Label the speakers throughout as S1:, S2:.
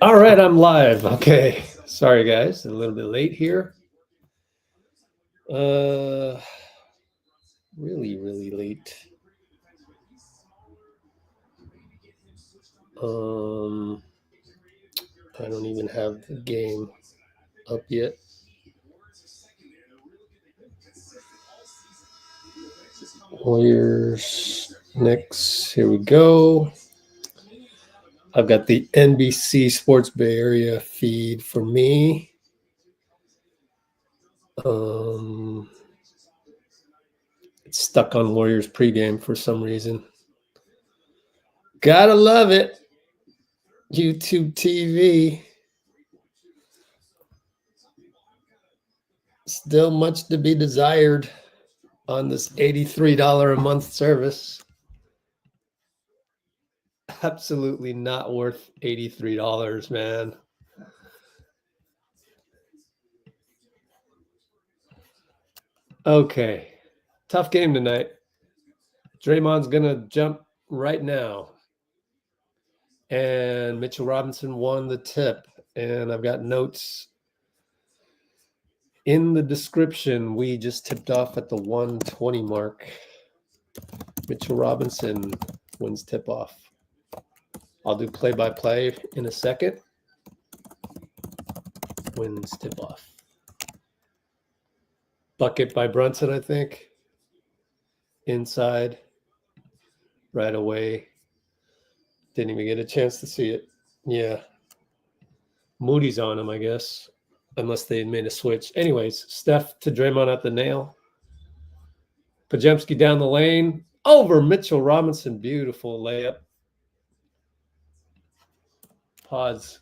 S1: All right, I'm live. Okay. Sorry, guys. A little bit late here. Really, really late. I don't even have the game up yet. Warriors-Knicks. Here we go. I've got the NBC Sports Bay Area feed for me. It's stuck on Warriors pregame for some reason. Gotta love it. YouTube TV. Still much to be desired on this $83 a month service. Absolutely not worth $83, man. Okay. Tough game tonight. Draymond's going to jump right now. And Mitchell Robinson won the tip. And I've got notes in the description. We just tipped off at the 120 mark. Mitchell Robinson wins tip-off. I'll do play-by-play in a second. Wins tip-off. Bucket by Brunson, I think. Inside. Right away. Didn't even get a chance to see it. Yeah. Moody's on him, I guess. Unless they made a switch. Anyways, Steph to Draymond at the nail. Podziemski down the lane. Over Mitchell Robinson. Beautiful layup. Podz.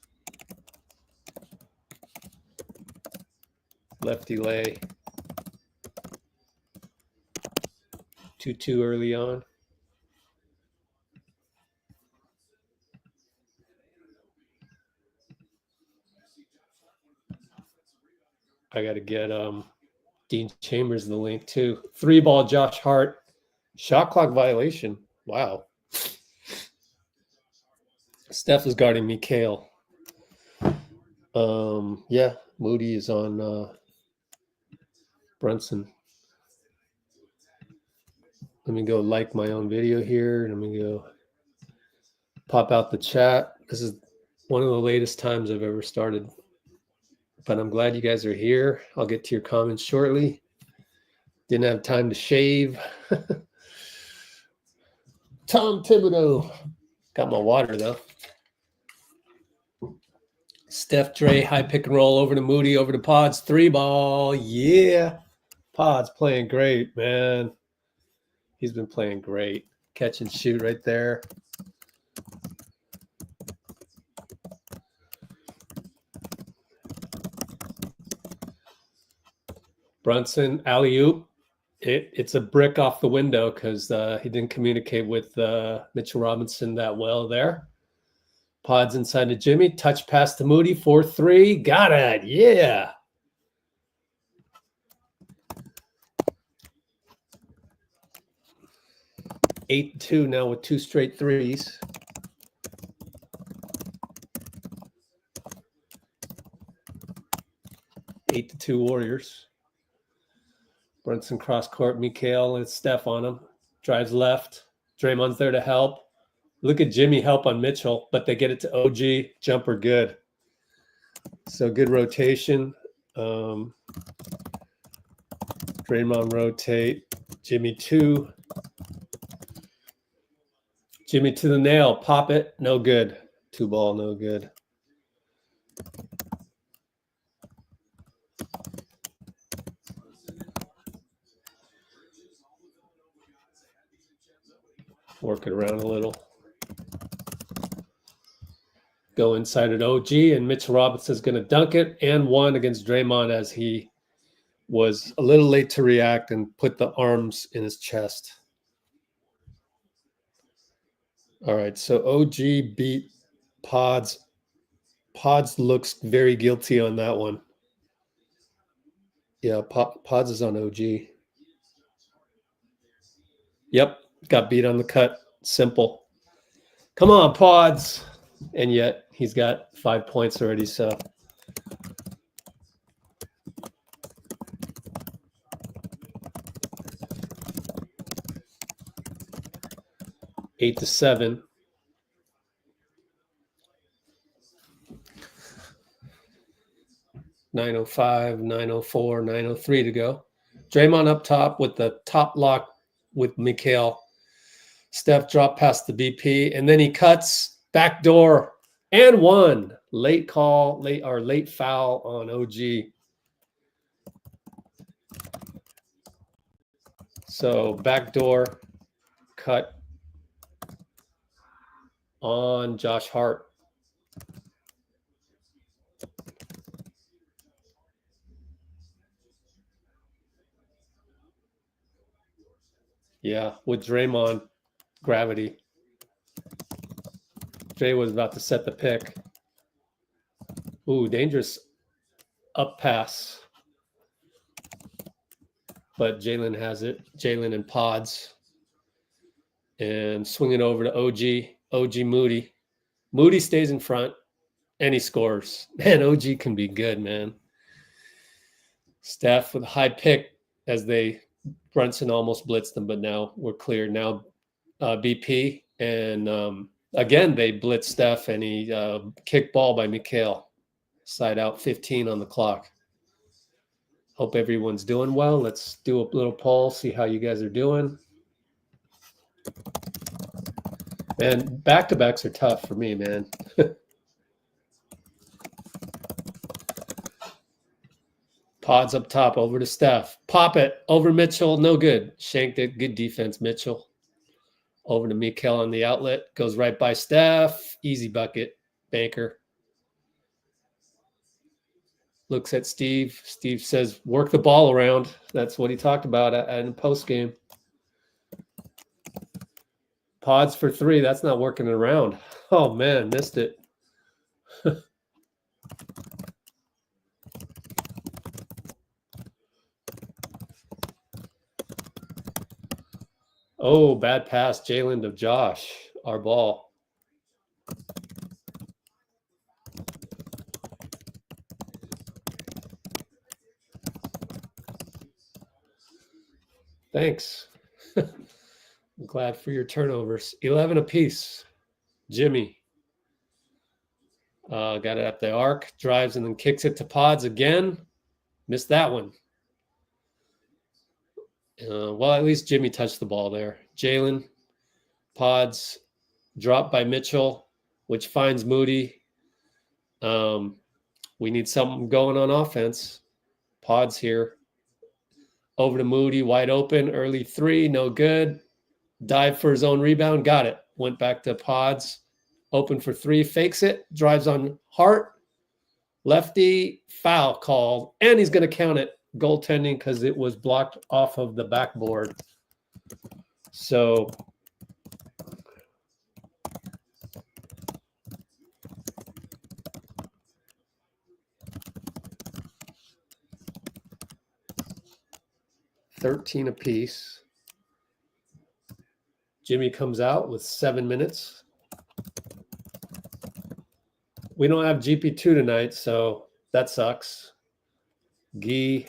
S1: Lefty lay. 2-2 early on. I got to get Dean Chambers the link too. 3-ball Josh Hart. Shot clock violation. Wow. Steph is guarding Mikal. Yeah, Moody is on Brunson. Let me go like my own video here. Let me go pop out the chat. This is one of the latest times I've ever started. But I'm glad you guys are here. I'll get to your comments shortly. Didn't have time to shave. Tom Thibodeau. Got my water, though. Steph, Dray, high pick and roll over to Moody, over to Podz. 3-ball. Yeah. Podz playing great, man. He's been playing great. Catch and shoot right there. Brunson, alley-oop. It's a brick off the window because he didn't communicate with Mitchell Robinson that well there. Podz inside to Jimmy. Touch pass to Moody. 4-3. Got it. Yeah. Eight 2 now with 2 straight threes. Eight to 2 Warriors. Brunson cross court. Mikal and Steph on him. Drives left. Draymond's there to help. Look at Jimmy help on Mitchell, but they get it to OG. Jumper good. So good rotation. Draymond rotate. Jimmy 2. Jimmy to the nail. Pop it. No good. 2-ball, no good. Work it around a little. Go inside at OG, and Mitchell Robinson's going to dunk it and one against Draymond as he was a little late to react and put the arms in his chest. All right, so OG beat Podz. Podz looks very guilty on that one. Yeah, Podz is on OG. Yep, got beat on the cut. Simple. Come on, Podz. And yet he's got 5 points already, so. Eight to 7. .905, 904, 903 to go. Draymond up top with the top lock with Mikal. Steph dropped past the BP, and then he cuts backdoor and one. Late foul on OG. So backdoor cut on Josh Hart. Yeah, with Draymond, gravity. Dray was about to set the pick. Ooh, dangerous up pass. But Jalen has it. Jalen and Podz. And swing it over to OG Moody. Moody stays in front, and he scores. Man, OG can be good, man. Steph with a high pick as Brunson almost blitzed them, but now we're clear. Now BP, and again, they blitzed Steph, and he kicked ball by Mikal. Side out 15 on the clock. Hope everyone's doing well. Let's do a little poll, see how you guys are doing. And back-to-backs are tough for me, man. Podz up top, over to Steph. Pop it, over Mitchell, no good. Shanked it, good defense, Mitchell. Over to Mikal on the outlet. Goes right by Steph. Easy bucket, banker. Looks at Steve. Steve says, work the ball around. That's what he talked about in postgame. Podz for 3. That's not working it around. Oh, man, missed it. Oh, bad pass, Jalen to Josh. Our ball. Thanks. I'm glad for your turnovers. 11 apiece. Jimmy. Got it at the arc. Drives and then kicks it to Podz again. Missed that one. Well, at least Jimmy touched the ball there. Jalen. Podz. Dropped by Mitchell, which finds Moody. We need something going on offense. Podz here. Over to Moody, wide open, early 3, no good. Dive for his own rebound, got it. Went back to Podz, open for 3, fakes it, drives on Hart. Lefty, foul called, and he's going to count it. Goaltending because it was blocked off of the backboard. So $13 apiece. Jimmy comes out with 7 minutes. We don't have GP2 tonight, so that sucks. Guy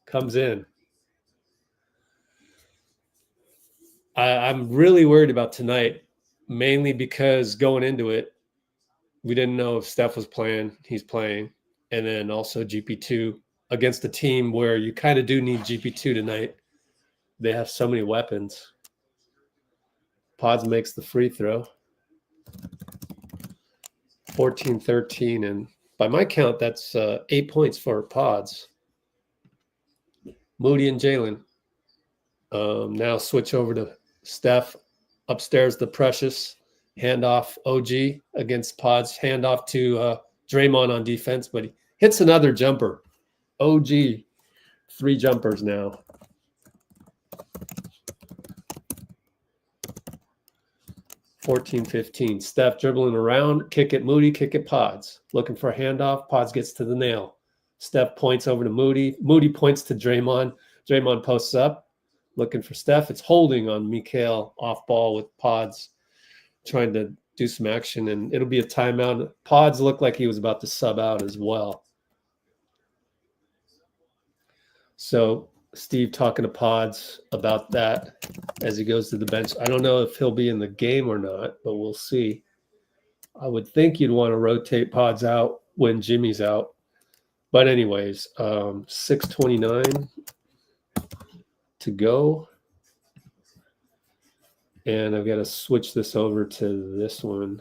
S1: comes in. I'm really worried about tonight, mainly because going into it, we didn't know if Steph was playing. He's playing. And then also GP2 against a team where you kind of do need GP2 tonight. They have so many weapons. Podz makes the free throw. 14-13, and by my count, that's 8 points for Podz. Moody and Jalen. Now switch over to Steph. Upstairs, the Precious. Handoff OG against Podz. Handoff to Draymond on defense, but he hits another jumper. OG, 3 jumpers now. (14-15). Steph dribbling around, kick it Moody, kick it Podz. Looking for a handoff. Podz gets to the nail. Steph points over to Moody. Moody points to Draymond. Draymond posts up, looking for Steph. It's holding on Mikal, off ball with Podz. trying to do some action, and it'll be a timeout. Podz looked like he was about to sub out as well. So Steve talking to Podz about that as he goes to the bench. I don't know if he'll be in the game or not, but we'll see. I would think you'd want to rotate Podz out when Jimmy's out. But anyways, 6:29 to go. And I've got to switch this over to this one.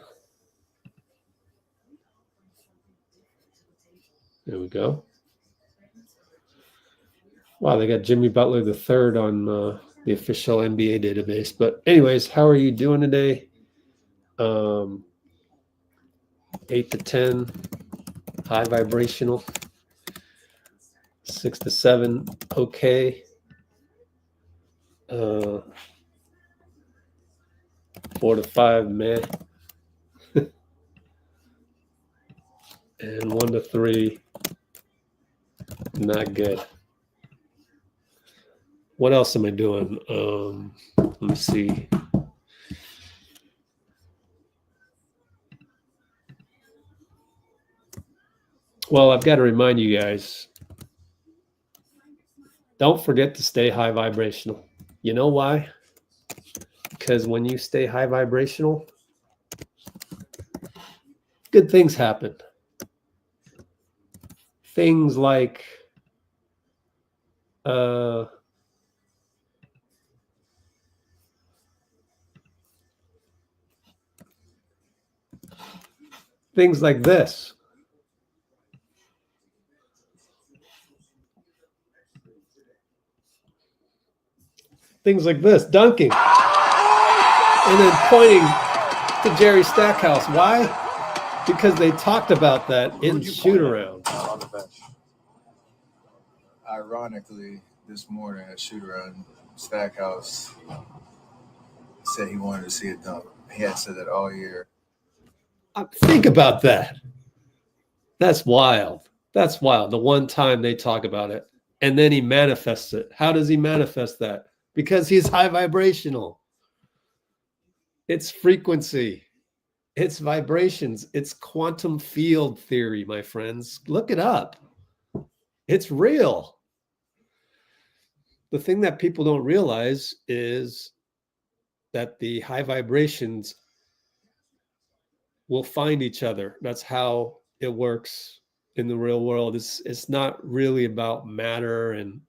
S1: There we go. Wow, they got Jimmy Butler the third on the official NBA database. But anyways, how are you doing today? 8 to 10, high vibrational. 6 to 7, okay. 4 to 5, meh. And 1 to 3, not good. What else am I doing? Let me see. Well, I've got to remind you guys, don't forget to stay high vibrational. You know why? Because when you stay high vibrational, good things happen. Things like things like this. Things like this, dunking. And then pointing to Jerry Stackhouse. Why? Because they talked about that in shoot-around.
S2: On the bench. Ironically, this morning at shoot-around, Stackhouse said he wanted to see a dunk. He had said that all year.
S1: Think about that. That's wild. That's wild. The one time they talk about it, and then he manifests it. How does he manifest that? Because he's high vibrational. It's frequency. It's vibrations. It's quantum field theory, my friends. Look it up. It's real. The thing that people don't realize is that the high vibrations will find each other. That's how it works in the real world. It's not really about matter and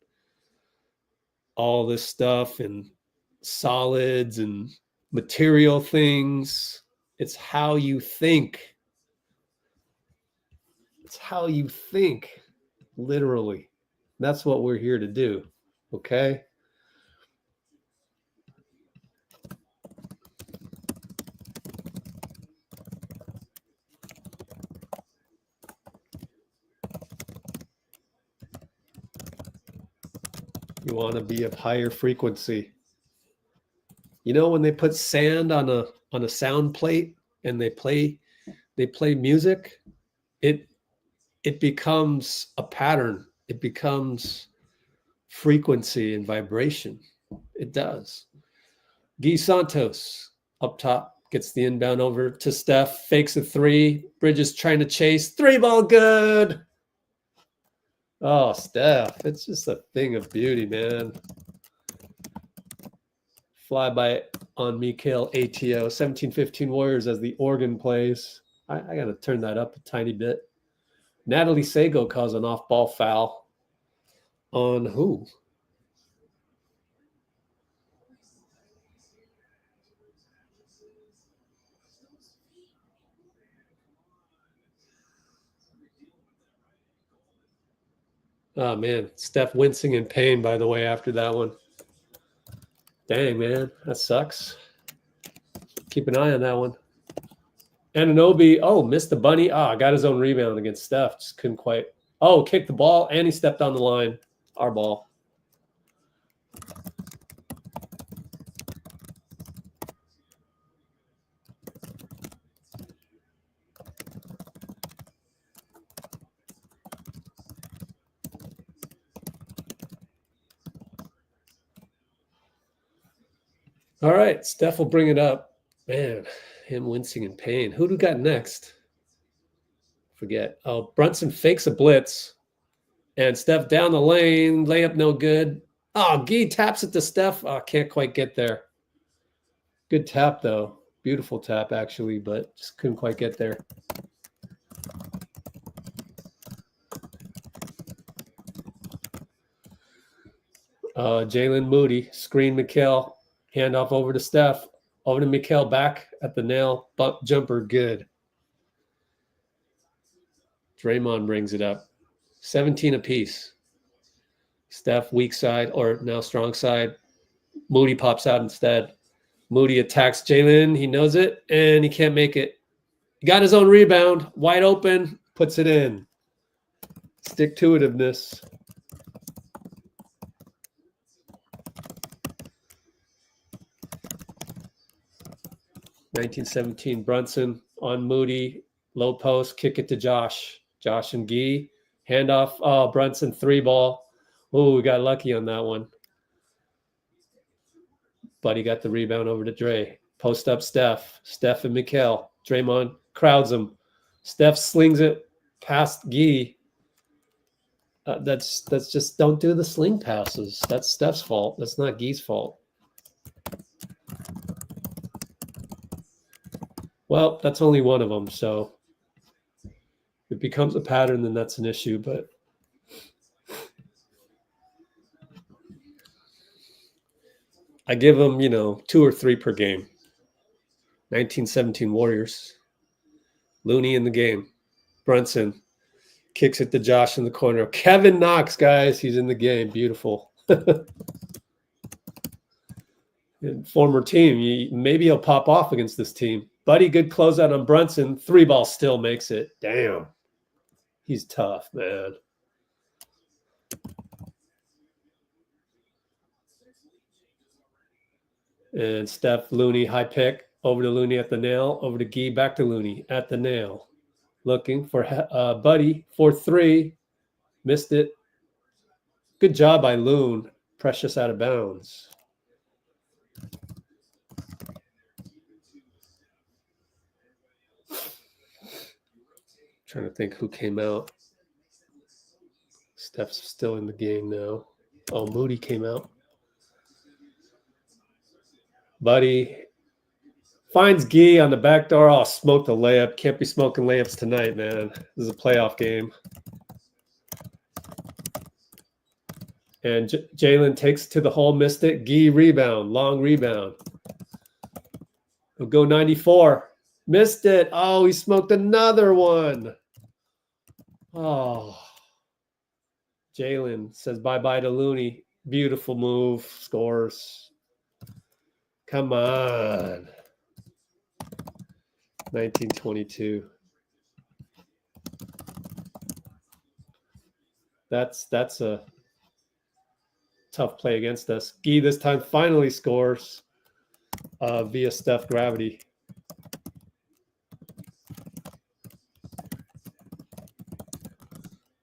S1: all this stuff and solids and material things. It's how you think. It's how you think, literally. That's what we're here to do, okay? You want to be of higher frequency. You know, when they put sand on a sound plate and they play music, it becomes a pattern. It becomes frequency and vibration. It does. Guy Santos up top gets the inbound over to Steph, fakes a three. Bridges trying to chase. 3-ball good. Oh, Steph, it's just a thing of beauty, man. Flyby on Mikal ATO. 17-15 Warriors as the organ plays. I got to turn that up a tiny bit. Natalie Sago calls an off-ball foul on who? Oh, man. Steph wincing in pain, by the way, after that one. Dang, man. That sucks. Keep an eye on that one. Anunoby, missed the bunny. Got his own rebound against Steph. Just couldn't quite. Kicked the ball, and he stepped on the line. Our ball. All right, Steph will bring it up. Man, Him wincing in pain. Who do we got next? Forget. Oh, Brunson fakes a blitz. And Steph down the lane. Layup no good. Oh, Gee taps it to Steph. Oh, can't quite get there. Good tap, though. Beautiful tap, actually, but just couldn't quite get there. Jalen Moody, screen Mikal, handoff over to Steph, over to Mikal, back at the nail, buck jumper, good. Draymond brings it up. 17 apiece. Steph, weak side, or now strong side. Moody pops out instead. Moody attacks Jalen. He knows it, and he can't make it. He got his own rebound, wide open, puts it in. Stick-to-itiveness. (1917) Brunson on Moody, low post, kick it to Josh. Josh and Gee, handoff. Oh, Brunson, 3-ball. Oh, we got lucky on that one. But he got the rebound over to Dray. Post up Steph. Steph and Mikal. Draymond crowds him. Steph slings it past Gee. That's just, don't do the sling passes. That's Steph's fault. That's not Gee's fault. Well, that's only one of them, so if it becomes a pattern, then that's an issue, but I give them, 2 or 3 per game. 1917 Warriors. Looney in the game. Brunson kicks it to Josh in the corner. Kevin Knox, guys, he's in the game. Beautiful. Former team, maybe he'll pop off against this team. Buddy, good closeout on Brunson. 3-ball still makes it. Damn. He's tough, man. And Steph, Looney, high pick. Over to Looney at the nail. Over to Gee, back to Looney at the nail. Looking for Buddy for 3. Missed it. Good job by Loon. Precious out of bounds. Trying to think who came out. Steph's still in the game now. Oh, Moody came out. Buddy finds Gee on the back door. Oh, smoked the layup. Can't be smoking layups tonight, man. This is a playoff game. And Jalen takes to the hole, missed it. Gee rebound, long rebound. He'll go 94. Missed it. Oh, he smoked another one. Oh. Jalen says bye-bye to Looney. Beautiful move. Scores. Come on. 1922. That's a tough play against us. Gee this time finally scores via Steph gravity.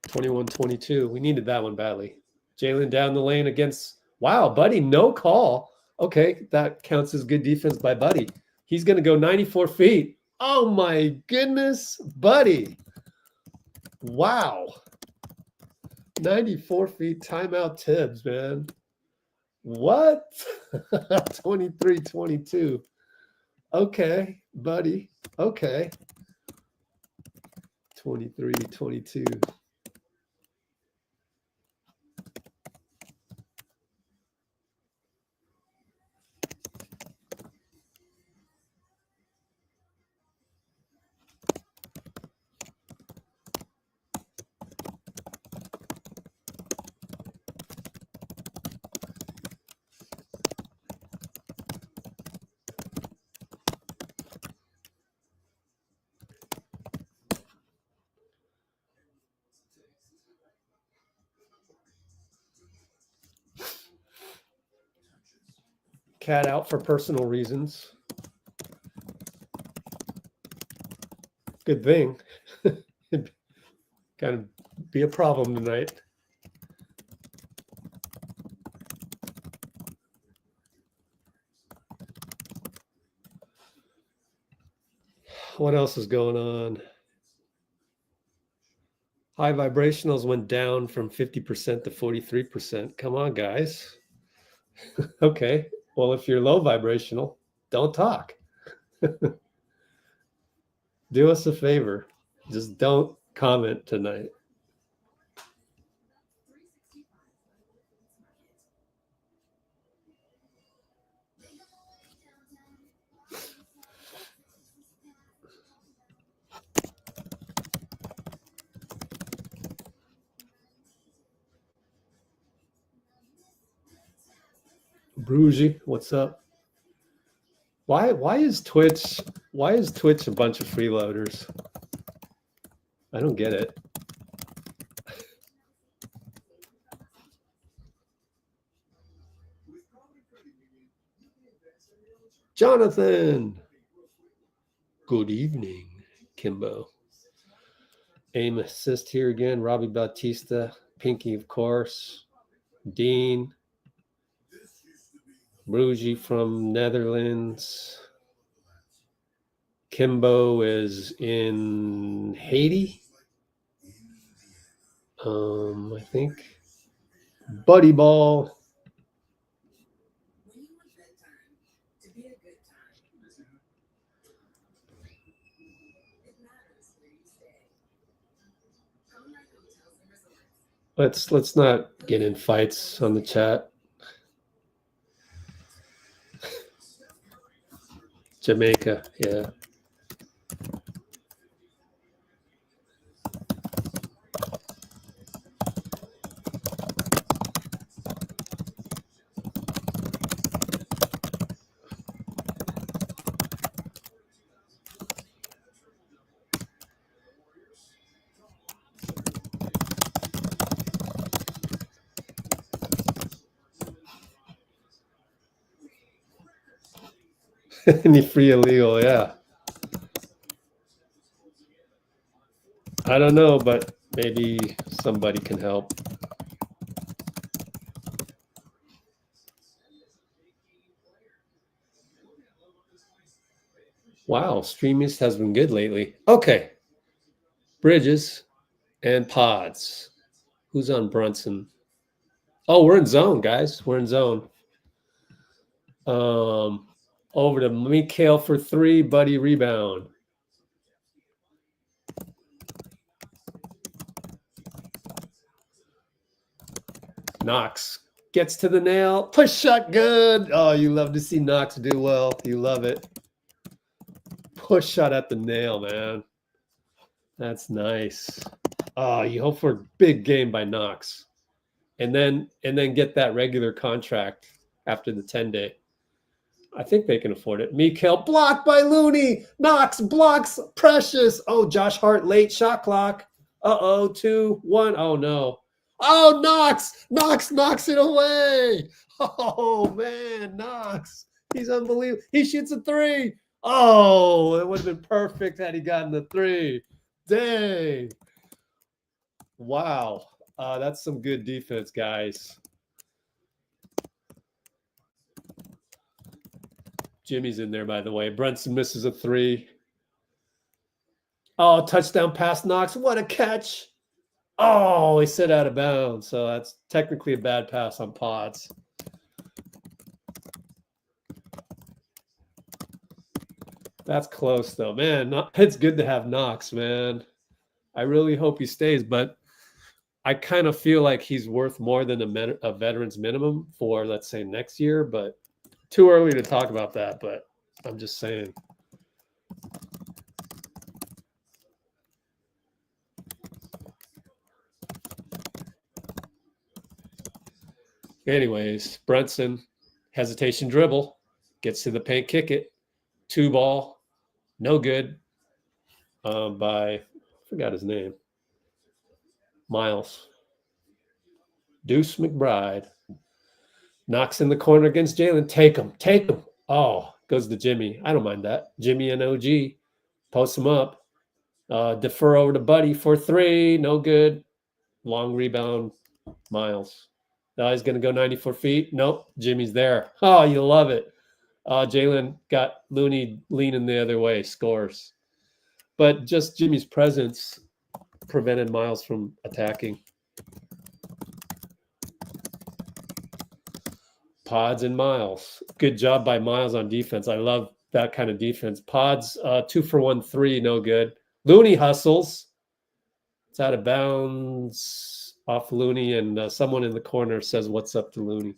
S1: (21-22). We needed that one badly. Jalen down the lane against, wow, Buddy, no call. Okay, that counts as good defense by Buddy. He's going to go 94 feet. Oh, my goodness, Buddy. Wow. 94 feet, timeout Tibbs, man. What? 23-22. Okay, Buddy. Okay. 23-22. Cat out for personal reasons. Good thing. Kind of be a problem tonight. What else is going on? High vibrationals went down from 50% to 43%. Come on, guys. Okay. Well, if you're low vibrational, don't talk. Do us a favor. Just don't comment tonight. Brugy, what's up? Why is Twitch a bunch of freeloaders? I don't get it. Jonathan. Good evening, Kimbo. Aim assist here again. Robbie Bautista, Pinky, of course. Dean. Brugy from Netherlands. Kimbo is in Haiti. I think. Buddy Ball. Let's not get in fights on the chat. Jamaica, yeah. Any free illegal, yeah. I don't know, but maybe somebody can help. Wow, Streamist has been good lately. Okay. Bridges and Podz. Who's on Brunson? Oh, we're in zone, guys. We're in zone. Over to Mikal for 3, Buddy rebound. Knox gets to the nail. Push shot good. Oh, you love to see Knox do well. You love it. Push shot at the nail, man. That's nice. Oh, you hope for a big game by Knox. And then get that regular contract after the 10-day. I think they can afford it. Mikal blocked by Looney. Knox blocks Precious. Oh, Josh Hart late shot clock. Uh-oh, 2-1. Oh, no. Oh, Knox knocks it away. Oh, man, Knox. He's unbelievable. He shoots a 3. Oh, it would have been perfect had he gotten the 3. Dang. Wow. That's some good defense, guys. Jimmy's in there, by the way. Brunson misses a 3. Oh, touchdown pass Knox. What a catch. Oh, he said out of bounds. So that's technically a bad pass on Podz. That's close, though. Man, it's good to have Knox, man. I really hope he stays, but I kind of feel like he's worth more than a veteran's minimum for, let's say, next year, but too early to talk about that, but I'm just saying. Anyways, Brunson, hesitation dribble, gets to the paint, kick it, 2 ball, no good. I forgot his name. Miles. Deuce McBride. Knocks in the corner against Jalen. Take him. Oh, goes to Jimmy. I don't mind that. Jimmy and OG. Post him up. Defer over to Buddy for 3. No good. Long rebound. Miles. Now he's going to go 94 feet. Nope. Jimmy's there. Oh, you love it. Jalen got Looney leaning the other way. Scores. But just Jimmy's presence prevented Miles from attacking. Podz and Miles. Good job by Miles on defense. I love that kind of defense. Podz, 2 for 1, 3, no good. Looney hustles. It's out of bounds off Looney, and someone in the corner says, "What's up to Looney?"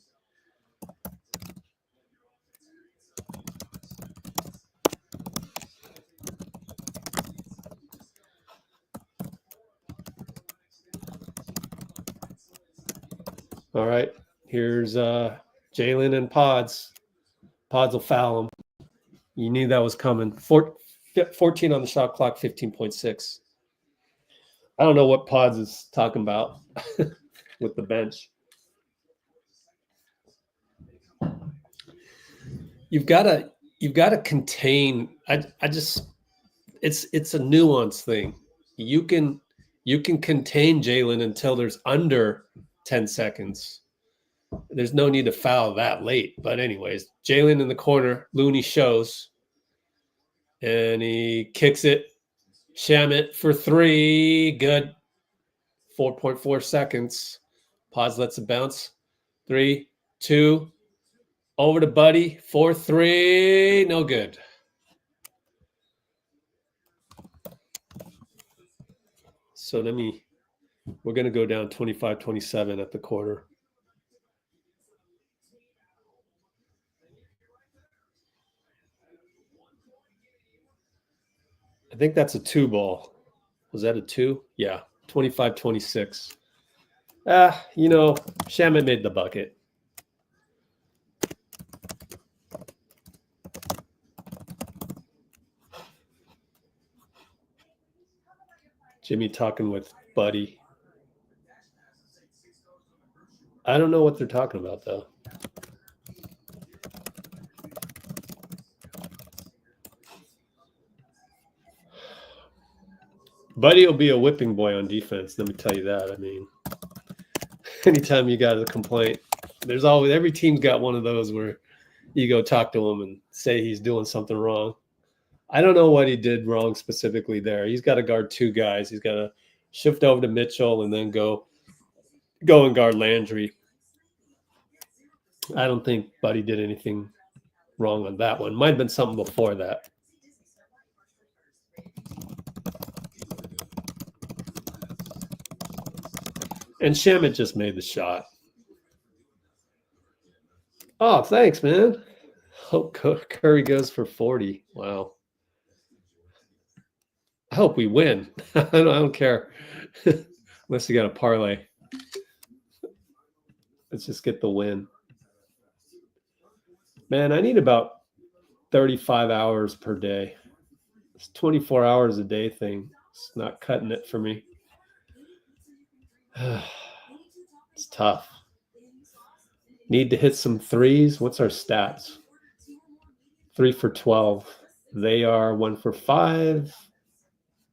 S1: All right, here's Jalen and Podz. Podz will foul him. You knew that was coming. 14 on the shot clock, 15.6. I don't know what Podz is talking about with the bench. You've got to contain. I just it's a nuance thing. You can contain Jalen until there's under 10 seconds. There's no need to foul that late. But anyways, Jalen in the corner, Looney shows, and he kicks it. Shamit for 3. Good. 4.4 seconds. Podz lets it bounce. 3, 2. Over to Buddy. 4-3. No good. So we're going to go down 25-27 at the quarter. I think that's a 2 ball. Was that a 2? Yeah, 25-26. Shamit made the bucket. Jimmy talking with Buddy. I don't know what they're talking about, though. Buddy will be a whipping boy on defense, let me tell you that. I mean, anytime you got a complaint, there's always, every team's got one of those where you go talk to him and say he's doing something wrong. I don't know what he did wrong specifically there. He's got to guard 2 guys. He's got to shift over to Mitchell and then go and guard Landry. I don't think Buddy did anything wrong on that one. Might have been something before that. And Shamit just made the shot. Oh, thanks, man. Hope Curry goes for 40. Wow. I hope we win. I don't care. Unless you got a parlay. Let's just get the win. Man, I need about 35 hours per day. It's 24 hours a day thing. It's not cutting it for me. It's tough. Need to hit some threes. What's our stats? 3 for 12. They are 1 for 5.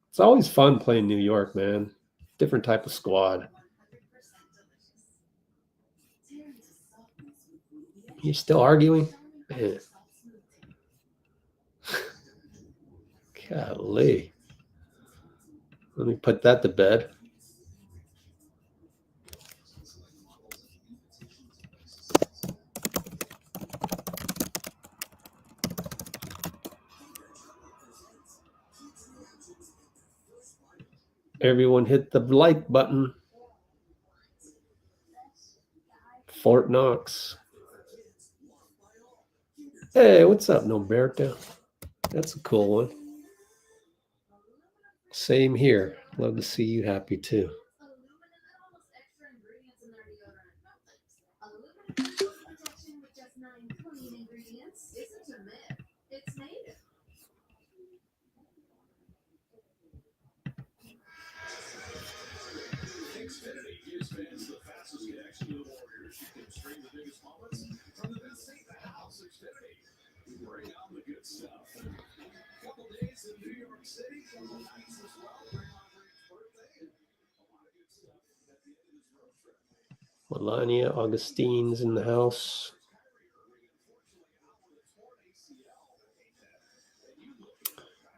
S1: It's always fun playing New York, man. Different type of squad. You still arguing? Man. Golly. Let me put that to bed. Everyone hit the like button. Fort Knox. Hey, what's up, Noberto? That's a cool one. Same here. Love to see you happy too.
S3: Xfinity gives fans the fastest connection to the Warriors. You can stream the biggest moments from the best seat in the house. Xfinity. Bring on the good stuff. Couple days in New York City. Nice as well. Draymond's birthday. A lot of good stuff at the end of this road trip.
S1: Melania Augustine's in the house.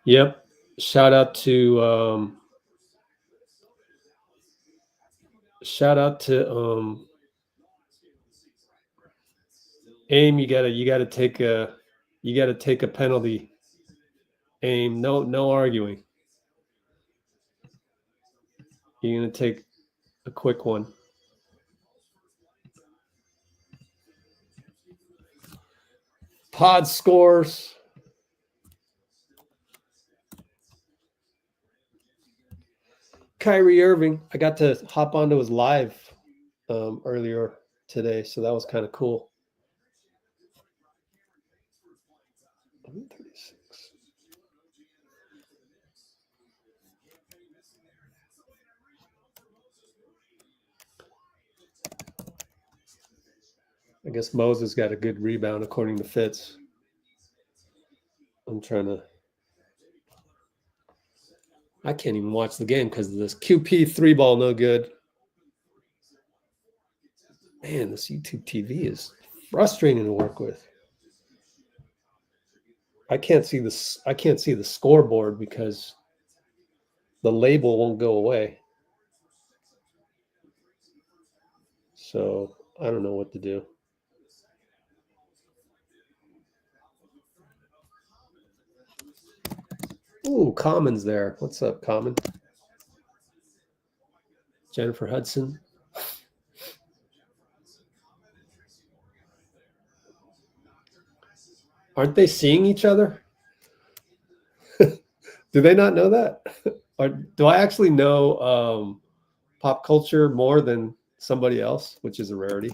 S1: Yep. shout out to Aim. You gotta take a penalty. Aim. No arguing. You're gonna take a quick one. Podz scores. Kyrie Irving. I got to hop onto his live earlier today, so that was kind of cool. 36. I guess Moses got a good rebound according to Fitz. I can't even watch the game because of this QP 3-ball no good. Man, this YouTube TV is frustrating to work with. I can't see the scoreboard because the label won't go away. So I don't know what to do. Ooh, Common's there. What's up, Common? Jennifer Hudson. Aren't they seeing each other? Do they not know that? Or do I actually know pop culture more than somebody else, which is a rarity?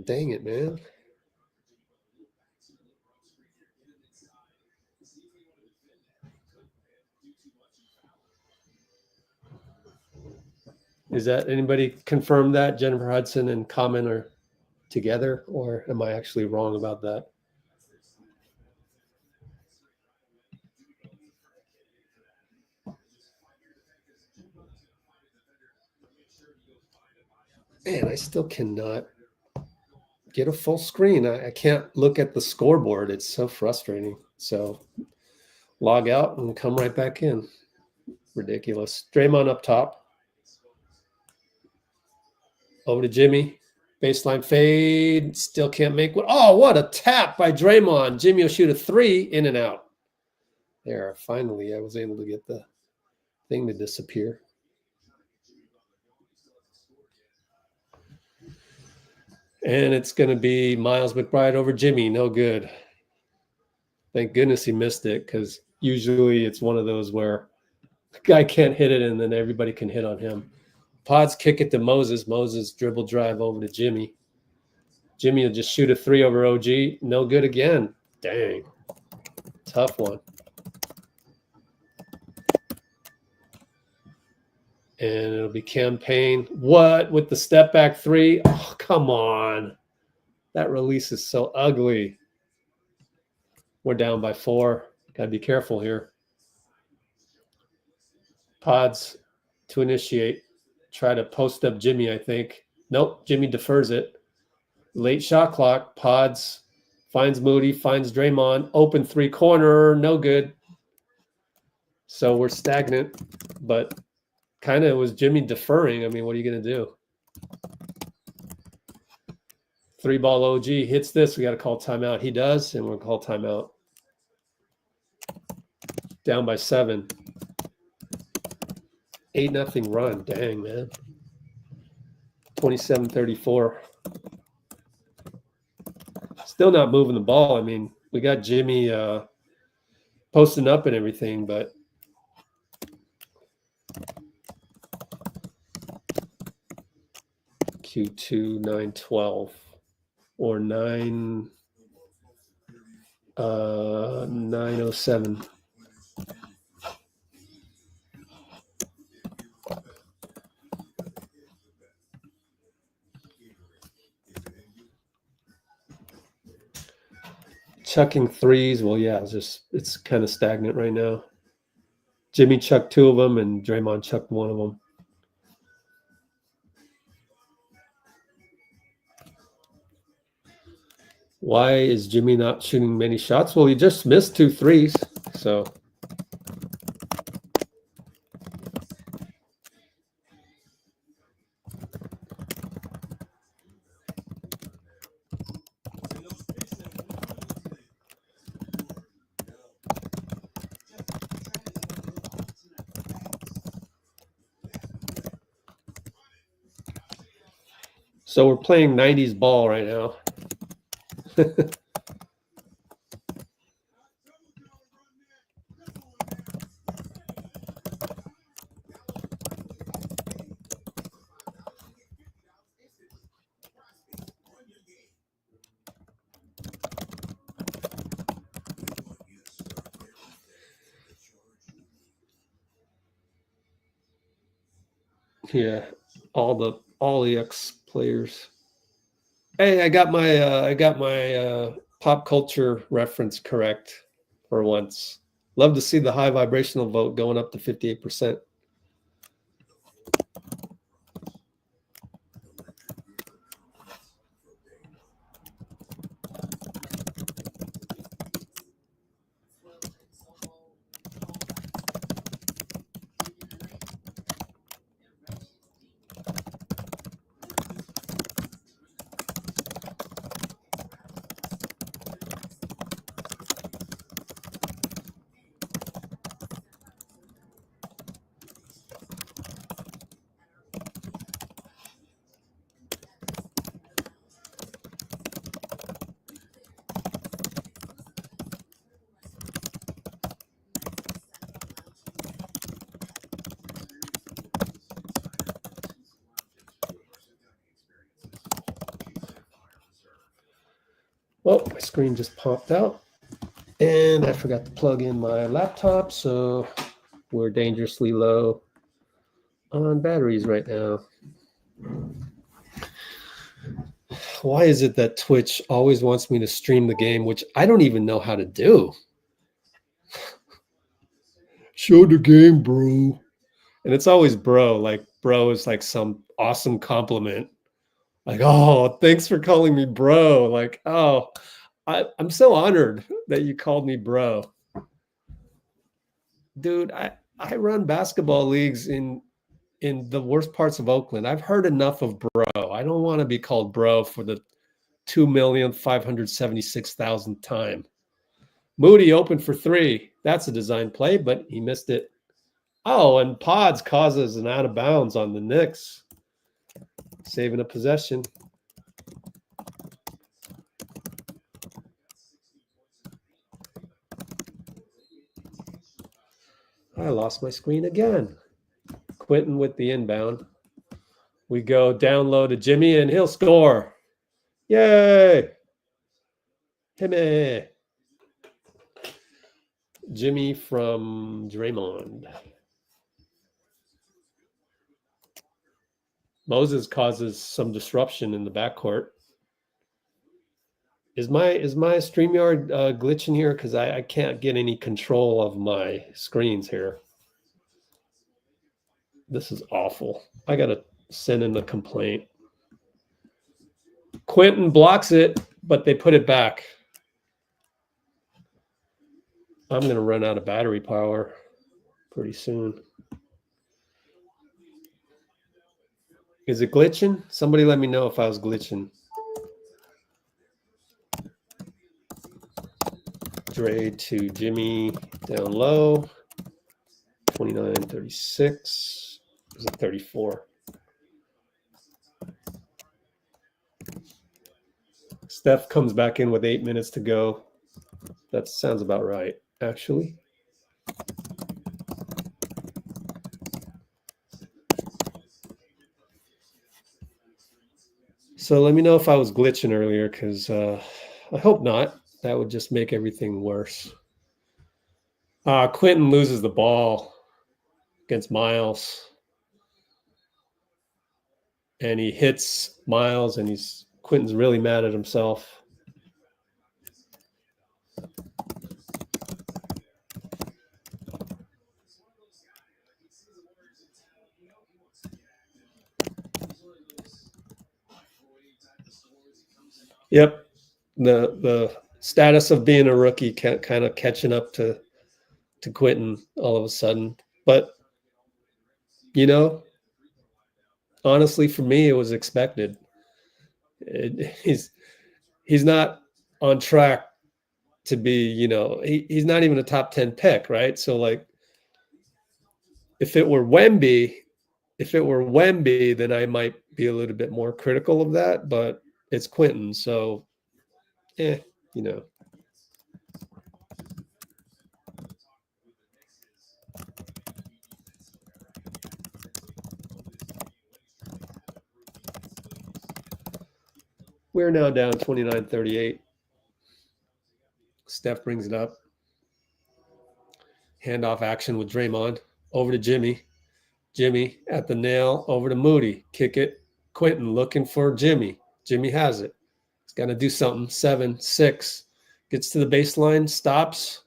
S1: Dang it, man. Is that anybody confirm that Jennifer Hudson and Common are together, or am I actually wrong about that? Man, I still cannot get a full screen. I can't look at the scoreboard. It's so frustrating. So log out and come right back in. Ridiculous. Draymond up top. Over to Jimmy. Baseline fade. Still can't make one. Oh, what a tap by Draymond. Jimmy will shoot a 3 in and out. There, finally, I was able to get the thing to disappear. And it's going to be Miles McBride over Jimmy. No good. Thank goodness he missed it, because usually it's one of those where the guy can't hit it and then everybody can hit on him. Podz kick it to Moses. Moses dribble drive over to Jimmy. Jimmy will just shoot a 3 over OG. No good again. Dang. Tough one. And it'll be Campaign. What? With the step back 3? Oh, come on. That release is so ugly. We're down by 4. Got to be careful here. Podz to initiate. Try to post up Jimmy, I think. Nope, Jimmy defers it. Late shot clock. Podz finds Moody, finds Draymond. Open 3-corner, no good. So we're stagnant, but kind of was Jimmy deferring. I mean, what are you going to do? 3-ball OG hits this. We got to call timeout. He does, and we'll call timeout. Down by 7. 8-0 run. Dang, man. 27-34. Still not moving the ball. I mean, we got Jimmy posting up and everything, but Q2 912 or 907. Chucking 3s, well, yeah, it's kind of stagnant right now. Jimmy chucked 2 of them, and Draymond chucked 1 of them. Why is Jimmy not shooting many shots? Well, he just missed 2 threes, so we're playing 90s ball right now. Yeah, all the ex players. Hey, I got my pop culture reference correct for once. Love to see the high vibrational vote going up to 58%. Well, my screen just popped out and I forgot to plug in my laptop, so we're dangerously low on batteries right now. Why is it that Twitch always wants me to stream the game, which I don't even know how to do? Show the game, bro. And it's always bro, like bro is like some awesome compliment. Like, oh, thanks for calling me bro. Like, oh, I'm so honored that you called me bro. Dude, I run basketball leagues in the worst parts of Oakland. I've heard enough of bro. I don't want to be called bro for the 2,576,000th time. Moody opened for 3. That's a design play, but he missed it. Oh, and Podz causes an out of bounds on the Knicks, saving a possession. I lost my screen again. Quentin with the inbound. We go down low to Jimmy, and he'll score. Yay! Jimmy. Jimmy from Draymond. Moses causes some disruption in the backcourt. Is my StreamYard glitching here? Because I can't get any control of my screens here. This is awful. I got to send in a complaint. Quentin blocks it, but they put it back. I'm going to run out of battery power pretty soon. Is it glitching? Somebody let me know if I was glitching. Dray to Jimmy down low. 29, 36. Is it 34? Steph comes back in with 8 minutes to go. That sounds about right, actually. So let me know if I was glitching earlier, because I hope not. That would just make everything worse. Quentin loses the ball against Miles. And he hits Miles, and Quentin's really mad at himself. Yep. the status of being a rookie kind of catching up to Quentin all of a sudden. But, you know, honestly, for me, it was expected. He's not on track to be, you know, he's not even a top 10 pick, right? So, like, if it were Wemby, then I might be a little bit more critical of that, but it's Quentin, so you know. We're now down 29-38. Steph brings it up. Handoff action with Draymond. Over to Jimmy. Jimmy at the nail. Over to Moody. Kick it. Quentin looking for Jimmy. Jimmy has it. He's got to do something. 7, 6. Gets to the baseline. Stops.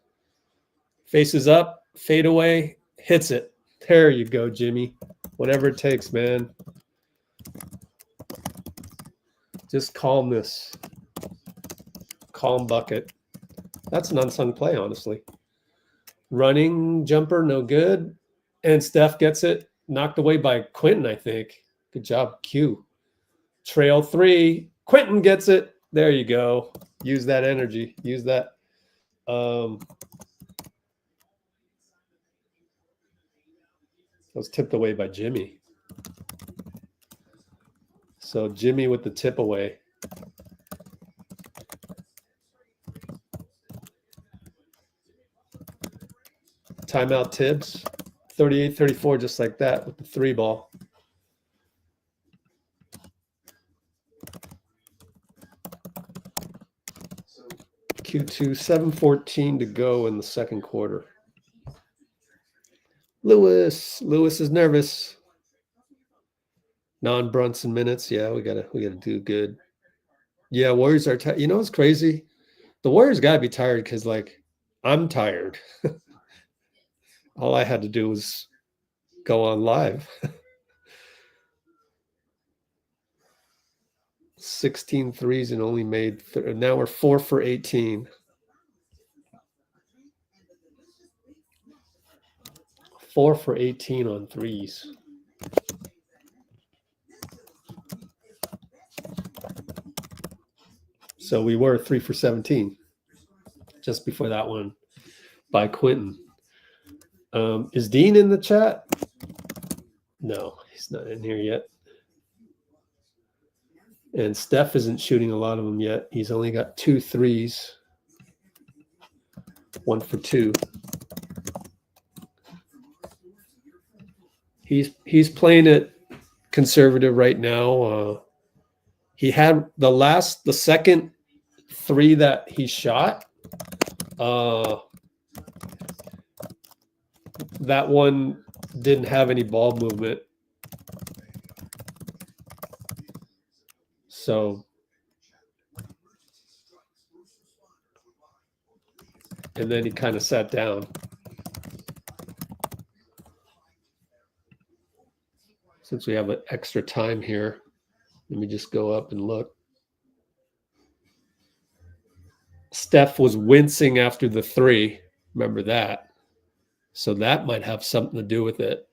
S1: Faces up. Fade away. Hits it. There you go, Jimmy. Whatever it takes, man. Just calmness. Calm bucket. That's an unsung play, honestly. Running jumper, no good. And Steph gets it. Knocked away by Quentin, I think. Good job, Q. Trail 3. Quentin gets it. There you go. Use that energy. Use that. That was tipped away by Jimmy. So Jimmy with the tip away. Timeout Tibbs. 38-34, just like that with the 3 ball. Q2, 7:14 to go in the second quarter. Lewis is nervous. Non-Brunson minutes. Yeah, we gotta do good. Yeah, Warriors are tired. You know what's crazy? The Warriors gotta be tired because, like, I'm tired. All I had to do was go on live. 16 threes and only made now we're 4 for 18. 4 for 18 on threes. So we were 3 for 17 just before that one by Quentin. Is Dean in the chat? No, he's not in here yet. And Steph isn't shooting a lot of them yet. He's only got 2 threes. 1 for 2. He's playing it conservative right now. He had the second 3 that he shot. That one didn't have any ball movement. So, and then he kind of sat down. Since we have an extra time here, let me just go up and look. Steph was wincing after the 3. Remember that. So that might have something to do with it.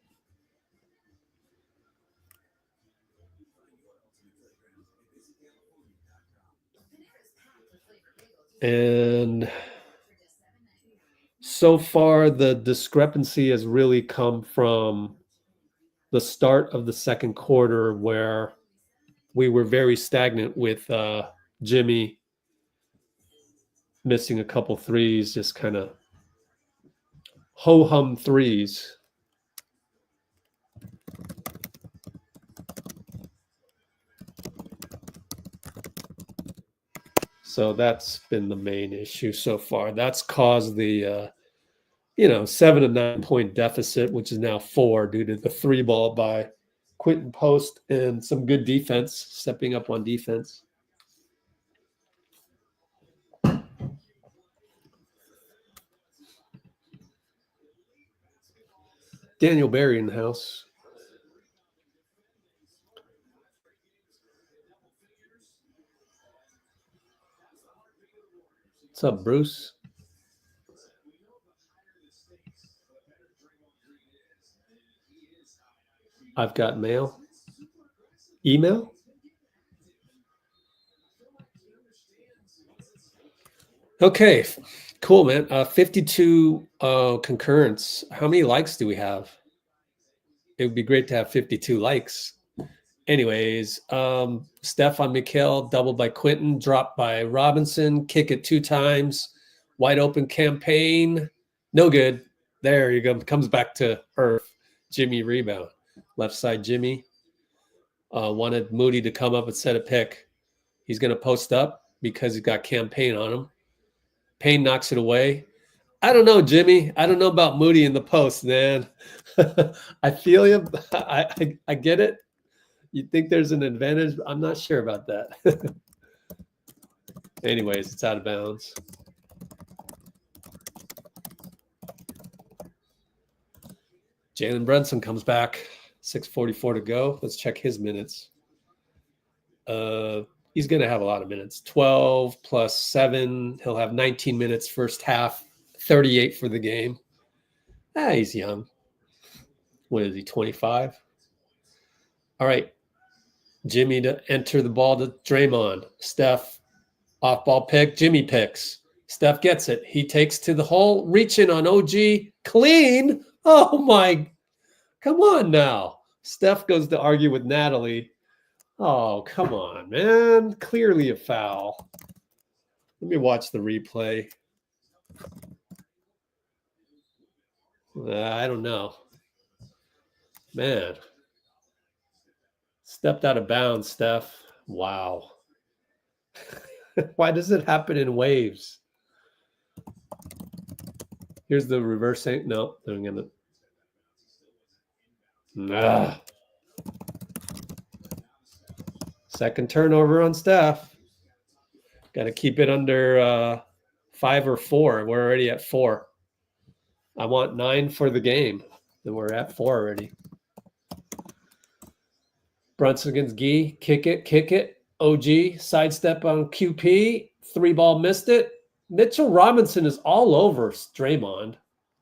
S1: And so far, the discrepancy has really come from the start of the second quarter, where we were very stagnant with Jimmy missing a couple threes, just kind of ho-hum threes. So that's been the main issue so far. That's caused the 7 to 9 point deficit, which is now 4 due to the 3 ball by Quentin Post and some good defense, stepping up on defense. Daniel Barry in the house. What's up, Bruce? I've got mail. Email? Okay, cool, man. 52 concurrence. How many likes do we have? It would be great to have 52 likes. Anyways, Steph on Mikal, doubled by Quentin, dropped by Robinson, kick it 2 times, wide open campaign, no good. There you go. Comes back to earth. Jimmy rebound. Left side Jimmy. Wanted Moody to come up and set a pick. He's going to post up because he's got campaign on him. Payne knocks it away. I don't know, Jimmy. I don't know about Moody in the post, man. I feel you. I get it. You think there's an advantage? I'm not sure about that. Anyways, it's out of bounds. Jalen Brunson comes back. 6:44 to go. Let's check his minutes. He's going to have a lot of minutes. 12 plus 7. He'll have 19 minutes first half. 38 for the game. He's young. What is he, 25? All right. Jimmy to enter the ball to Draymond. Steph, off ball pick. Jimmy picks. Steph gets it. He takes to the hole. Reaching on OG. Clean. Oh, my. Come on now. Steph goes to argue with Natalie. Oh, come on, man. Clearly a foul. Let me watch the replay. I don't know. Man. Stepped out of bounds, Steph. Wow. Why does it happen in waves? Here's the reversing. No, they're going to. Nah. Second turnover on Steph. Got to keep it under 5 or 4. We're already at 4. I want 9 for the game. And we're at 4 already. Brunson against Gee. Kick it. OG. Sidestep on QP. 3-ball missed it. Mitchell Robinson is all over Draymond.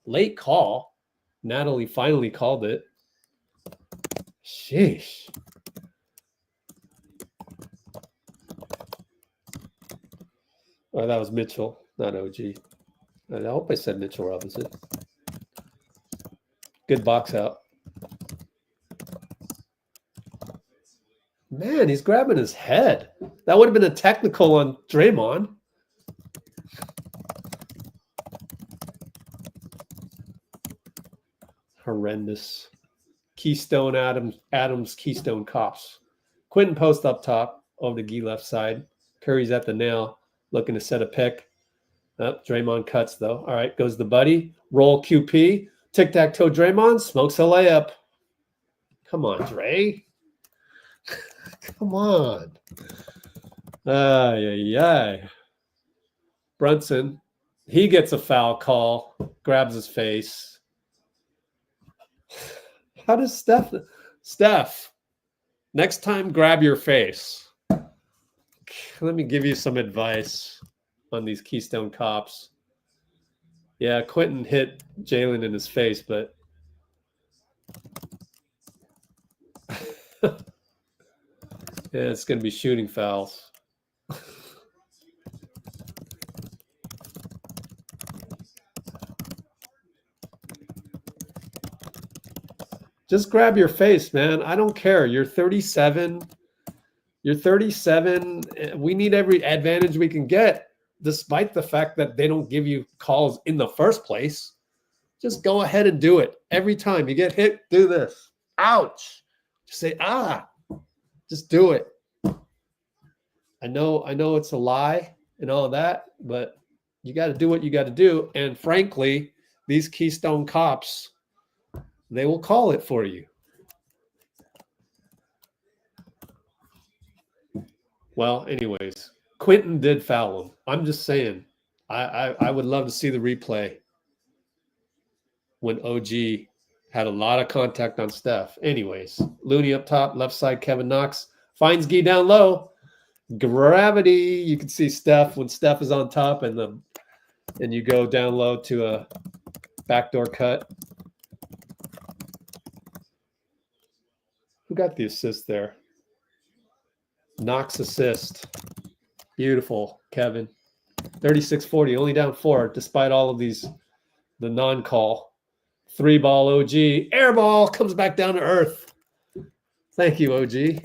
S1: Late call. Natalie finally called it. Sheesh. Oh, that was Mitchell, not OG. I hope I said Mitchell Robinson. Good box out. Man, he's grabbing his head. That would have been a technical on Draymond. Horrendous. Keystone Adams Keystone Cops. Quentin post up top over to Gee left side. Curry's at the nail, looking to set a pick. Draymond cuts though. All right, goes the buddy. Roll QP. Tic-tac-toe Draymond smokes a layup. Come on, Dray. Come on. Brunson, he gets a foul call, grabs his face. How does Steph, next time grab your face. Let me give you some advice on these Keystone Cops. Yeah, Quentin hit Jalen in his face, but yeah, it's going to be shooting fouls. Just grab your face, man. I don't care. You're 37. You're 37. We need every advantage we can get, despite the fact that they don't give you calls in the first place. Just go ahead and do it. Every time you get hit, do this. Ouch. Just say, just do it. I know it's a lie and all that, but you got to do what you got to do. And frankly, these Keystone Cops, they will call it for you. Well, anyways, Quentin did foul him. I'm just saying, I would love to see the replay when OG had a lot of contact on Steph. Anyways, Looney up top, left side, Kevin Knox finds Gee down low. Gravity. You can see Steph when Steph is on top and you go down low to a backdoor cut. Who got the assist there? Knox assist. Beautiful, Kevin. 36-40, only down 4, despite all of these, the non-call. 3-ball OG. Air ball comes back down to earth. Thank you, OG.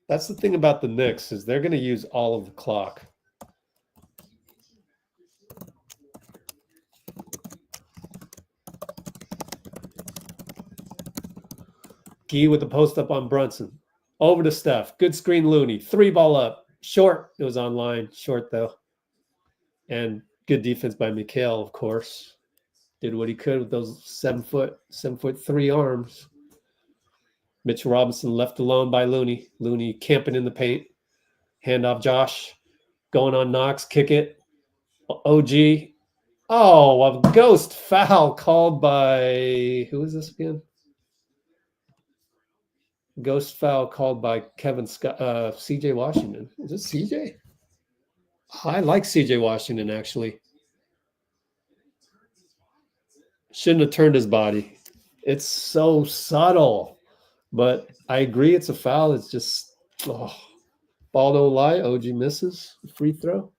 S1: That's the thing about the Knicks is they're going to use all of the clock. Gee with the post up on Brunson. Over to Steph. Good screen, Looney. 3-ball up. Short. It was online. Short, though. And good defense by Mikal, of course. Did what he could with those 7'3" arms. Mitchell Robinson left alone by Looney. Looney camping in the paint. Handoff Josh. Going on Knox. Kick it. OG. Oh, a ghost foul called by... Who is this again? Ghost foul called by Kevin Scott, CJ Washington. Is it CJ? I like CJ Washington, actually. Shouldn't have turned his body. It's so subtle. But I agree it's a foul. It's just, ball don't lie. OG misses. Free throw.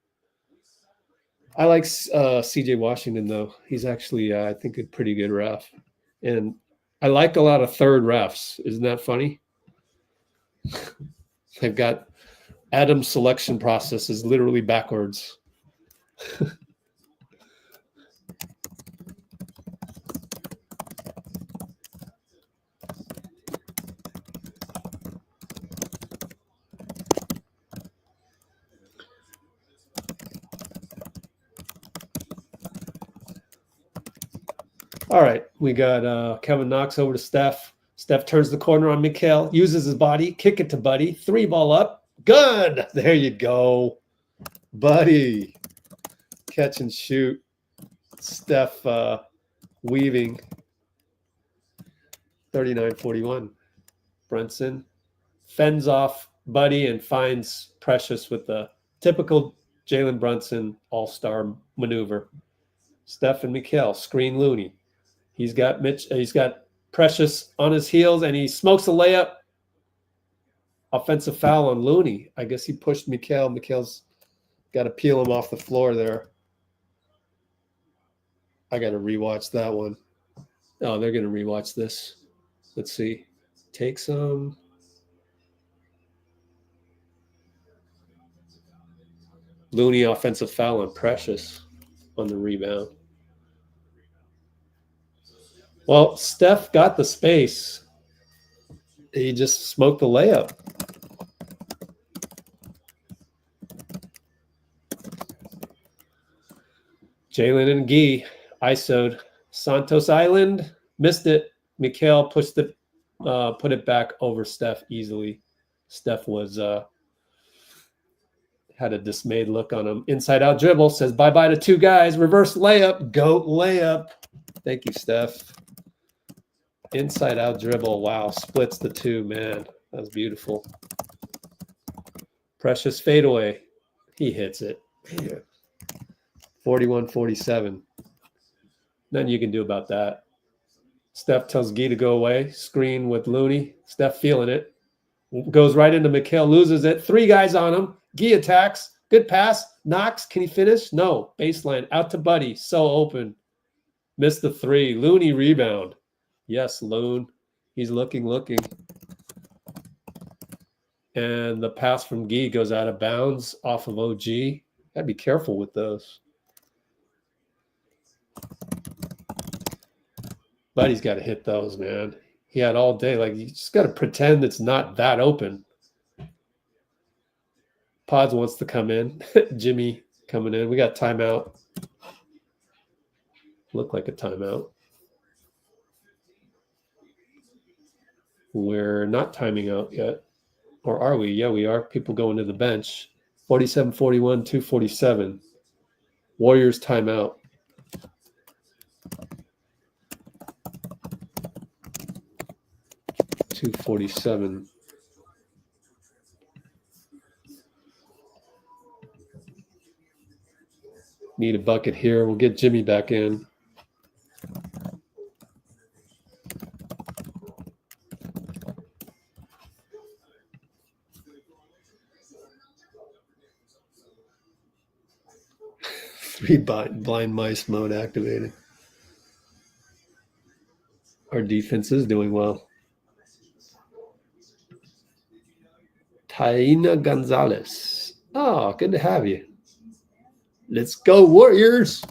S1: I like CJ Washington, though. He's actually, I think, a pretty good ref. And I like a lot of third refs. Isn't that funny? They've got Adam's selection process is literally backwards. All right, we got Kevin Knox over to Steph. Steph turns the corner on Mikal, uses his body, kick it to Buddy, 3-ball up. Good. There you go. Buddy. Catch and shoot. Steph weaving. 39-41. Brunson fends off Buddy and finds Precious with the typical Jalen Brunson all-star maneuver. Steph and Mikal screen Looney. He's got Precious on his heels, and he smokes a layup. Offensive foul on Looney. I guess he pushed Mikal. Mikal's got to peel him off the floor there. I got to rewatch that one. Oh, they're going to rewatch this. Let's see. Take some. Looney offensive foul on Precious on the rebound. Well, Steph got the space. He just smoked the layup. Jalen and Gee ISO'd. Santos Island missed it. Mikal pushed it, put it back over Steph easily. Steph was had a dismayed look on him. Inside out dribble, says bye-bye to 2 guys. Reverse layup, goat layup. Thank you, Steph. Inside out dribble. Wow. Splits the 2, man. That was beautiful. Precious fadeaway. He hits it. 41-47. Nothing you can do about that. Steph tells Gee to go away. Screen with Looney. Steph feeling it. Goes right into Mikal. Loses it. 3 guys on him. Gee attacks. Good pass. Knox. Can he finish? No. Baseline. Out to Buddy. So open. Missed the 3. Looney rebound. Yes, Loon. He's looking. And the pass from Gee goes out of bounds off of OG. Gotta be careful with those. Buddy's got to hit those, man. He had all day. Like, you just got to pretend it's not that open. Podz wants to come in. Jimmy coming in. We got timeout. Look like a timeout. We're not timing out yet. Or are we? Yeah, we are. People going to the bench. 47-41, 2:47. Warriors timeout. 247. Need a bucket here. We'll get Jimmy back in. Three blind mice mode activated. Our defense is doing well. Taina Gonzalez. Oh, good to have you. Let's go, Warriors.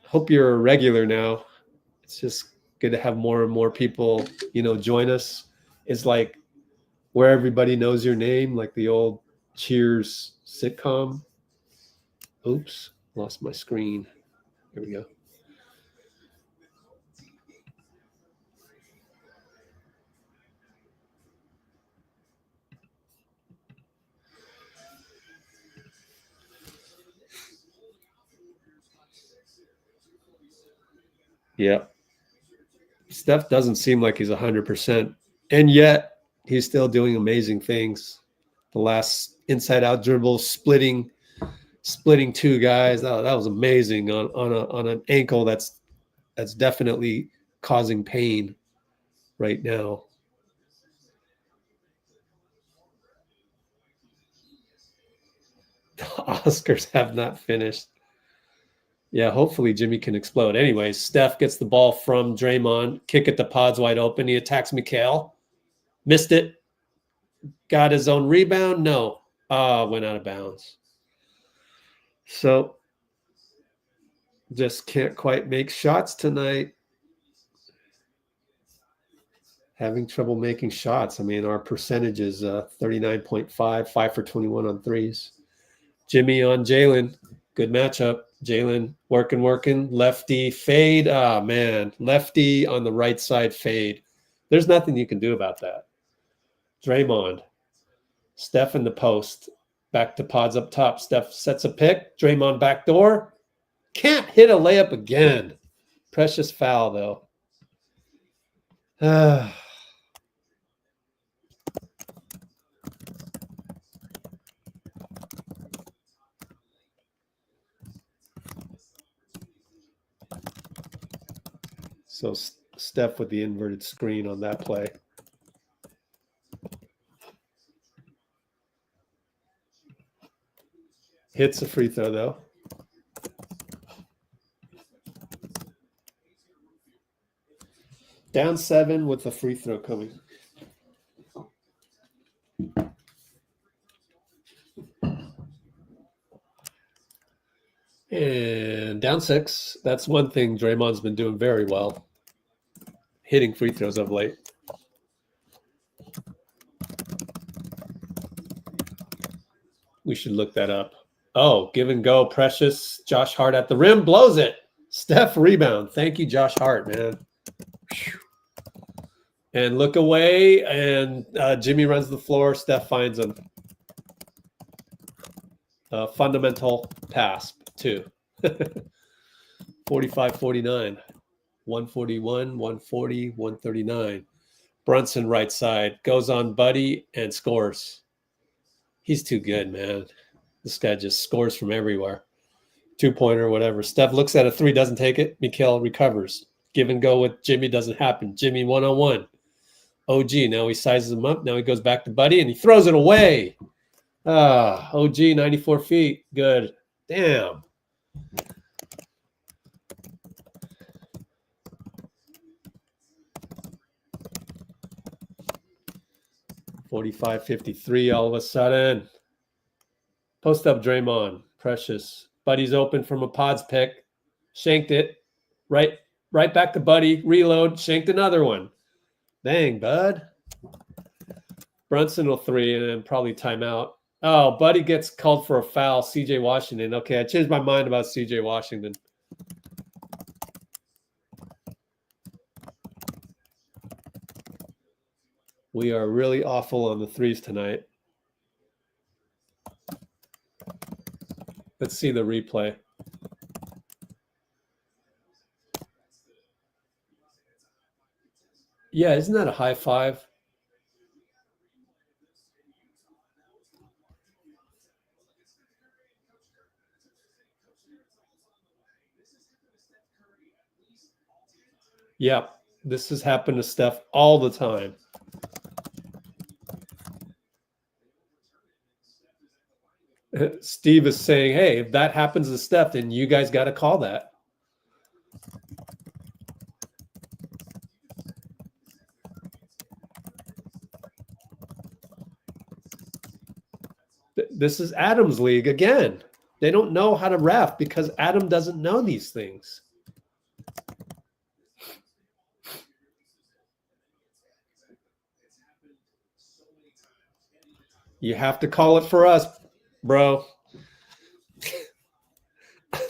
S1: Hope you're a regular now. It's just good to have more and more people, join us. It's like where everybody knows your name, like the old Cheers sitcom. Oops, lost my screen. Here we go. Yeah. Steph doesn't seem like he's 100%. And yet he's still doing amazing things. The last inside-out dribble, splitting two guys. That was amazing on an ankle that's definitely causing pain right now. The Oscars have not finished. Yeah, hopefully Jimmy can explode. Anyways, Steph gets the ball from Draymond. Kick it to Podz wide open. He attacks Mikal. Missed it. Got his own rebound. No. Went out of bounds. So just can't quite make shots tonight. Having trouble making shots. I mean, our percentage is 39.5, 5 for 21 on threes. Jimmy on Jalen. Good matchup. Jalen working. Lefty fade. Ah, man. Lefty on the right side fade. There's nothing you can do about that. Draymond. Steph in the post. Back to Podz up top. Steph sets a pick. Draymond backdoor. Can't hit a layup again. Precious foul, though. So Steph with the inverted screen on that play. Hits a free throw, though. Down 7 with a free throw coming. And down 6. That's one thing Draymond's been doing very well. Hitting free throws of late. We should look that up. Oh, give and go. Precious. Josh Hart at the rim. Blows it. Steph rebound. Thank you, Josh Hart, man. Whew. And look away. And Jimmy runs the floor. Steph finds him. Fundamental pass, too. 45-49. 141, 140, 139. Brunson right side. Goes on Buddy and scores. He's too good, man. This guy just scores from everywhere. 2-pointer, whatever. Steph looks at a 3, doesn't take it. Mikal recovers. Give and go with Jimmy doesn't happen. Jimmy 1-on-1. OG, now he sizes him up. Now he goes back to Buddy, and he throws it away. OG, 94 feet. Good. Damn. $45-53 all of a sudden. Post up Draymond. Precious. Buddy's open from a Podz pick. Shanked it. Right back to Buddy. Reload. Shanked another one. Dang, bud. Brunson will 3 and then probably timeout. Oh, Buddy gets called for a foul. CJ Washington. Okay, I changed my mind about CJ Washington. We are really awful on the threes tonight. Let's see the replay. Yeah, isn't that a high five? Yeah, this has happened to Steph all the time. Steve is saying, hey, if that happens to Steph, then you guys got to call that. This is Adam's league again. They don't know how to ref because Adam doesn't know these things. You have to call it for us, bro.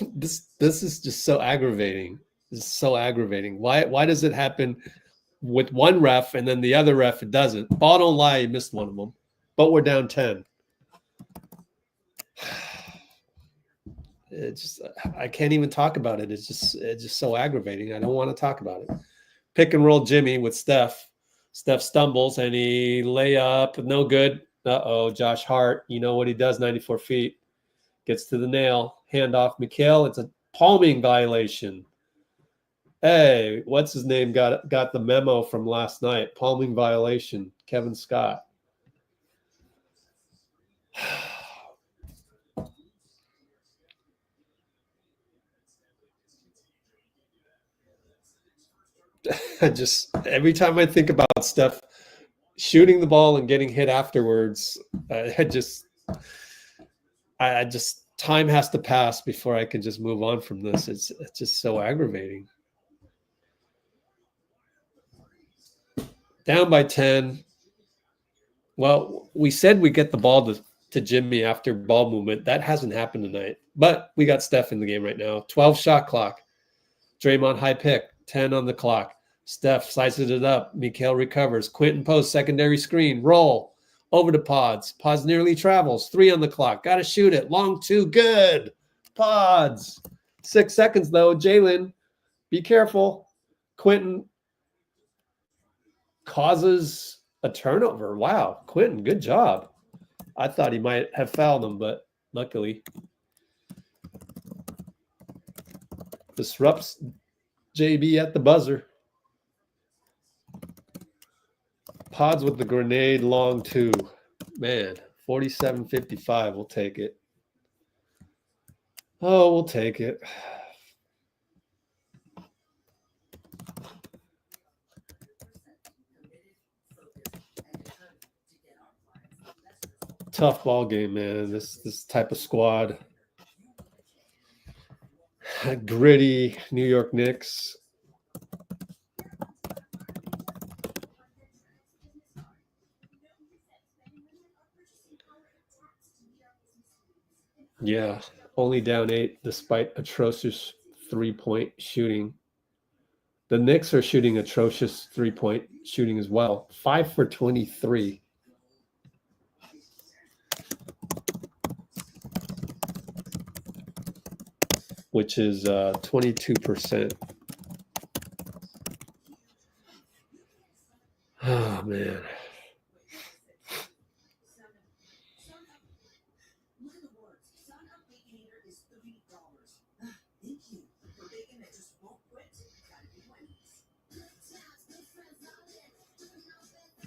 S1: This is just so aggravating. This is so aggravating. Why does it happen with one ref and then the other ref it doesn't? Ball don't lie, he missed one of them. But we're down 10. It's just I can't even talk about it. It's just so aggravating. I don't want to talk about it. Pick and roll Jimmy with Steph. Steph stumbles and he lay up, no good. Uh-oh, Josh Hart. You know what he does, 94 feet. Gets to the nail. Hand off Mikal. It's a palming violation. Hey, what's his name? Got the memo from last night. Palming violation. Kevin Scott. Every time I think about Steph shooting the ball and getting hit afterwards, I just time has to pass before I can just move on from this. It's just so aggravating. Down by 10. Well, we said we get the ball to Jimmy after ball movement. That hasn't happened tonight. But we got Steph in the game right now. 12 shot clock. Draymond high pick. 10 on the clock. Steph slices it up. Mikal recovers. Quentin post secondary screen. Roll. Over to Podz. Podz nearly travels. 3 on the clock. Got to shoot it. Long 2. Good. Podz. 6 seconds, though. Jalen, be careful. Quentin causes a turnover. Wow. Quentin, good job. I thought he might have fouled him, but luckily. Disrupts JB at the buzzer. Podz with the grenade, long 2. Man, 47-55. We'll take it. Oh, we'll take it. Tough ball game, man. This type of squad. Gritty New York Knicks. Yeah, only down 8 despite atrocious 3-point shooting. The Knicks are shooting atrocious 3-point shooting as well. 5 for 23. Which is 22%. Oh, man.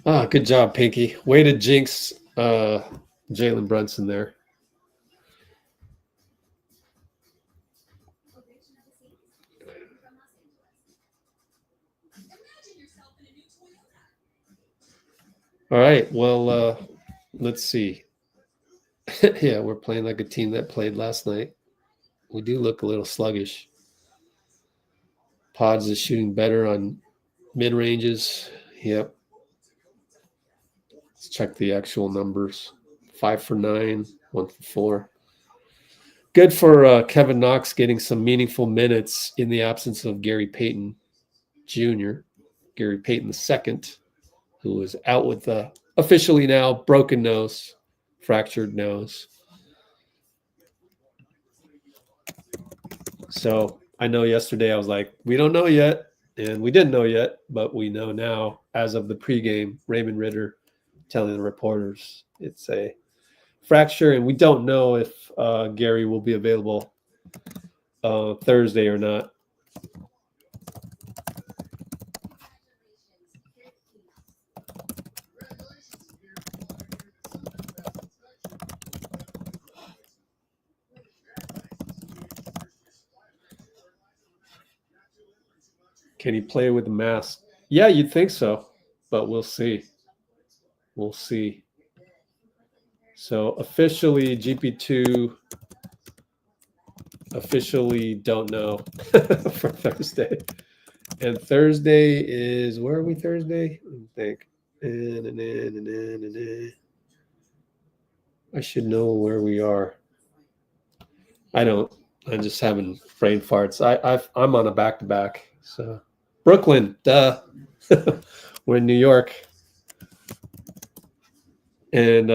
S1: Ah, good job, Pinky. Way to jinx Jalen Brunson there. All right, well, let's see. Yeah, we're playing like a team that played last night. We do look a little sluggish. Podz is shooting better on mid-ranges. Yep. Let's check the actual numbers. 5 for 9, 1 for 4. Good for Kevin Knox getting some meaningful minutes in the absence of Gary Payton Jr., Gary Payton II, who is out with the officially now broken nose, fractured nose. So I know yesterday I was like, we don't know yet. And we didn't know yet, but we know now, as of the pregame, Raymond Ritter telling the reporters it's a fracture, and we don't know if Gary will be available Thursday or not. Can he play with the mask? Yeah, you'd think so, but we'll see. We'll see. So officially, GP2 officially don't know for Thursday. And Thursday is, where are we Thursday? Let me think. I should know where we are. I don't. I'm just having brain farts. I'm on a back-to-back. So Brooklyn, duh. We're in New York. And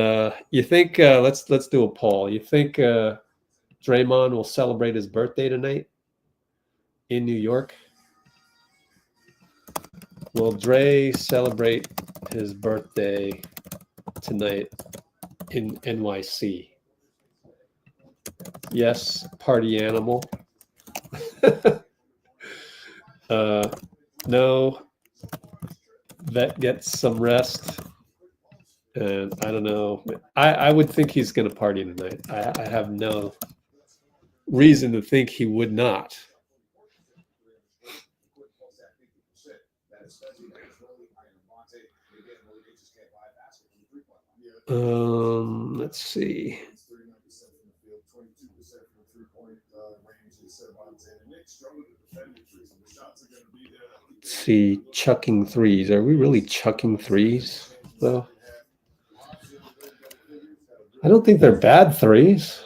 S1: you think let's do a poll. You think Draymond will celebrate his birthday tonight in New York? Will Dray celebrate his birthday tonight in NYC? Yes, party animal. No, that gets some rest. And I don't know. I would think he's going to party tonight. I have no reason to think he would not. Let's see. Let's see, chucking threes. Are we really chucking threes, though? I don't think they're bad threes.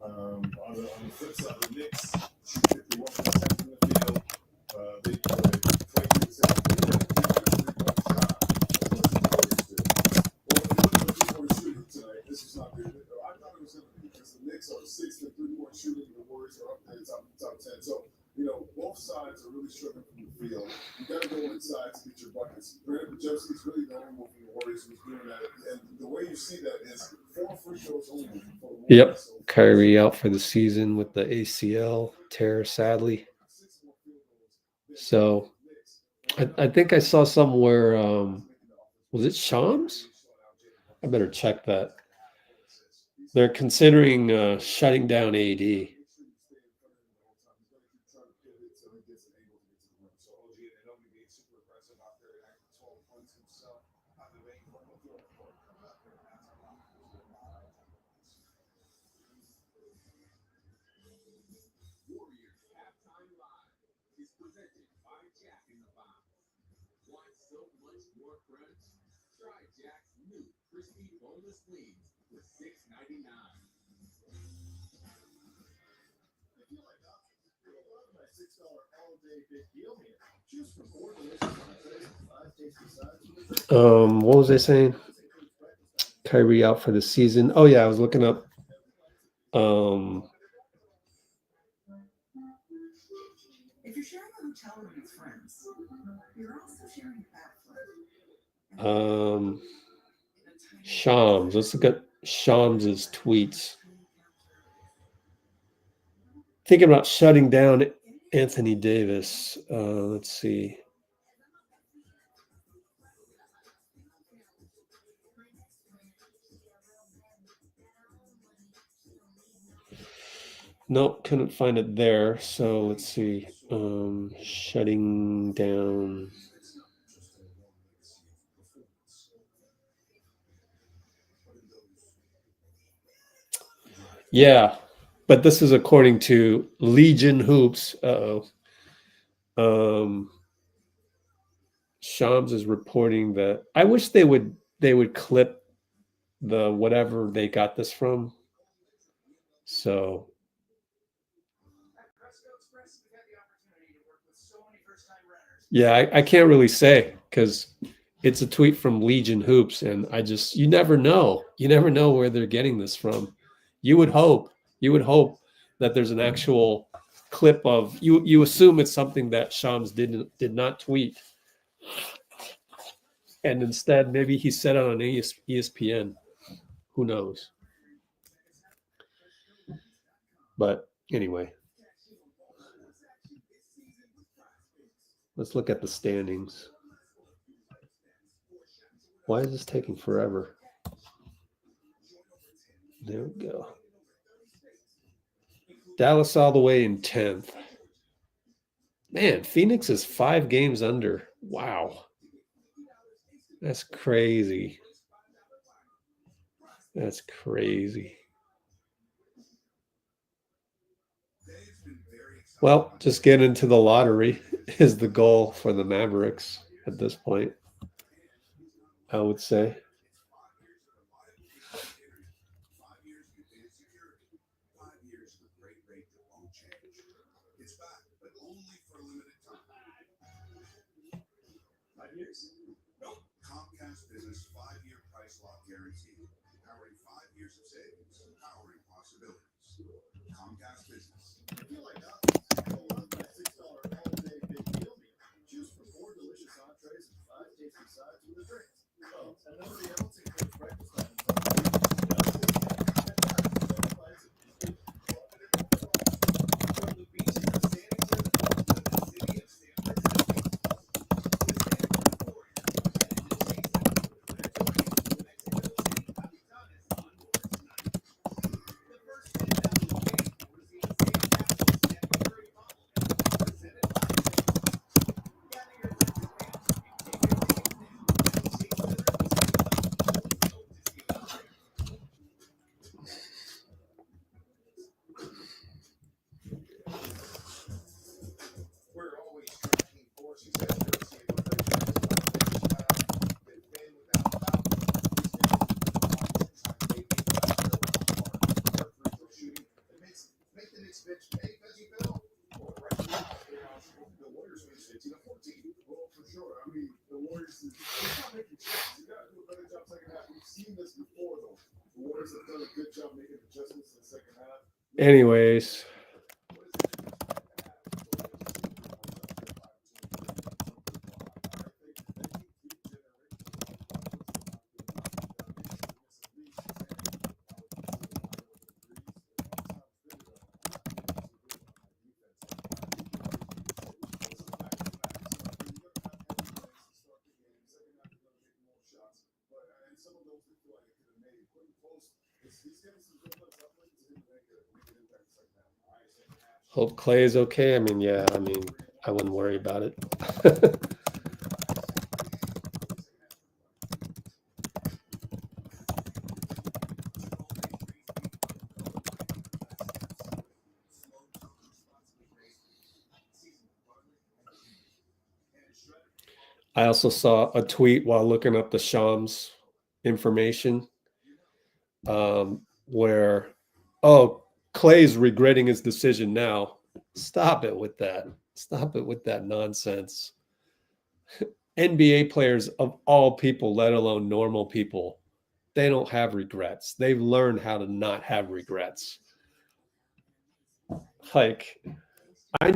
S3: On the flip side, the Knicks shoot 51% from the field. They play 22% shooting tonight. This is not good. I thought it was going to be because the Knicks are 6th in three-point shooting. The Warriors are up there top 10. So, both sides are really struggling from the field. You got to go inside to get your buckets. Podziemski's really the only one from the Warriors who's doing that. And the way you see that is 4 free throws only.
S1: Yep. Kyrie out for the season with the ACL tear, sadly. So I think I saw somewhere, was it Shams? I better check that. They're considering shutting down AD. What was I saying? Kyrie out for the season. Oh yeah, I was looking up.
S4: If you're sharing a hotel room with friends, you're also sharing a bathroom.
S1: Shams. Let's look at Shams's tweets. Thinking about shutting down Anthony Davis. Let's see. Nope, couldn't find it there. So let's see. Shutting down. Yeah, but this is according to Legion Hoops. Shams is reporting that I wish they would clip the whatever they got this from. So yeah, I can't really say because It's a tweet from Legion Hoops, and you never know. You never know where they're getting this from. You would hope that there's an actual clip of you assume it's something that Shams did not tweet. And instead, maybe he said it on ESPN. Who knows? But anyway, let's look at the standings. Why is this taking forever? There we go. Dallas all the way in 10th. Man, Phoenix is 5 games under. Wow. That's crazy. That's crazy. Well, just get into the lottery is the goal for the Mavericks at this point, I would say.
S3: Comcast Business 5-year price lock guarantee, powering 5 years of savings, powering possibilities. Comcast Business. I feel like I love my $6 all-day big deal meal. Choose from 4 delicious entrees and 5 tasty sides with a drink. Oh, and nobody else includes breakfast items. From the beach in the San Francisco to the city of San Francisco.
S1: Anyways, hope Clay is okay. I mean, yeah, I wouldn't worry about it. I also saw a tweet while looking up the Shams information where, Clay's regretting his decision now. Stop it with that. Stop it with that nonsense. NBA players of all people, let alone normal people, they don't have regrets. They've learned how to not have regrets. Like, I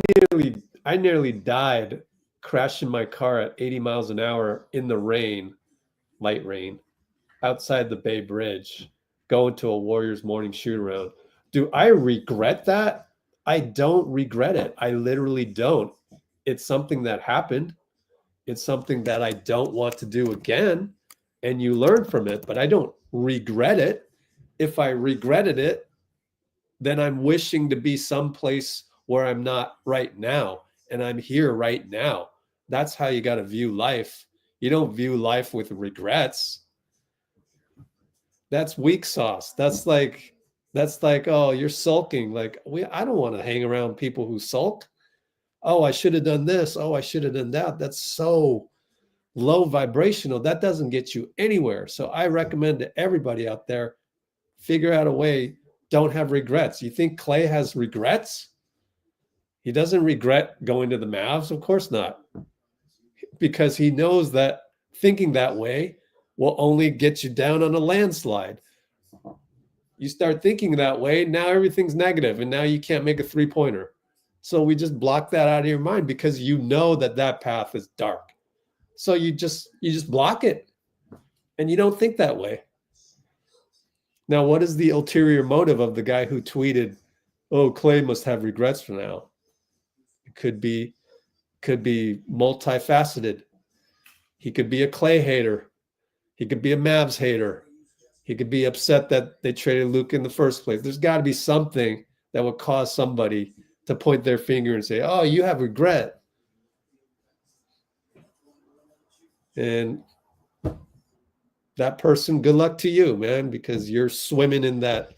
S1: nearly died crashing my car at 80 miles an hour in the rain, light rain, outside the Bay Bridge, going to a Warriors morning shoot around. Do I regret that? I don't regret it. I literally don't. It's something that happened. It's something that I don't want to do again. And you learn from it, but I don't regret it. If I regretted it, then I'm wishing to be someplace where I'm not right now. And I'm here right now. That's how you got to view life. You don't view life with regrets. That's weak sauce. That's like, oh, you're sulking. Like, I don't want to hang around people who sulk. Oh, I should have done this. Oh, I should have done that. That's so low vibrational. That doesn't get you anywhere. So I recommend to everybody out there, figure out a way. Don't have regrets. You think Clay has regrets? He doesn't regret going to the Mavs? Of course not. Because he knows that thinking that way will only get you down on a landslide. You start thinking that way, now everything's negative, and now you can't make a three-pointer. So we just block that out of your mind because you know that path is dark. So you just block it, and you don't think that way. Now, what is the ulterior motive of the guy who tweeted, "Oh, Clay must have regrets for now"? It could be multifaceted. He could be a Clay hater. He could be a Mavs hater. He could be upset that they traded Luke in the first place. There's got to be something that would cause somebody to point their finger and say, "Oh, you have regret." And that person, good luck to you, man, because you're swimming in that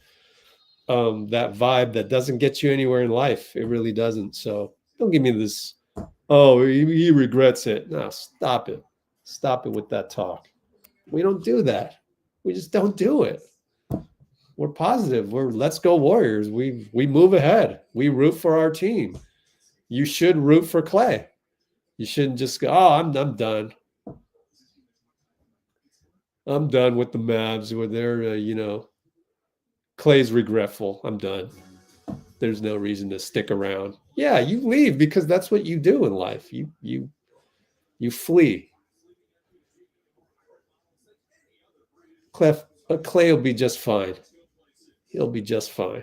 S1: vibe that doesn't get you anywhere in life. It really doesn't. So don't give me this, "Oh, he regrets it." No, stop it. Stop it with that talk. We don't do that. We just don't do it. We're positive. Let's go Warriors. We move ahead. We root for our team. You should root for Clay. You shouldn't just go, "Oh, I'm done. I'm done with the Mavs where they're, Clay's regretful. I'm done. There's no reason to stick around." Yeah, you leave because that's what you do in life. You flee. Clay will be just fine. He'll be just fine.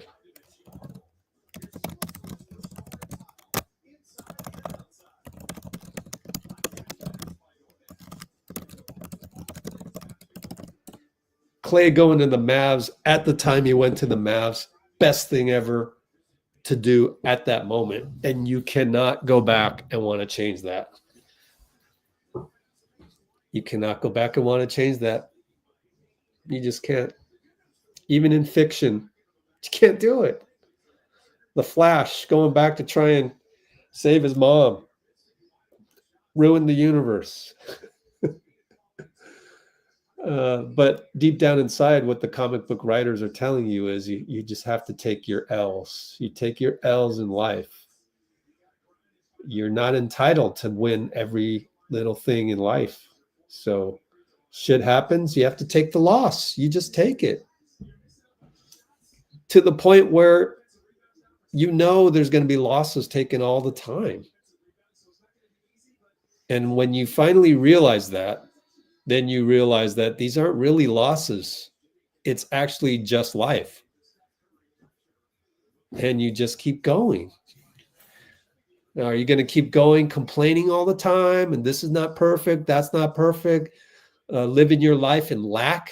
S1: Clay going to the Mavs at the time he went to the Mavs, best thing ever to do at that moment. And you cannot go back and want to change that. You cannot go back and want to change that. You just can't. Even in fiction, you can't do it. The Flash going back to try and save his mom. Ruined the universe. But deep down inside, what the comic book writers are telling you is you just have to take your L's. You take your L's in life. You're not entitled to win every little thing in life. So shit happens, you have to take the loss. You just take it. To the point where there's going to be losses taken all the time. And when you finally realize that, then you realize that these aren't really losses. It's actually just life. And you just keep going. Now, are you going to keep going, complaining all the time? And this is not perfect. That's not perfect. Living your life in lack.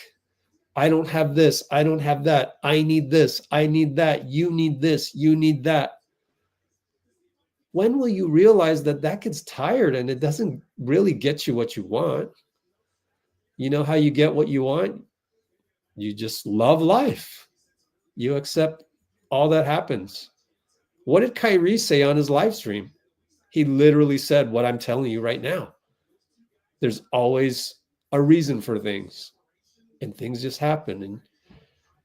S1: I don't have this. I don't have that. I need this. I need that. You need this. You need that. When will you realize that gets tired and it doesn't really get you what you want? You know how you get what you want? You just love life. You accept all that happens. What did Kyrie say on his live stream? He literally said what I'm telling you right now. There's always a reason for things, and things just happen. And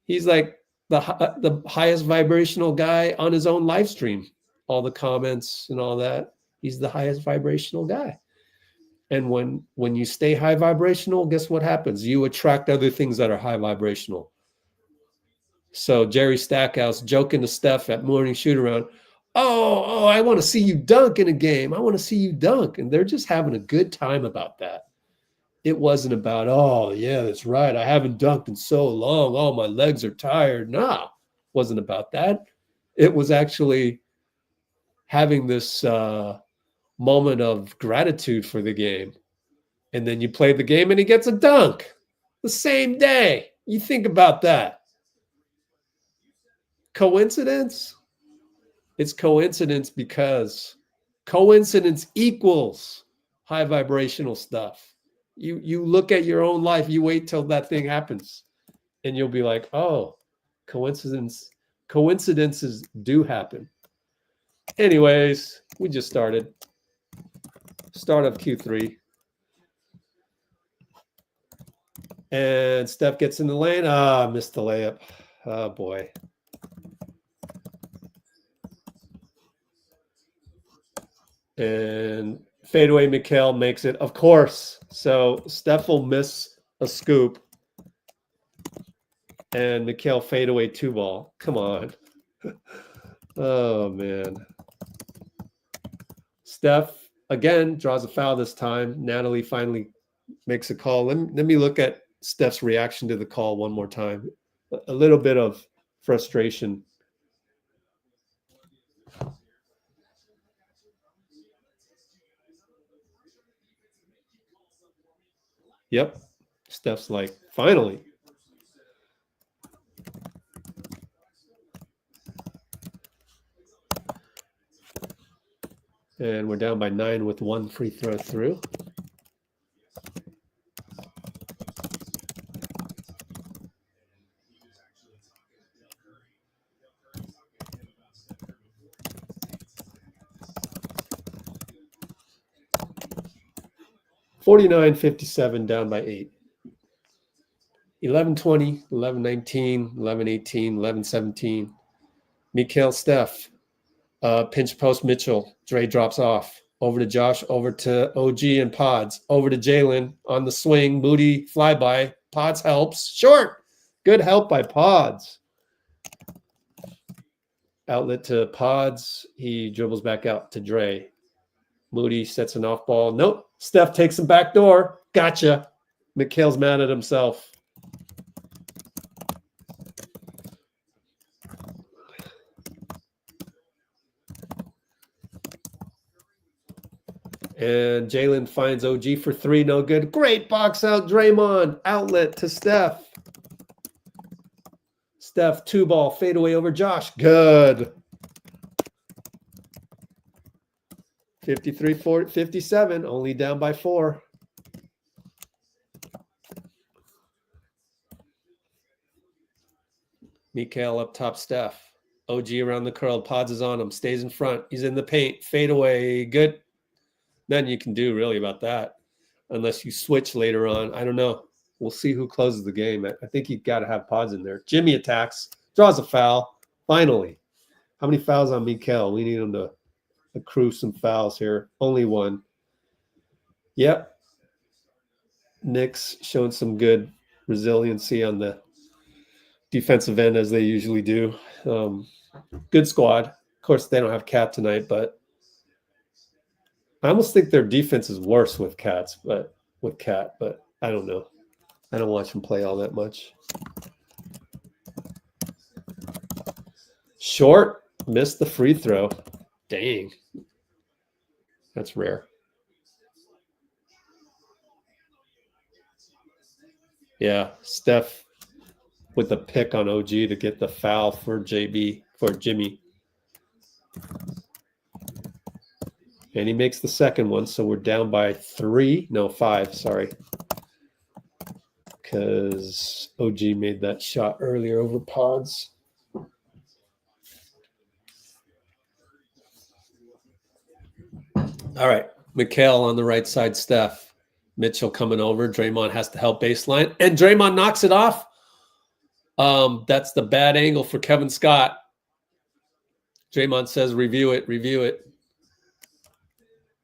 S1: he's like the highest vibrational guy on his own live stream. All the comments and all that. He's the highest vibrational guy. And when you stay high vibrational, guess what happens? You attract other things that are high vibrational. So Jerry Stackhouse joking to Steph at morning shoot around, oh, I want to see you dunk in a game. I want to see you dunk. And they're just having a good time about that. It wasn't about, "Oh, yeah, that's right. I haven't dunked in so long. Oh, my legs are tired." Nah, wasn't about that. It was actually having this moment of gratitude for the game. And then you play the game and he gets a dunk the same day. You think about that. Coincidence? It's coincidence because coincidence equals high vibrational stuff. You look at your own life, you wait till that thing happens, and you'll be like, "Oh, coincidences do happen." Anyways, we just started. Start of Q3. And Steph gets in the lane. Missed the layup. Oh, boy. And Fadeaway Mikal makes it, of course. So Steph will miss a scoop. And Mikal fadeaway 2-ball. Come on. Oh, man. Steph, again, draws a foul this time. Natalie finally makes a call. Let me look at Steph's reaction to the call one more time. A little bit of frustration. Yep. Steph's like, finally. And we're down by 9 with 1 free throw through. (49-57) down by 8. 11-20, 11-19, 11-18, 11-17. Mikal, Steph. Pinch post Mitchell. Dray drops off. Over to Josh. Over to OG and Podz. Over to Jalen on the swing. Moody flyby. Podz helps. Short. Good help by Podz. Outlet to Podz. He dribbles back out to Dray. Moody sets an off ball. Nope. Steph takes him back door. Gotcha. Mikal's mad at himself. And Jalen finds OG for 3. No good. Great box out. Draymond. Outlet to Steph. Steph, 2-ball. Fadeaway over Josh. Good. 53-57. Only down by 4. Mikal up top, Steph. OG around the curl. Podz is on him. Stays in front. He's in the paint. Fadeaway. Good. Nothing you can do really about that unless you switch later on. I don't know. We'll see who closes the game. I think you got to have Podz in there. Jimmy attacks. Draws a foul. Finally. How many fouls on Mikal? We need him to accrue some fouls here. Only 1. Yep. Knicks showing some good resiliency on the defensive end as they usually do. Good squad. Of course, they don't have Cat tonight, but I almost think their defense is worse with Cat, but I don't know. I don't watch him play all that much. Short, missed the free throw. Dang. That's rare. Yeah, Steph with the pick on OG to get the foul for Jimmy. And he makes the second one, so we're down by 5, sorry. Because OG made that shot earlier over Podz. All right, Mikal on the right side, Steph. Mitchell coming over. Draymond has to help baseline. And Draymond knocks it off. That's the bad angle for Kevin Scott. Draymond says, review it.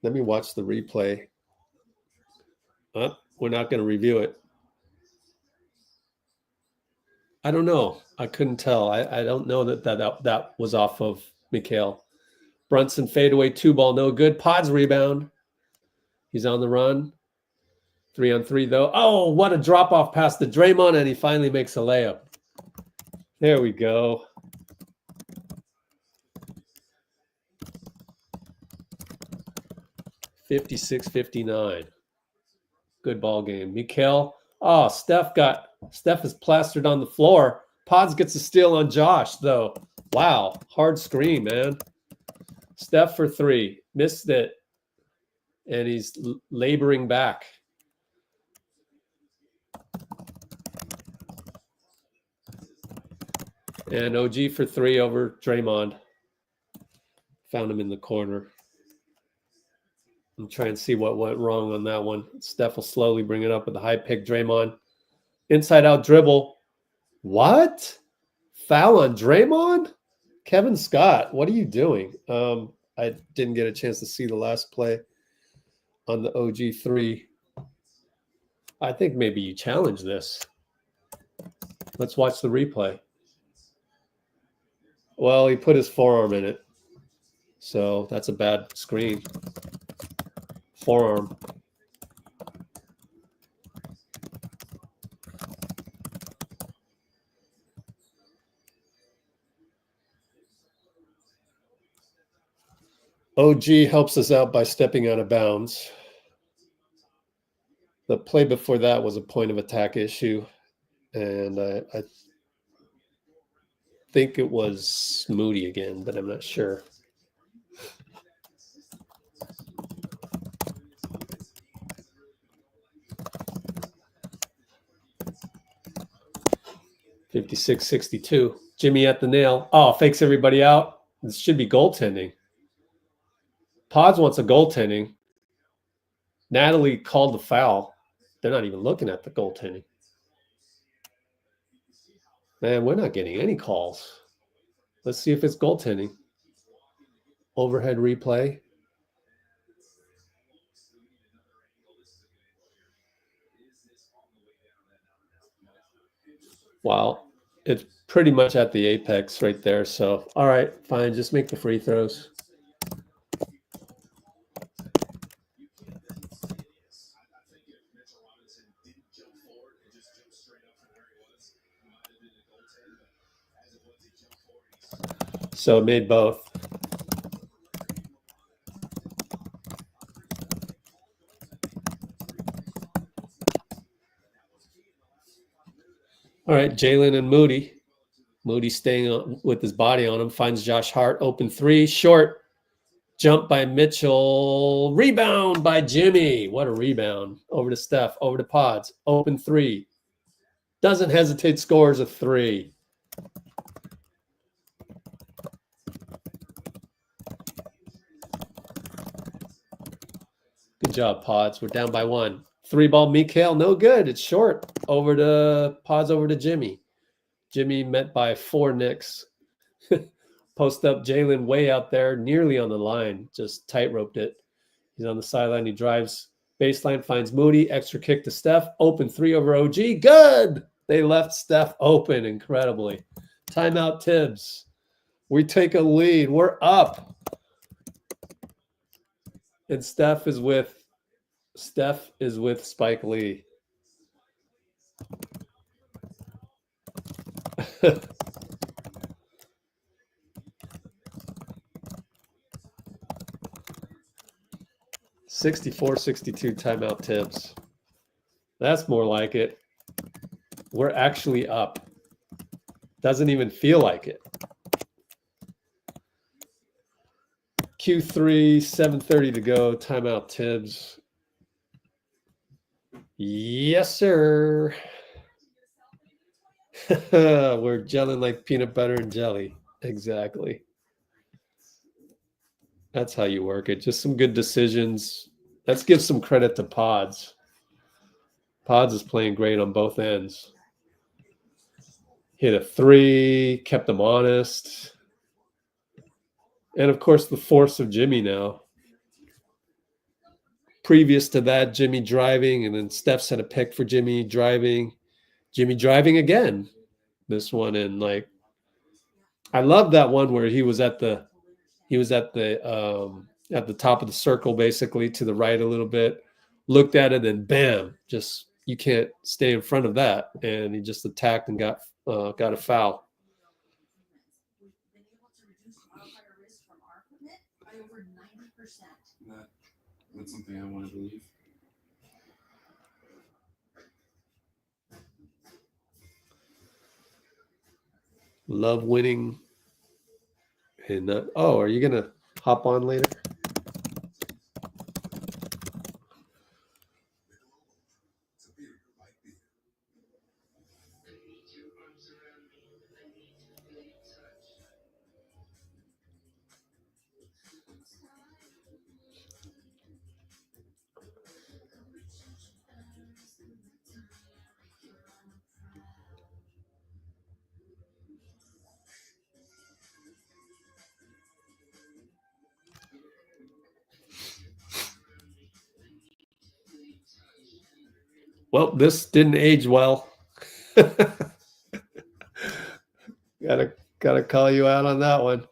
S1: Let me watch the replay. We're not going to review it. I don't know. I couldn't tell. I don't know that was off of Mikal. Brunson fadeaway 2-ball, no good. Podz rebound. He's on the run. 3-on-3 though. Oh, what a drop off pass to Draymond, and he finally makes a layup. There we go. (56-59). Good ball game. Mikal. Oh, Steph is plastered on the floor. Podz gets a steal on Josh, though. Wow. Hard screen, man. Steph for 3. Missed it. And he's laboring back. And OG for 3 over Draymond. Found him in the corner. I'm trying to see what went wrong on that one. Steph will slowly bring it up with the high pick. Draymond. Inside out dribble. What? Foul on Draymond? Kevin Scott, what are you doing? I didn't get a chance to see the last play. on the OG3. I think maybe you challenge this. Let's watch the replay. Well, he put his forearm in it. So that's a bad screen. Forearm. OG helps us out by stepping out of bounds. The play before that was a point of attack issue. And I think it was Moody again, but I'm not sure. $56-62. Jimmy at the nail. Oh, fakes everybody out. This should be goaltending. Podz wants a goaltending. Natalie called the foul. They're not even looking at the goaltending. Man, we're not getting any calls. Let's see if it's goaltending. Overhead replay. Wow. It's pretty much at the apex right there. So, all right, fine. Just make the free throws. So it made both. All right, Jalen and Moody. Moody staying on, with his body on him. Finds Josh Hart. Open three. Short. Jump by Mitchell. Rebound by Jimmy. What a rebound. Over to Steph. Over to Podz. Open three. Doesn't hesitate. Scores a three. Good job, Podz. We're down by one. Three ball, Mikal. No good. It's short. Over to Podz. Over to Jimmy. Jimmy met by 4 Knicks. Post up Jalen way out there, nearly on the line. Just tight-roped it. He's on the sideline. He drives baseline, finds Moody. Extra kick to Steph. Open three over OG. Good! They left Steph open incredibly. Timeout Tibbs. We take a lead. We're up. And Steph is with Spike Lee. $64-62 timeout Tibbs. That's more like it. We're actually up. Doesn't even feel like it. Q3, 7:30 to go. Timeout Tibbs. Yes, sir. We're gelling like peanut butter and jelly. Exactly. That's how you work it. Just some good decisions. Let's give some credit to Podz. Podz is playing great on both ends. Hit a three, kept them honest. And, of course, the force of Jimmy now. Previous to that, Jimmy driving, and then Steph set a pick for Jimmy driving. Jimmy driving again. This one, and like, I love that one where he was at the top of the circle, basically to the right a little bit. Looked at it, and bam! Just you can't stay in front of that, and he just attacked and got a foul.
S5: That's something I want to believe.
S1: Love winning. And are you gonna hop on later? Well, this didn't age well. Gotta call you out on that one.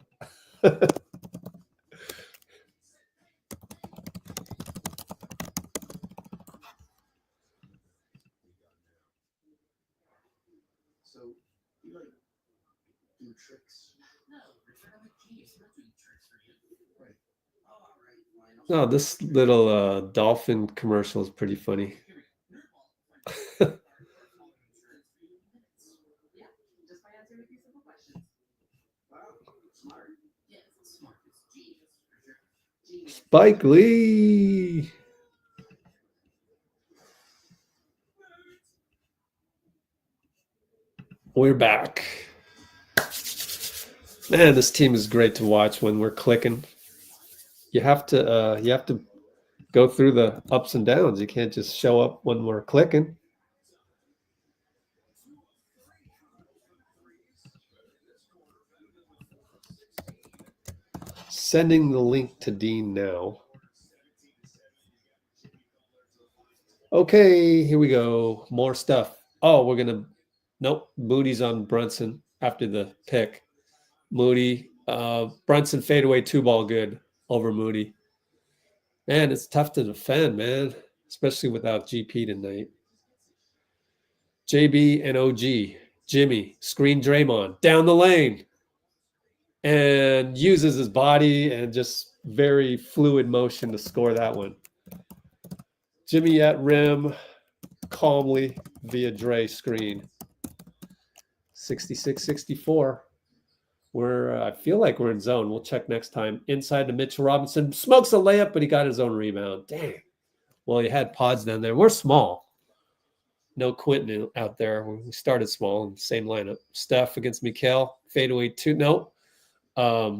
S5: So, you like do tricks? Right.
S1: Oh, this little dolphin commercial is pretty funny. Spike Lee. We're back. Man, this team is great to watch when we're clicking. You have to go through the ups and downs. You can't just show up when we're clicking. Sending the link to Dean now. Okay, here we go. More stuff. Oh, we're gonna. Nope. Moody's on Brunson after the pick. Moody. Brunson fadeaway 2-ball good over Moody. Man, it's tough to defend, man, especially without GP tonight. JB and OG. Jimmy screen Draymond down the lane and uses his body and just very fluid motion to score that one. Jimmy at rim calmly via Dray screen. 66-64. I feel like we're in zone. We'll check next time. Inside to Mitchell Robinson. Smokes a layup, but he got his own rebound. Dang. Well, he had Podz down there. We're small. No Quentin out there. We started small in the same lineup. Steph against Mikal. Fadeaway 2. No.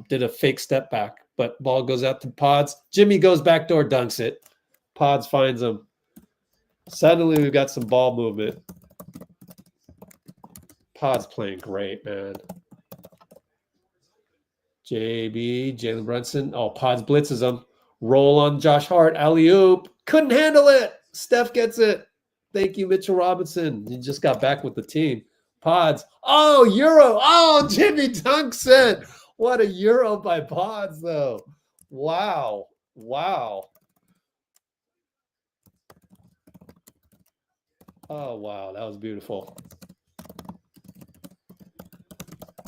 S1: Did a fake step back, but ball goes out to Podz. Jimmy goes backdoor, dunks it. Podz finds him. Suddenly we've got some ball movement. Podz playing great, man. Jalen Brunson. Oh, Podz blitzes him. Roll on Josh Hart. Alley-oop. Couldn't handle it. Steph gets it. Thank you, Mitchell Robinson. You just got back with the team. Podz. Oh, Euro. Oh, Jimmy dunks it. What a Euro by Podz, though. Wow. Wow. Oh, wow. That was beautiful.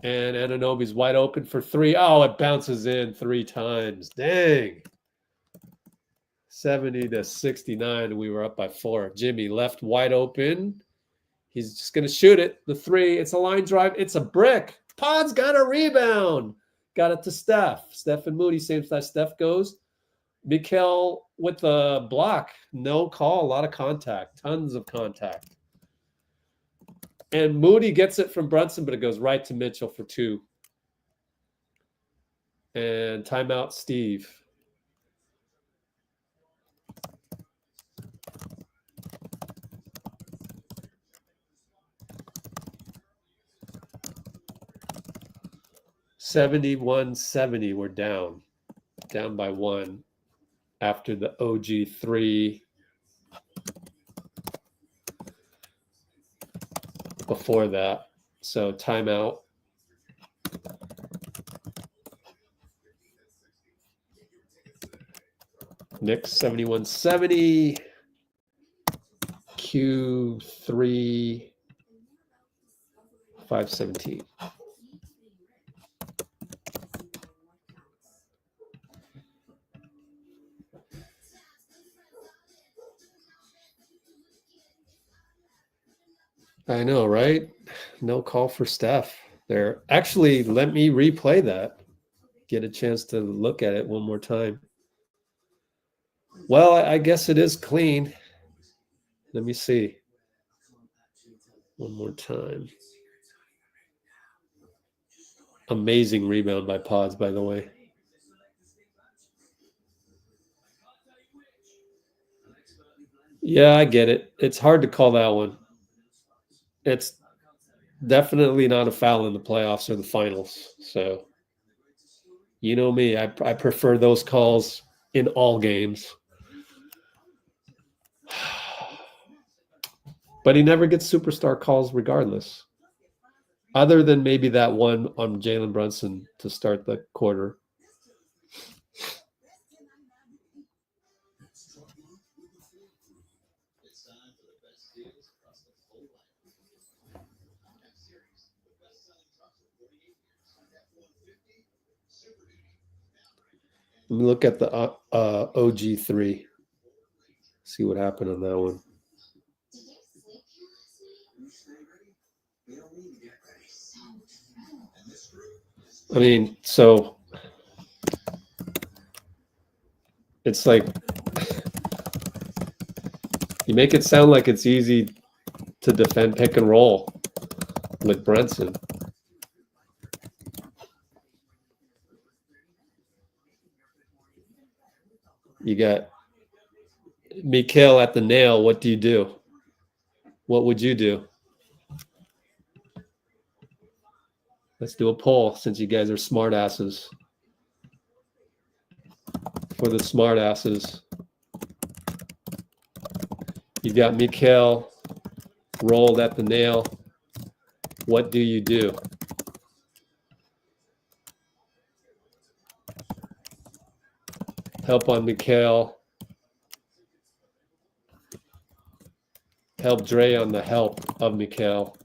S1: And Anunoby's wide open for 3. Oh, it bounces in 3 times. Dang. 70-69. We were up by 4. Jimmy left wide open. He's just going to shoot it. The 3. It's a line drive. It's a brick. Podz got a rebound. Got it to Steph. Steph and Moody, same size. Steph goes. Mikal with the block. No call. A lot of contact. Tons of contact. And Moody gets it from Brunson, but it goes right to Mitchell for 2. And timeout, Steve. $71-70. We're down by 1 after the OG 3. Before that, so timeout. Knicks 71-70. Q3 517. I know, right? No call for Steph there. Actually, let me replay that. Get a chance to look at it one more time. Well, I guess it is clean. Let me see. One more time. Amazing rebound by Podz, by the way. Yeah, I get it. It's hard to call that one. It's definitely not a foul in the playoffs or the finals. So, you know me, I prefer those calls in all games. But he never gets superstar calls regardless. Other than maybe that one on Jalen Brunson to start the quarter. Let me look at the OG3. See what happened on that one. I mean, so it's like you make it sound like it's easy to defend pick and roll with Brunson. You got Mikal at the nail. What do you do? What would you do? Let's do a poll since you guys are smart asses. For the smart asses. You got Mikal rolled at the nail. What do you do? Help on Mikal. Help Dray on the help of Mikal.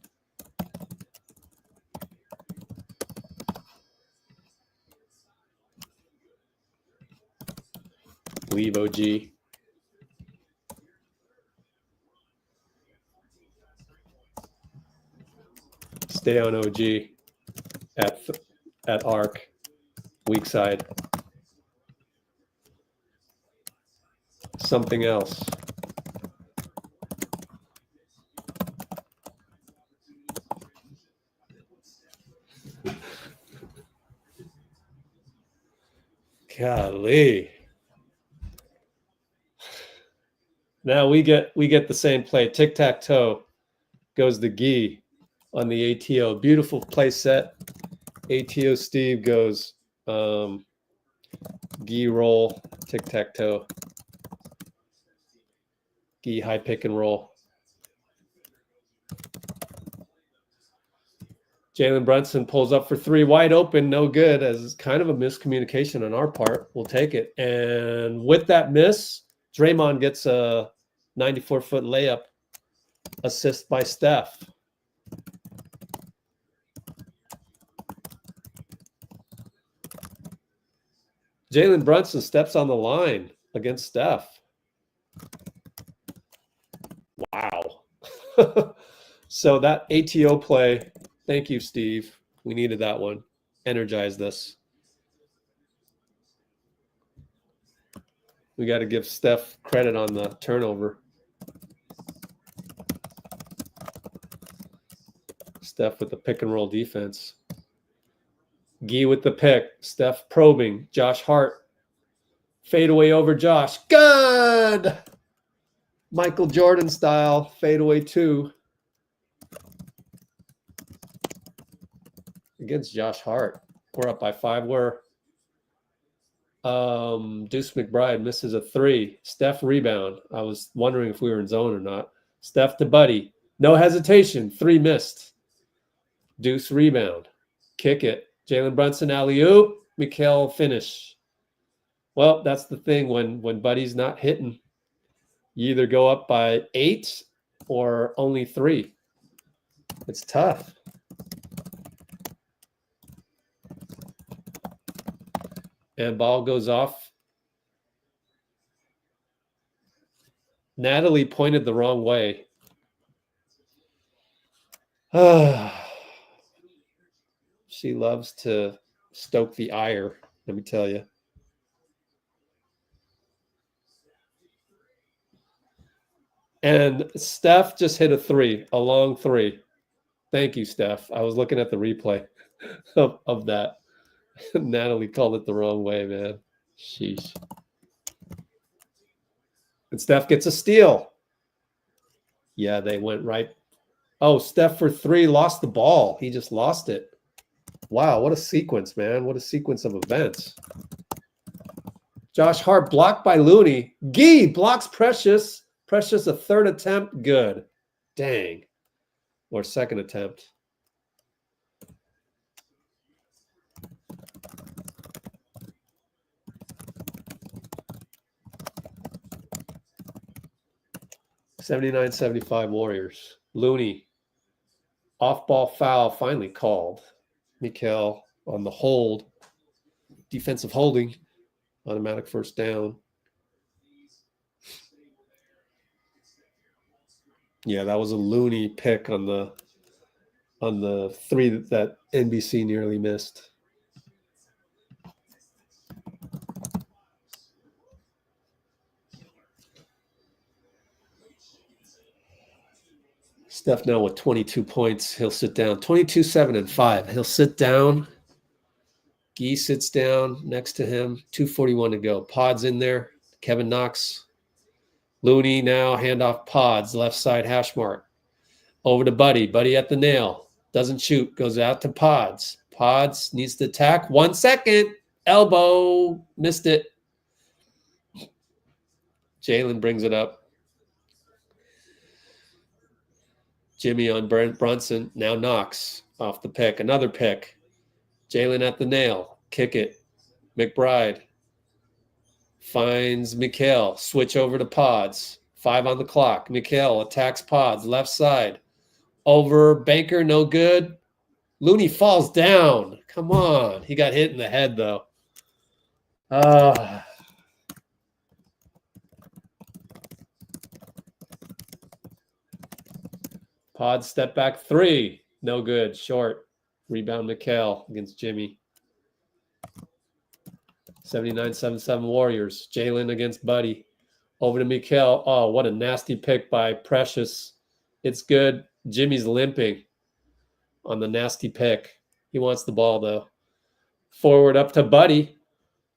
S1: Leave OG. Stay on OG at arc, weak side. Something else. Golly. Now we get the same play. Tic-tac-toe goes the gi on the ATO. Beautiful play set. ATO Steve goes gi roll, tic-tac-toe. Gi high pick and roll. Jalen Brunson pulls up for three, wide open, no good, as kind of a miscommunication on our part. We'll take it. And with that miss, Draymond gets a 94-foot layup assist by Steph. Jalen Brunson steps on the line against Steph. Wow. So that ATO play, thank you, Steve. We needed that one. Energized us. We got to give Steph credit on the turnover. Steph with the pick and roll defense. Gee with the pick. Steph probing. Josh Hart. Fade away over Josh. Good! Michael Jordan style. Fade away 2. Against Josh Hart. We're up by 5. We're Deuce McBride misses a 3. Steph rebound. I was wondering if we were in zone or not. Steph to Buddy. No hesitation. 3 missed. Deuce rebound. Kick it. Jalen Brunson alley-oop. Mikal finish. Well, that's the thing when Buddy's not hitting. You either go up by 8 or only 3. It's tough. And ball goes off. Natalie pointed the wrong way. She loves to stoke the ire, let me tell you. And Steph just hit a 3, a long 3. Thank you, Steph. I was looking at the replay of that. Natalie called it the wrong way, man. Sheesh. And Steph gets a steal. Yeah, they went right. Oh, Steph for 3 lost the ball. He just lost it. Wow, what a sequence, man. What a sequence of events. Josh Hart blocked by Looney. Gee blocks Precious. Precious a 3rd attempt. Good. Dang. Or second attempt. $79-75 Warriors. Looney. Off-ball foul finally called. Mikal on the hold. Defensive holding. Automatic first down. Yeah, that was a Looney pick on the three that NBC nearly missed. Steph now with 22 points. He'll sit down. 22, 7, and 5. He'll sit down. Gee sits down next to him. 2:41 to go. Podz in there. Kevin Knox. Looney now. Handoff Podz. Left side hash mark. Over to Buddy. Buddy at the nail. Doesn't shoot. Goes out to Podz. Podz needs to attack. 1 second. Elbow. Missed it. Jalen brings it up. Jimmy on Brunson. Now Knox off the pick. Another pick. Jalen at the nail. Kick it. McBride finds Mikal. Switch over to Podz. 5 on the clock. Mikal attacks Podz. Left side. Over Banker. No good. Looney falls down. Come on. He got hit in the head, though. Podz step back 3. No good. Short. Rebound Mikal against Jimmy. 79-77 Warriors. Jalen against Buddy. Over to Mikal. Oh, what a nasty pick by Precious. It's good. Jimmy's limping on the nasty pick. He wants the ball, though. Forward up to Buddy.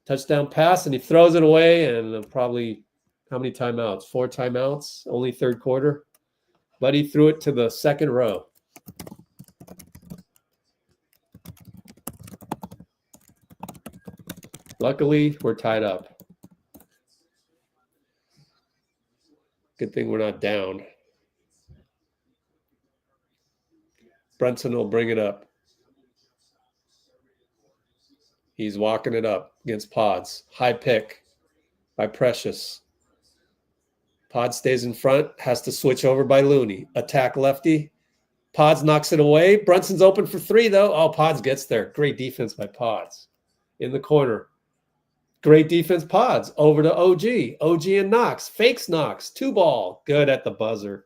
S1: Touchdown pass, and he throws it away. And probably, how many timeouts? 4 timeouts. Only third quarter. Buddy threw it to the second row. Luckily, we're tied up. Good thing we're not down. Brunson will bring it up. He's walking it up against Podz. High pick by Precious. Podz stays in front, has to switch over by Looney. Attack lefty. Podz knocks it away. Brunson's open for 3, though. Oh, Podz gets there. Great defense by Podz. In the corner. Great defense, Podz. Over to OG. OG and Knox. Fakes Knox. 2 ball. Good at the buzzer.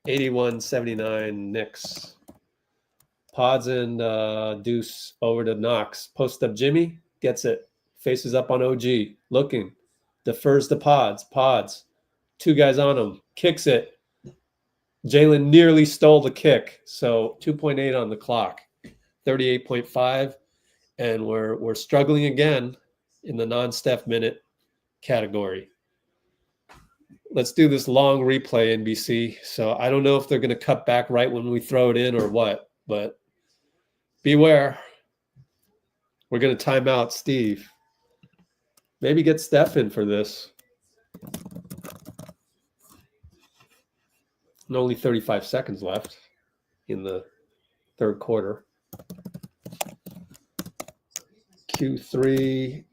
S1: $81-79 Knicks. Podz and Deuce over to Knox. Post up Jimmy. Gets it. Faces up on OG. Looking. Defers to Podz. Podz. 2 guys on him. Kicks it. Jalen nearly stole the kick. So 2.8 on the clock. 38.5. And we're struggling again in the non-Steph minute category. Let's do this long replay, NBC. So I don't know if they're going to cut back right when we throw it in or what, but beware. We're going to time out Steve. Maybe get Steph in for this. And only 35 seconds left in the third quarter. Q3.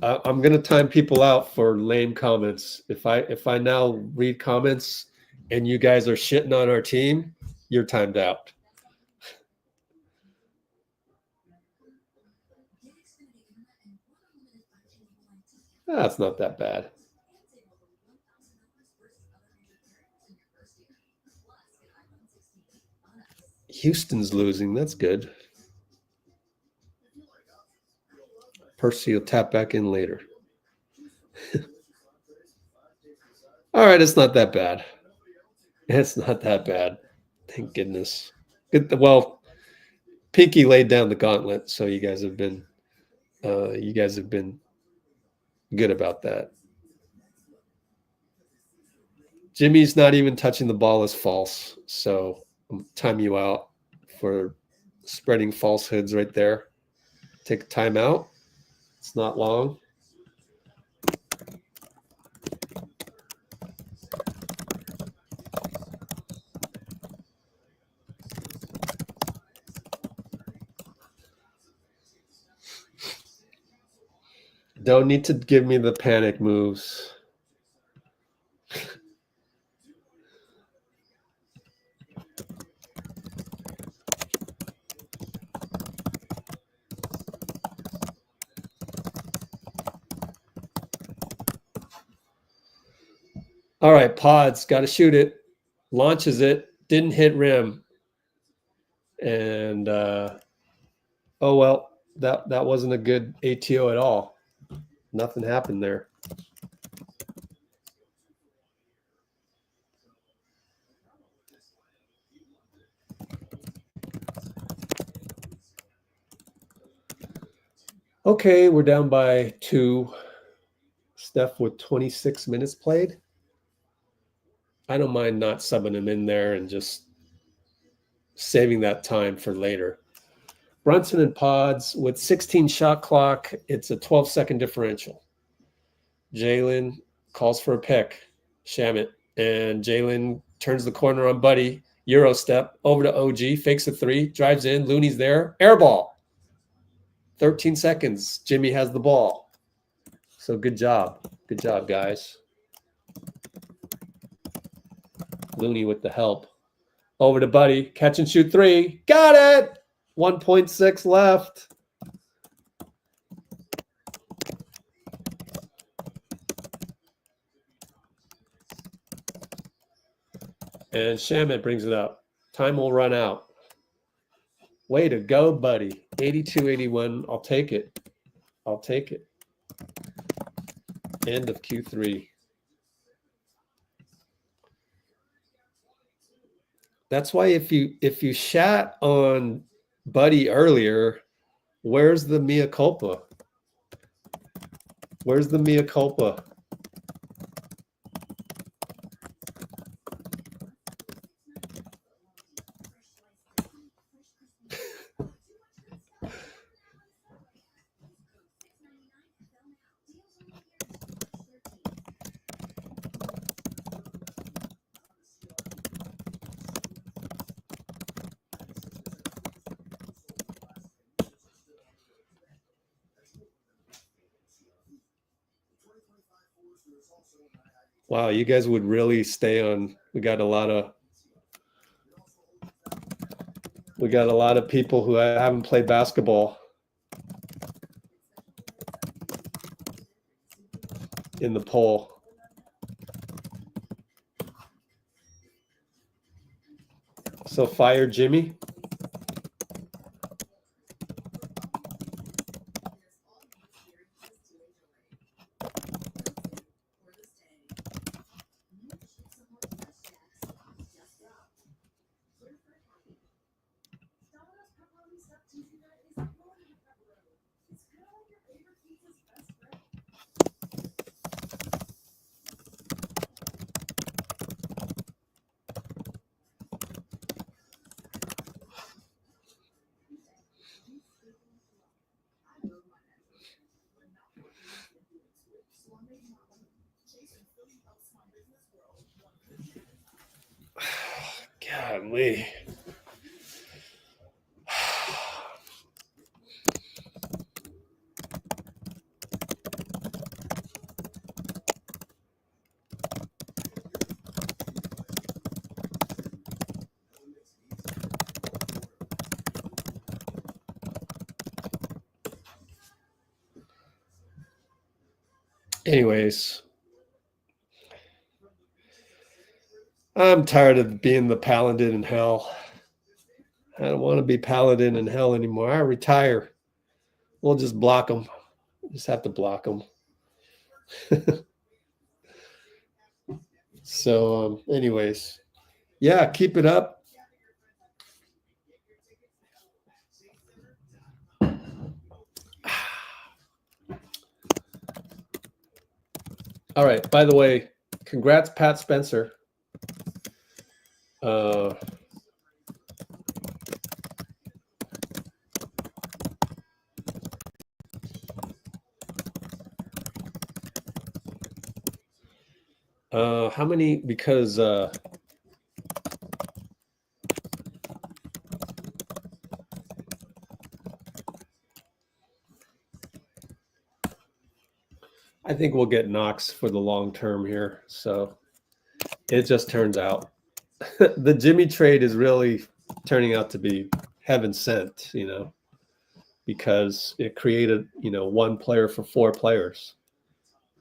S1: I'm going to time people out for lame comments. If I now read comments and you guys are shitting on our team, you're timed out. That's not that bad. Houston's losing. That's good. Percy will tap back in later. All right, it's not that bad. It's not that bad. Thank goodness. Well, Pinky laid down the gauntlet, so you guys have been good about that. Jimmy's not even touching the ball is false, so I'm time you out for spreading falsehoods right there. take a timeout. It's not long. Don't need to give me the panic moves. All right, Podz, got to shoot it. Launches it. Didn't hit rim. And, oh, well, that wasn't a good ATO at all. Nothing happened there. Okay, we're down by 2. Steph with 26 minutes played. I don't mind not subbing him in there and just saving that time for later. Brunson and Podz with 16 shot clock. It's a 12-second differential. Jalen calls for a pick. Shamit. And Jalen turns the corner on Buddy. Euro step over to OG. Fakes a 3. Drives in. Looney's there. Air ball. 13 seconds. Jimmy has the ball. So good job. Good job, guys. Looney with the help. Over to Buddy. Catch and shoot 3. Got it! 1.6 left. And Shamit brings it up. Time will run out. Way to go, Buddy. 82-81. I'll take it. I'll take it. End of Q3. That's why if you shat on Buddy earlier, where's the mea culpa? Where's the mea culpa? Wow, you guys would really stay on. We got a lot of people who haven't played basketball in the poll. So fire Jimmy. Golly. Anyways, I'm tired of being the paladin in hell. I don't want to be paladin in hell anymore. I retire. We'll just block them. Just have to block them. So, anyways, yeah, keep it up. All right. By the way, congrats, Pat Spencer. how many, because I think we'll get Knox for the long term here. So it just turns out the Jimmy trade is really turning out to be heaven sent, because it created, one player for four players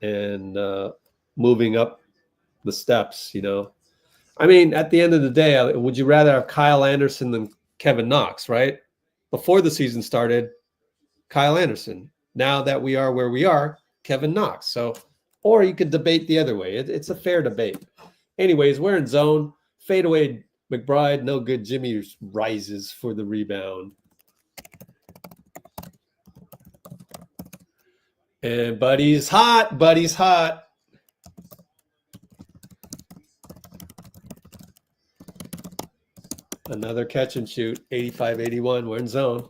S1: and moving up the steps, I mean, at the end of the day, would you rather have Kyle Anderson than Kevin Knox, right? Before the season started, Kyle Anderson. Now that we are where we are, Kevin Knox. So, or you could debate the other way. It's a fair debate. Anyways, we're in zone. Fadeaway McBride, no good. Jimmy rises for the rebound. And Buddy's hot. Buddy's hot. Another catch and shoot. 85-81. We're in zone.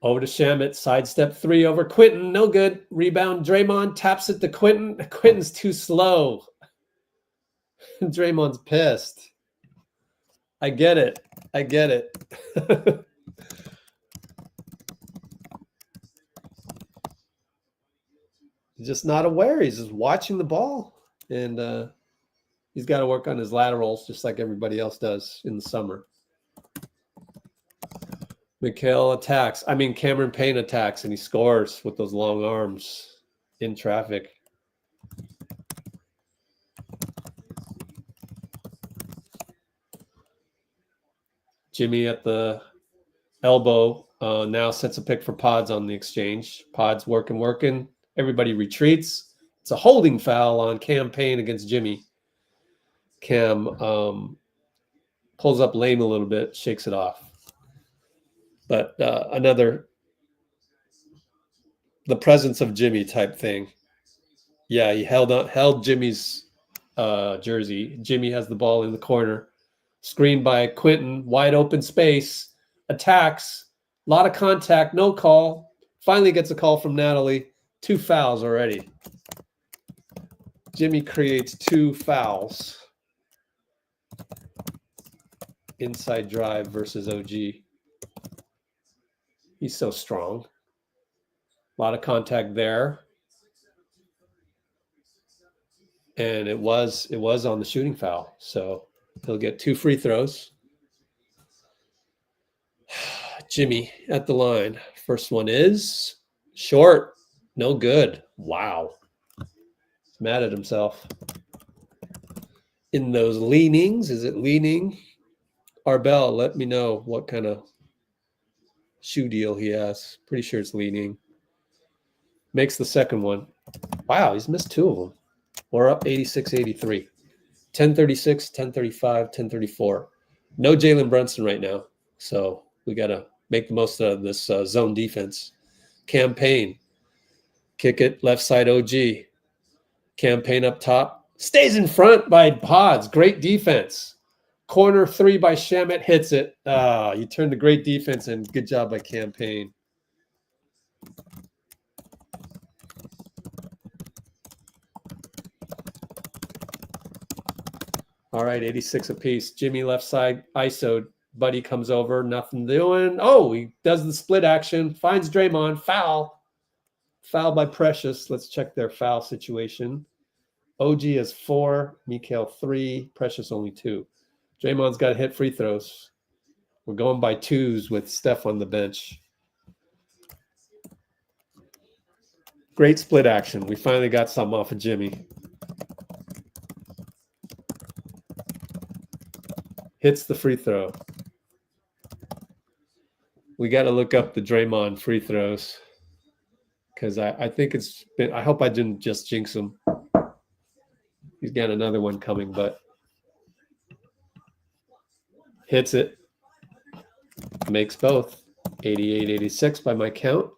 S1: Over to Shamet. Sidestep three over Quentin. No good. Rebound. Draymond taps it to Quentin. Quentin's too slow. Draymond's pissed. I get it. I get it. He's just not aware. He's just watching the ball. And he's got to work on his laterals just like everybody else does in the summer. Mikal attacks. I mean, Cameron Payne attacks, and he scores with those long arms in traffic. Jimmy at the elbow now sets a pick for Podz on the exchange. Podz working. Everybody retreats. It's a holding foul on Cam Payne against Jimmy. Cam pulls up lane a little bit, shakes it off. But the presence of Jimmy type thing. Yeah, he held Jimmy's jersey. Jimmy has the ball in the corner. Screened by Quentin, wide open space, attacks, a lot of contact, no call. Finally gets a call from Natalie. 2 fouls already. Jimmy creates 2 fouls. Inside drive versus OG. He's so strong. A lot of contact there. And it was on the shooting foul. So he'll get 2 free throws. Jimmy at the line. First one is short. No good. Wow. He's mad at himself. In those leanings, is it leaning? Arbel, let me know what kind of shoe deal he has. Pretty sure it's leaning. Makes the second one. Wow, he's missed 2 of them. We're up 86-83. 10-36, 10-35, 10-34. No Jalen Brunson right now. So we got to make the most of this zone defense. Campaign. Kick it, left side OG. Campaign up top. Stays in front by Podz. Great defense. Corner 3 by Shamet hits it. You turned to great defense, and good job by Campaign. All right, 86 apiece. Jimmy left side, ISO'd. Buddy comes over, nothing doing. Oh, he does the split action, finds Draymond, foul. Foul by Precious. Let's check their foul situation. OG has 4, Mikal 3, Precious only 2. Draymond's got to hit free throws. We're going by 2s with Steph on the bench. Great split action. We finally got something off of Jimmy. Hits the free throw. We got to look up the Draymond free throws because I think it's been, I hope I didn't just jinx him. He's got another one coming, but hits it. Makes both. 88-86 by my count.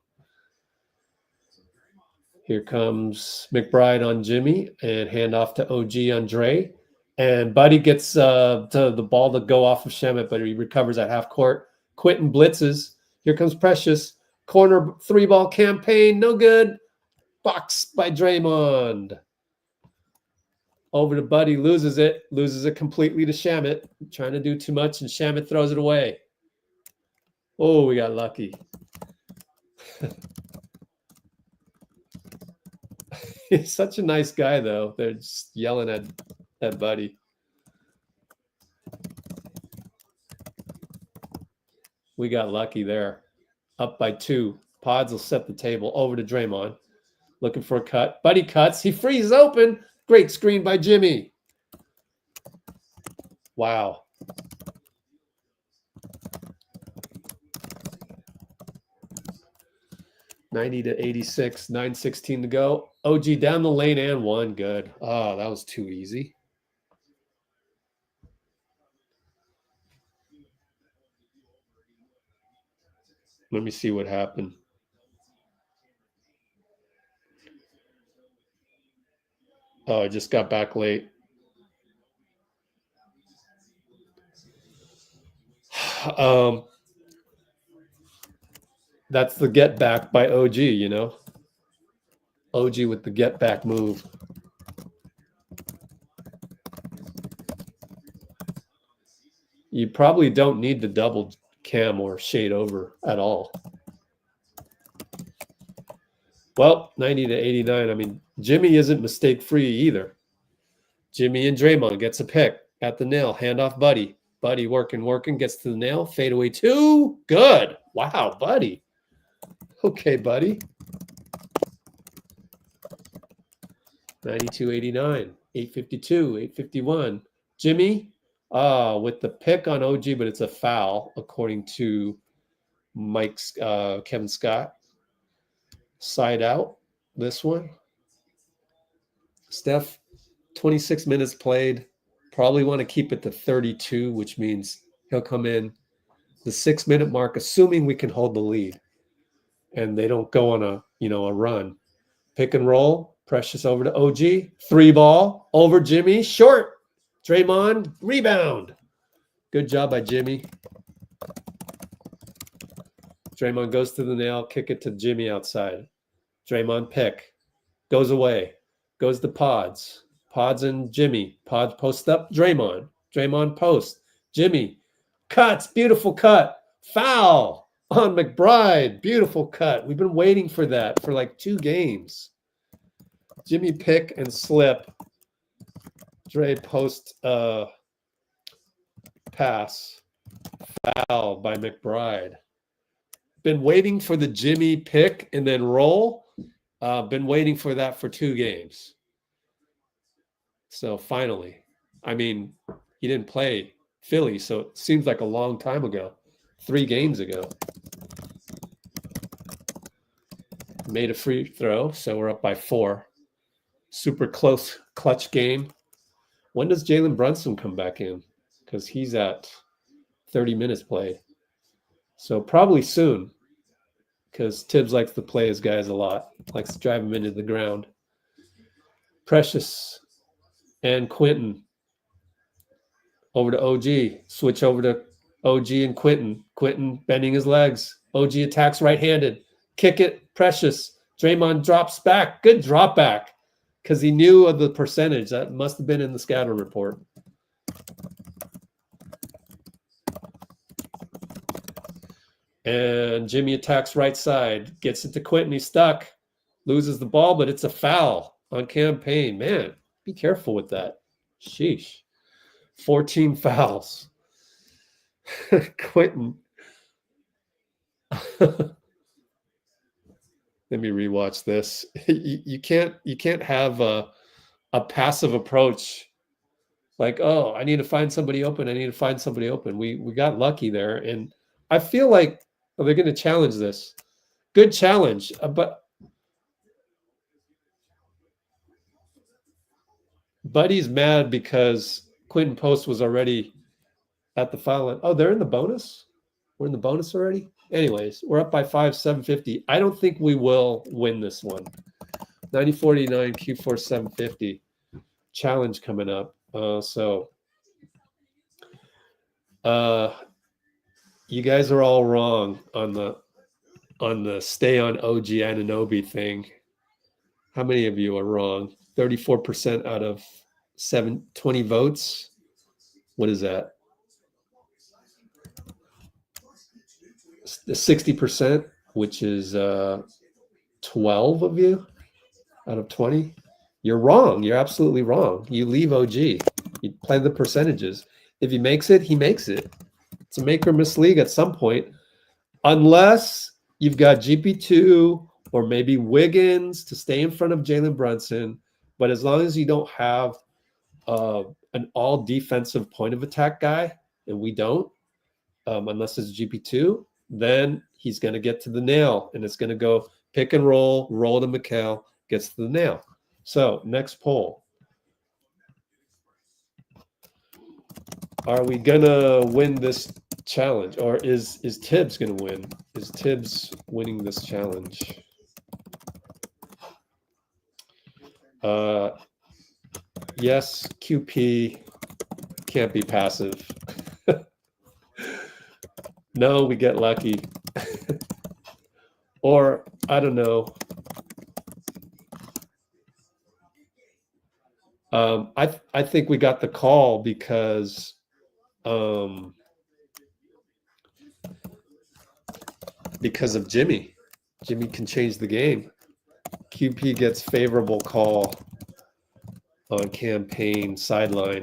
S1: Here comes McBride on Jimmy and handoff to OG on Dray. And Buddy gets to the ball to go off of Shamet, but he recovers at half court. Quentin blitzes. Here comes Precious. Corner 3-ball campaign, no good. Box by Draymond. Over to Buddy, loses it completely to Shamet. Trying to do too much, and Shamet throws it away. Oh, we got lucky. He's such a nice guy, though. They're just yelling at Buddy. We got lucky there. Up by 2. Podz will set the table. Over to Draymond. Looking for a cut. Buddy cuts. He freezes open. Great screen by Jimmy. Wow. (90-86), 9:16 to go. OG down the lane and one. Good. Oh, that was too easy. Let me see what happened. Oh, I just got back late. That's the get back by OG, you know. OG with the get back move. You probably don't need the double cam or shade over at all. Well, 90-89. I mean, Jimmy isn't mistake-free either. Jimmy and Draymond gets a pick at the nail. Handoff Buddy. Buddy working, gets to the nail. Fadeaway 2. Good. Wow, Buddy. Okay, Buddy. 92-89. 8:52. 8:51. Jimmy with the pick on OG, but it's a foul, according to Kevin Scott. Side out, this one. Steph, 26 minutes played. Probably want to keep it to 32, which means he'll come in the 6-minute mark, assuming we can hold the lead and they don't go on a run. Pick and roll. Precious over to OG. 3-ball over Jimmy. Short. Draymond. Rebound. Good job by Jimmy. Draymond goes to the nail. Kick it to Jimmy outside. Draymond pick. Goes away. Goes to Podz. Podz and Jimmy. Podz post up. Draymond. Draymond post. Jimmy. Cuts. Beautiful cut. Foul on McBride. Beautiful cut. We've been waiting for that for like 2 games. Jimmy pick and slip. Dray post pass. Foul by McBride. Been waiting for the Jimmy pick and then roll. Been waiting for that for 2 games. So finally, I mean, he didn't play Philly, so it seems like a long time ago. 3 games ago. Made a free throw, so we're up by 4. Super close clutch game. When does Jalen Brunson come back in? Because he's at 30 minutes played. So probably soon, because Tibbs likes to play his guys a lot. Likes to drive them into the ground. Precious and Quentin. Over to OG. Switch over to OG and Quentin. Quentin bending his legs. OG attacks right-handed. Kick it. Precious. Draymond drops back. Good drop back. Because he knew of the percentage. That must have been in the scatter report. And Jimmy attacks right side. Gets it to Quentin. He's stuck. Loses the ball, but it's a foul on campaign. Man, be careful with that. Sheesh. 14 fouls. Quentin. Let me rewatch this. You can't have a passive approach like, oh, I need to find somebody open. I need to find somebody open. We got lucky there. And I feel like they're going to challenge this. Good challenge. But Buddy's mad because Quentin Post was already at the foul line. Oh, they're in the bonus? We're in the bonus already? Anyways, we're up by 5, 750. I don't think we will win this one. 90-49, Q4 750. Challenge coming up. You guys are all wrong on on the stay on OG Anunoby thing. How many of you are wrong? 34% out of 20 votes. What is that? The 60%, which is 12 of you out of 20. You're wrong. You're absolutely wrong. You leave OG. You play the percentages. If he makes it, he makes it. It's a make or miss league at some point, unless you've got GP2 or maybe Wiggins to stay in front of Jalen Brunson. But as long as you don't have an all defensive point of attack guy, and we don't, unless it's GP2, then he's going to get to the nail, and it's going to go pick and roll to Mikal, gets to the nail. So next poll. Are we going to win this challenge, or is Tibbs going to win? Is Tibbs winning this challenge? Yes, QP can't be passive. No, we get lucky. Or, I don't know. I think we got the call because of Jimmy. Jimmy can change the game. QP gets favorable call on campaign sideline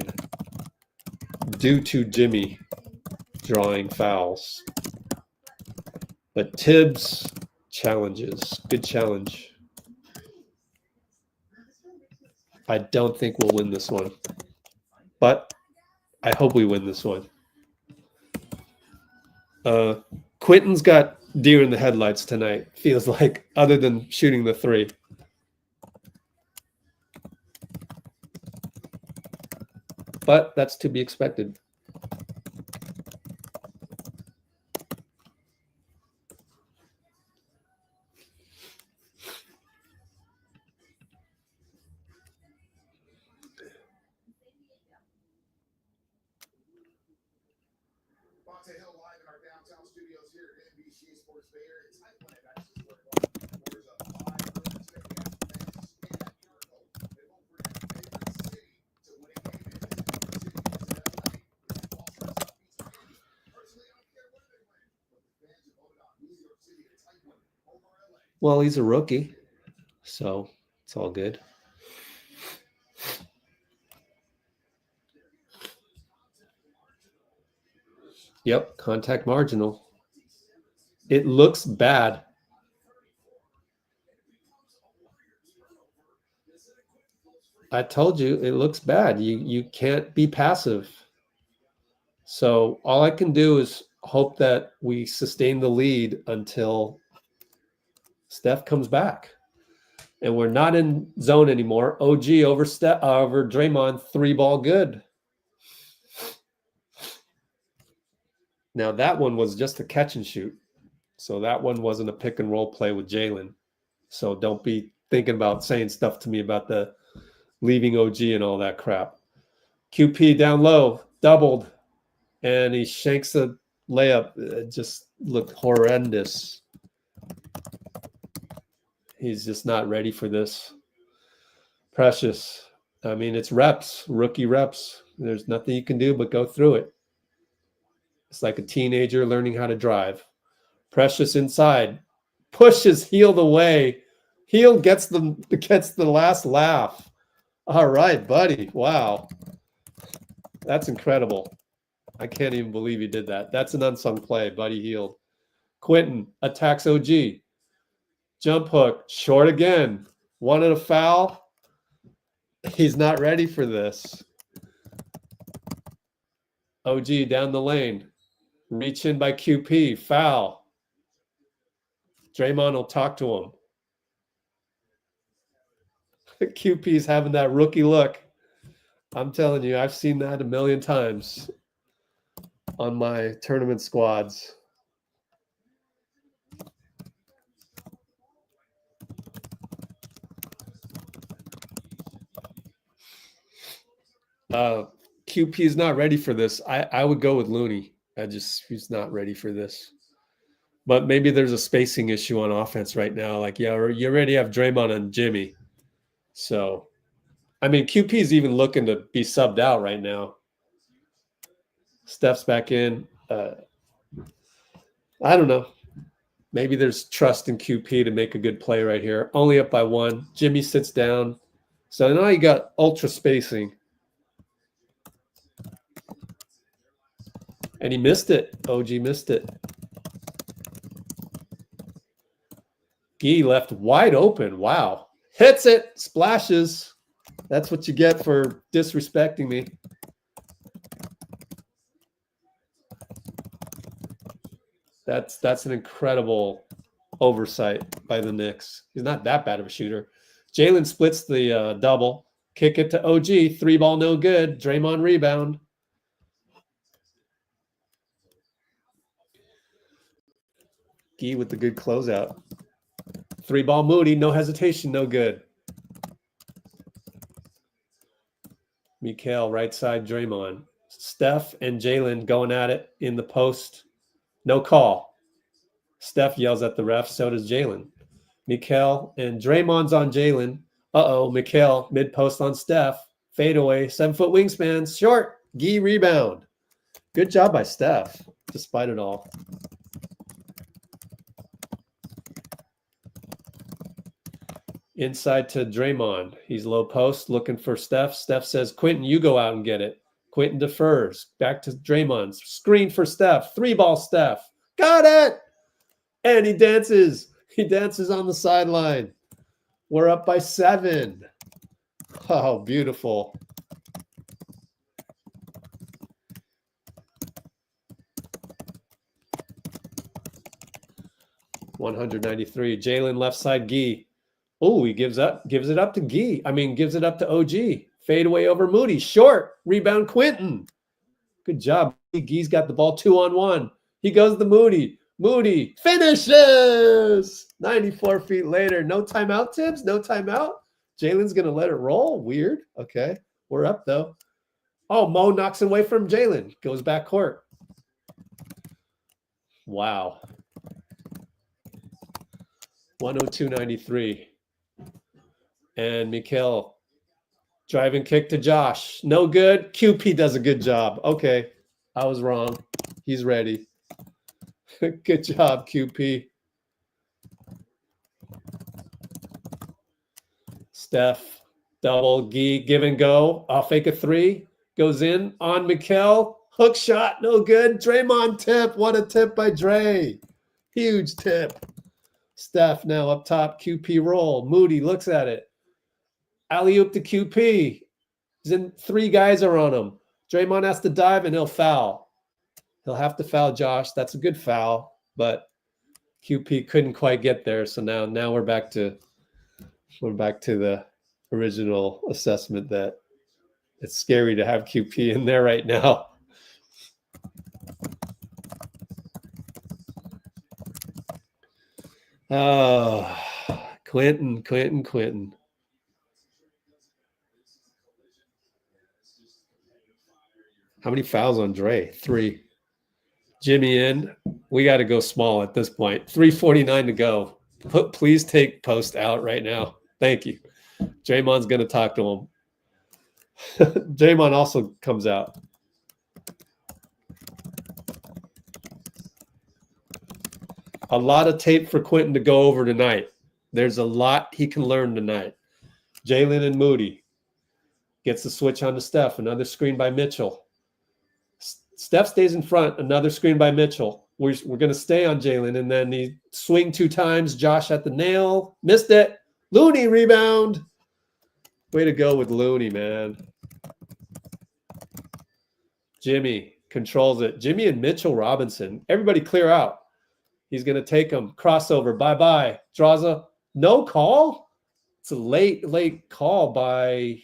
S1: due to Jimmy drawing fouls. But Tibbs challenges. Good challenge. I don't think we'll win this one, but I hope we win this one. Quentin's got deer in the headlights tonight, feels like, other than shooting the three. But that's to be expected. Well, he's a rookie, so it's all good. Yep, contact marginal. It looks bad. I told you it looks bad. You can't be passive. So all I can do is hope that we sustain the lead until Steph comes back. And we're not in zone anymore. OG over Draymond, 3-ball good. Now that one was just a catch and shoot. So that one wasn't a pick and roll play with Jalen. So don't be thinking about saying stuff to me about the leaving OG and all that crap. QP down low, doubled, and he shanks a layup. It just looked horrendous. He's just not ready for this. Precious. I mean, it's reps, rookie reps. There's nothing you can do but go through it. It's like a teenager learning how to drive. Precious inside. Pushes Hield away. Hield gets the last laugh. All right, buddy. Wow. That's incredible. I can't even believe he did that. That's an unsung play, Buddy Hield. Quentin attacks OG. Jump hook, short again. Wanted a foul. He's not ready for this. OG down the lane. Reach in by QP. Foul. Draymond will talk to him. QP's having that rookie look. I'm telling you, I've seen that a million times on my tournament squads. QP is not ready for this. I would go with Looney. He's not ready for this. But maybe there's a spacing issue on offense right now. Like, yeah, you already have Draymond and Jimmy. So, I mean, QP is even looking to be subbed out right now. Steph's back in. I don't know. Maybe there's trust in QP to make a good play right here. Only up by 1. Jimmy sits down. So now you got ultra spacing. And he missed it. OG missed it. Gee left wide open. Wow. Hits it. Splashes. That's what you get for disrespecting me. That's an incredible oversight by the Knicks. He's not that bad of a shooter. Jalen splits the double. Kick it to OG. 3 ball, no good. Draymond rebound. Gee with the good closeout. 3 ball Moody. No hesitation, no good. Mikal, right side, Draymond. Steph and Jalen going at it in the post. No call. Steph yells at the ref. So does Jalen. Mikal and Draymond's on Jalen. Uh-oh, Mikal mid-post on Steph. Fade away. 7-foot wingspan. Short. Gee rebound. Good job by Steph, despite it all. Inside to Draymond. He's low post, looking for Steph. Steph says, Quentin, you go out and get it. Quentin defers. Back to Draymond. Screen for Steph. 3 ball Steph. Got it! And he dances. He dances on the sideline. We're up by 7. Oh, beautiful. $193. Jalen left side Gee. Oh, he gives it up to Gee. Gives it up to OG. Fade away over Moody. Short. Rebound Quentin. Good job. Gee's got the ball 2-on-1. He goes to Moody. Moody finishes. 94 feet later. No timeout, Tibbs? No timeout? Jalen's going to let it roll? Weird. Okay. We're up, though. Oh, Mo knocks it away from Jalen. Goes back court. Wow. 102.93. And Mikal driving kick to Josh. No good. QP does a good job. Okay. I was wrong. He's ready. Good job, QP. Steph, double, Gee, give and go. I'll fake a 3. Goes in on Mikal. Hook shot, no good. Draymond tip. What a tip by Dray. Huge tip. Steph now up top. QP roll. Moody looks at it. Alley-oop to QP. Then 3 guys are on him. Draymond has to dive and he'll foul. He'll have to foul Josh. That's a good foul, but QP couldn't quite get there. So now we're back to the original assessment that it's scary to have QP in there right now. Oh, Quentin. How many fouls on Dray? 3. Jimmy in. We got to go small at this point. 3:49 to go. Please take post out right now. Thank you. Draymond's going to talk to him. Draymond also comes out. A lot of tape for Quentin to go over tonight. There's a lot he can learn tonight. Jalen and Moody gets the switch on to Steph. Another screen by Mitchell. Steph stays in front. Another screen by Mitchell. We're going to stay on Jalen, and then he swing 2 times. Josh at the nail. Missed it. Looney rebound. Way to go with Looney, man. Jimmy controls it. Jimmy and Mitchell Robinson. Everybody clear out. He's going to take him. Crossover. Bye-bye. Draws a no call. It's a late call by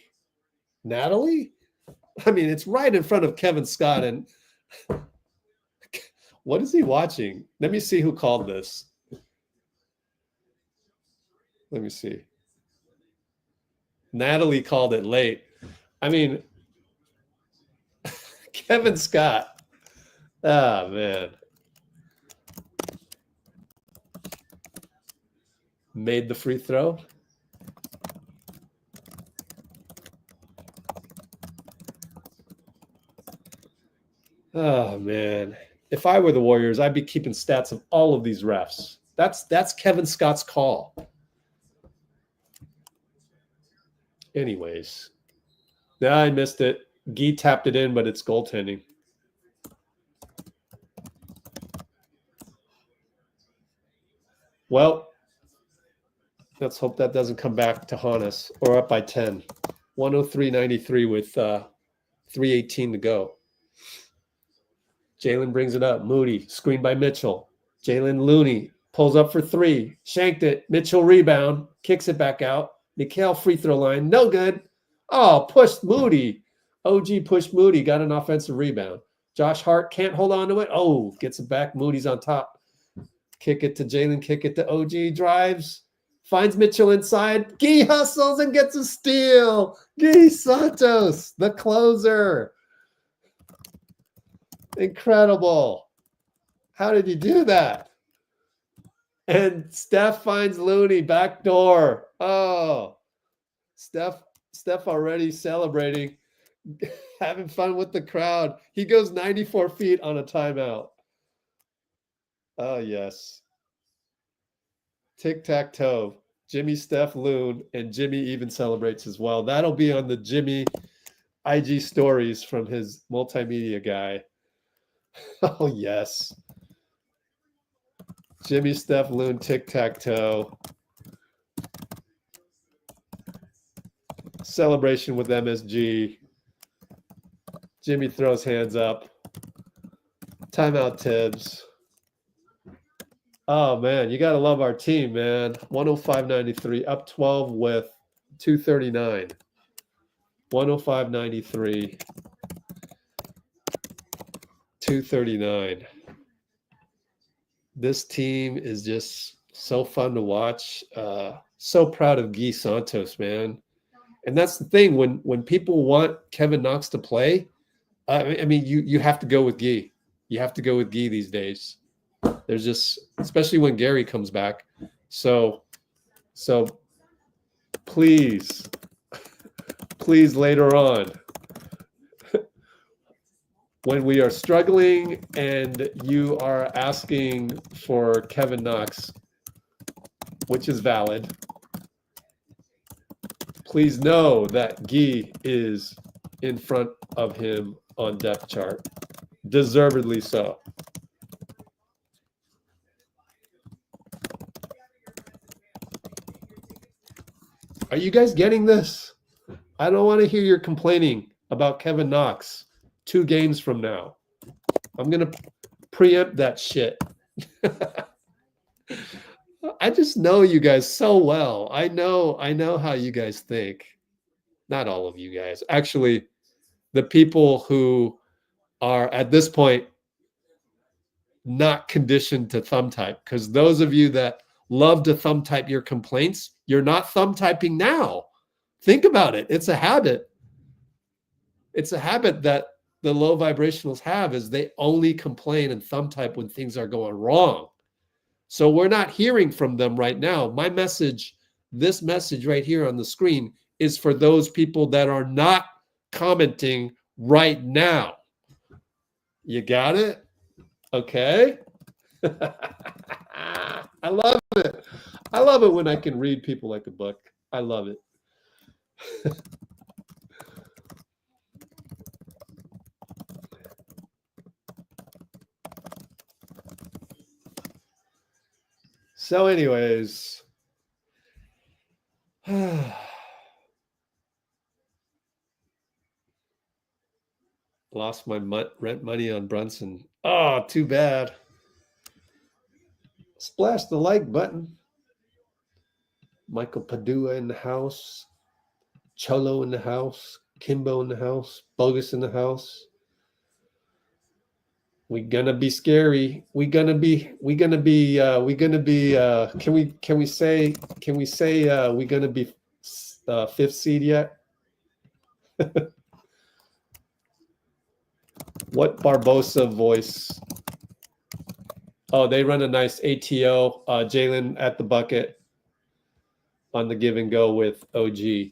S1: Natalie. It's right in front of Kevin Scott. And what is he watching? Let me see who called this. Let me see. Natalie called it late. Kevin Scott. Ah, man. made the free throw. Oh man, if I were the Warriors, I'd be keeping stats of all of these refs. That's Kevin Scott's call. Anyways, nah, I missed it. Gee tapped it in, but it's goaltending. Well, let's hope that doesn't come back to haunt us. Or up by 10. 103.93 with 3:18 to go. Jalen brings it up. Moody, screened by Mitchell. Jalen Looney pulls up for three. Shanked it. Mitchell rebound. Kicks it back out. Mikal free throw line. No good. Oh, pushed Moody. OG pushed Moody. Got an offensive rebound. Josh Hart can't hold on to it. Oh, gets it back. Moody's on top. Kick it to Jalen. Kick it to OG. Drives. Finds Mitchell inside. Gee hustles and gets a steal. Gee Santos, the closer. Incredible. How did he do that? And Steph finds Looney backdoor. Oh, Steph already celebrating, having fun with the crowd. He goes 94 feet on a timeout. Oh, yes. Tic-tac-toe. Jimmy, Steph, Loon, and Jimmy even celebrates as well. That'll be on the Jimmy IG stories from his multimedia guy. Oh, yes. Jimmy, Steph, Loon, tic-tac-toe. Celebration with MSG. Jimmy throws hands up. Timeout Tibbs. Oh, man, you got to love our team, man. 105.93, up 12 with 2:39. 105.93. 2:39. This team is just so fun to watch. So proud of Gee Santos, man. And that's the thing. When people want Kevin Knox to play, I mean, you have to go with Gee. You have to go with Gee these days. There's just, especially when Gary comes back. So please later on, when we are struggling and you are asking for Kevin Knox, which is valid, please know that Gee is in front of him on depth chart. Deservedly so. Are you guys getting this? I don't want to hear your complaining about Kevin Knox 2 games from now. I'm going to preempt that shit. I just know you guys so well. I know how you guys think. Not all of you guys. Actually, the people who are at this point not conditioned to thumb type, because those of you that love to thumb type your complaints, you're not thumb typing now. Think about it. It's a habit. It's a habit that the low vibrationals have, is they only complain and thumb type when things are going wrong. So we're not hearing from them right now. My message, this message right here on the screen, is for those people that are not commenting right now. You got it? Okay. I love it. I love it when I can read people like a book. I love it. So anyways, lost my rent money on Brunson. Oh, too bad. Splash the like button. Michael Padua in the house. Cholo in the house. Kimbo in the house. Bogus in the house. We gonna be scary. We gonna be can we say we gonna be 5th seed yet? What Barbosa voice? Oh, they run a nice ATO. Jalen at the bucket. on the give and go with OG.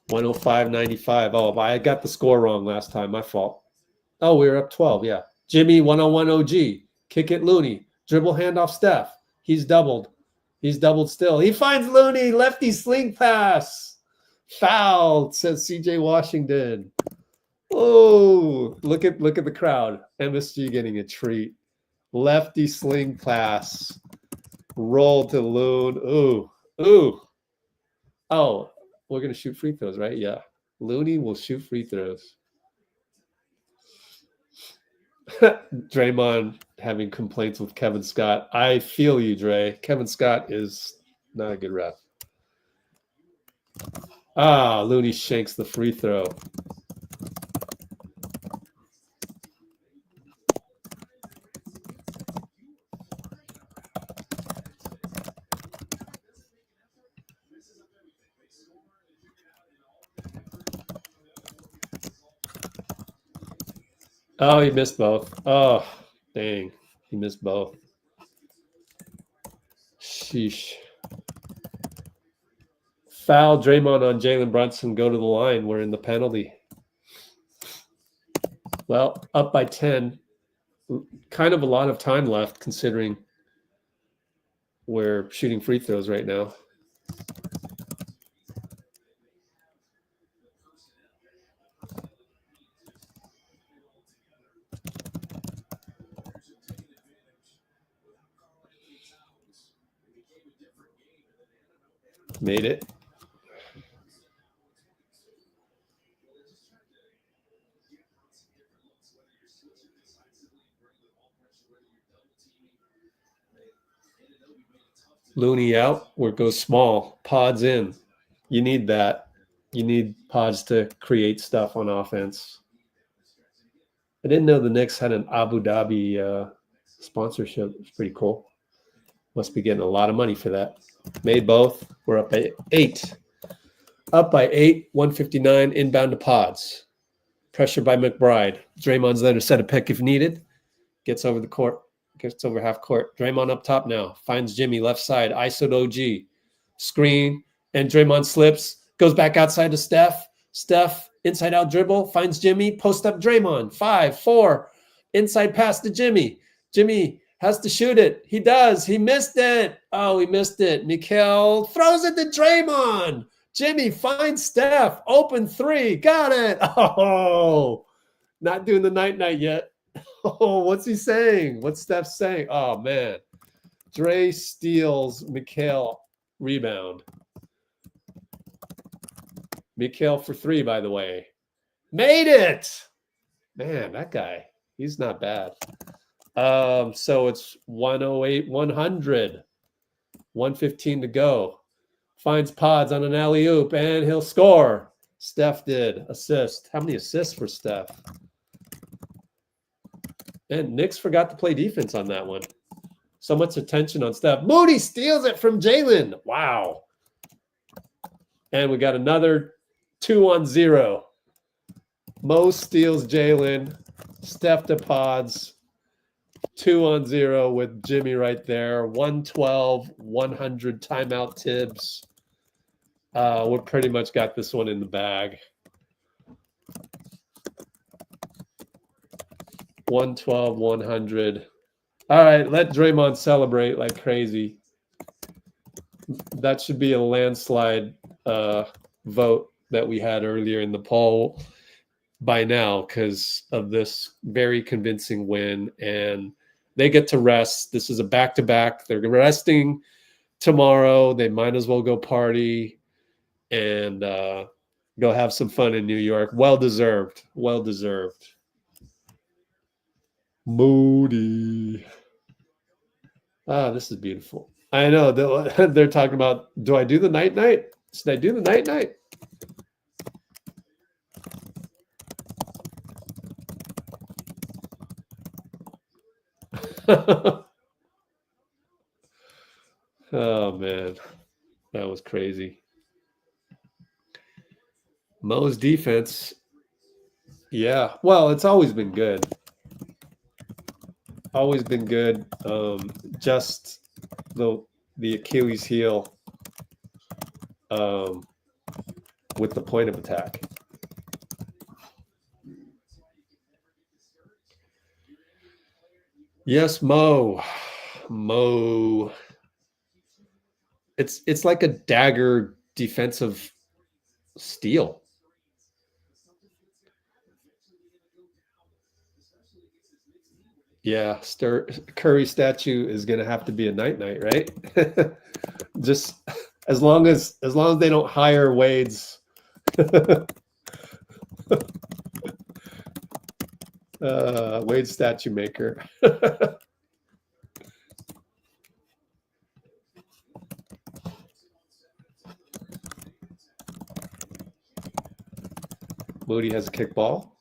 S1: $105.95. Oh, I got the score wrong last time. My fault. Oh, we were up 12. Yeah. Jimmy, 1-on-1 OG. Kick it, Looney. Dribble handoff, Steph. He's doubled. He's doubled still. He finds Looney. Lefty sling pass. Fouled, says CJ Washington. Oh, look at the crowd. MSG getting a treat. Lefty sling pass. Roll to Loon. Ooh. Ooh. Oh, we're going to shoot free throws, right? Yeah. Looney will shoot free throws. Draymond having complaints with Kevin Scott. I feel you, Dray. Kevin Scott is not a good ref. Ah, Looney shanks the free throw. Oh, he missed both. Oh, dang. He missed both. Sheesh. Foul, Draymond on Jalen Brunson. Go to the line. We're in the penalty. Well, up by 10. Kind of a lot of time left considering we're shooting free throws right now. Made it. Looney out, where it goes small. Podz in. You need that. You need Podz to create stuff on offense. I didn't know the Knicks had an Abu Dhabi sponsorship. It's pretty cool. Must be getting a lot of money for that. Made both. We're up by 8. Up by 8, 159, inbound to Podz. Pressure by McBride. Draymond's there to set a pick if needed. Gets over the court. Gets over half court. Draymond up top now. Finds Jimmy left side. ISO'd OG. Screen. And Draymond slips. Goes back outside to Steph. Steph, inside out dribble. Finds Jimmy. Post up Draymond. 5, 4. Inside pass to Jimmy. Jimmy has to shoot it. He does. He missed it. Oh, he missed it. Mikal throws it to Draymond. Jimmy finds Steph. Open 3. Got it. Oh, not doing the night-night yet. Oh, what's he saying? What's Steph saying? Oh, man. Dray steals Mikal rebound. Mikal for 3, by the way. Made it. Man, that guy, he's not bad. So it's 108, 100. 115 to go. Finds Podz on an alley-oop, and he'll score. Steph did. Assist. How many assists for Steph? And Knicks forgot to play defense on that one. So much attention on Steph. Moody steals it from Jalen. Wow. And we got another 2-on-0. Mo steals Jalen. Steph to Podz. 2-on-0 with Jimmy right there. 112, 100 timeout Tibbs. We pretty much got this one in the bag. 112, 100. All right, let Draymond celebrate like crazy. That should be a landslide vote that we had earlier in the poll by now because of this very convincing win. And they get to rest. This is a back-to-back. They're resting tomorrow. They might as well go party and go have some fun in New York. Well-deserved. Well-deserved. Moody. Ah, this is beautiful. I know. They're talking about, do I do the night-night? Should I do the night-night? Oh, man. That was crazy. Mo's defense Yeah. Well, it's always been good. Always been good. Just the Achilles heel with the point of attack. Yes, Mo. It's like a dagger defensive steal. Yeah, Curry statue is gonna have to be a night, right? Just as long as they don't hire Wade's Wade's statue maker. Moody has a kickball.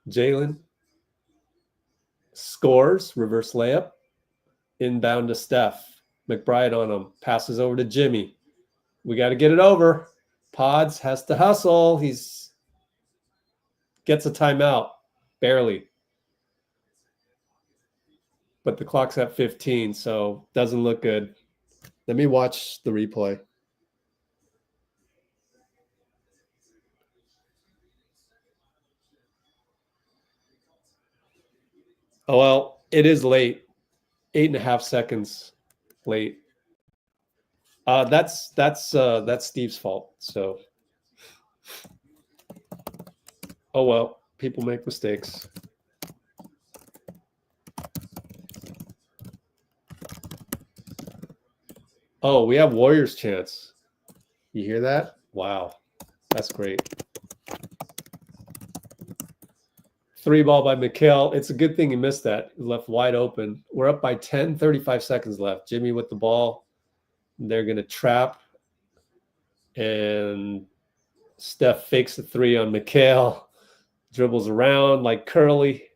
S1: Jalen scores, reverse layup, inbound to Steph. McBride on him, passes over to Jimmy. We got to get it over. Podz has to hustle. He's gets a timeout, barely. But the clock's at 15, so doesn't look good. Let me watch the replay. Oh, well, it is late. 8.5 seconds late. That's Steve's fault. So, oh well, people make mistakes. Oh, we have Warriors chance. You hear that? Wow, that's great. 3 ball by Mikal. It's a good thing he missed that. He left wide open. We're up by 10, 35 seconds left. Jimmy with the ball. They're going to trap. And Steph fakes the 3 on Mikal. Dribbles around like Curly.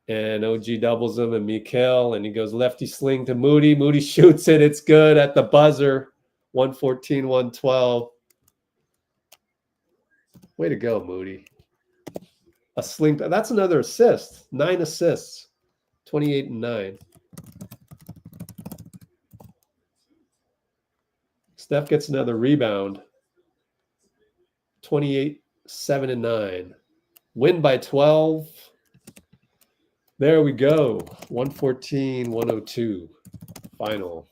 S1: And OG doubles him and Mikal. And he goes lefty sling to Moody. Moody shoots it. It's good at the buzzer. 114, 112. Way to go, Moody. A sling. That's another assist. 9 assists. 28 and 9. Steph gets another rebound. 28, 7 and 9. Win by 12. There we go. 114, 102. Final.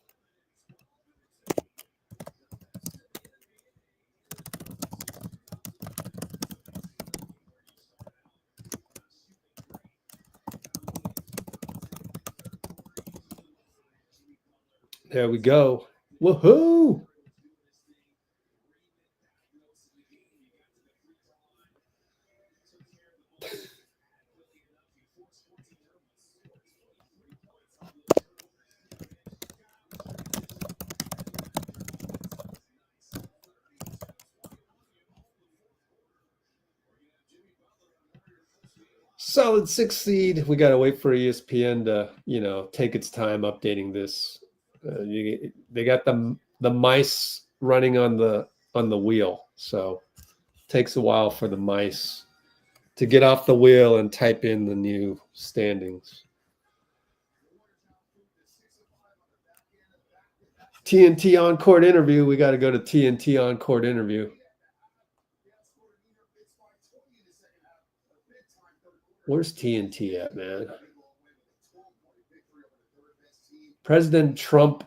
S1: There we go. Woohoo! Solid 6 seed. We got to wait for ESPN to, take its time updating this. They got the mice running on the wheel, so it takes a while for the mice to get off the wheel and type in the new standings. TNT on-court interview. We got to go to TNT on-court interview. Where's TNT at, man? President Trump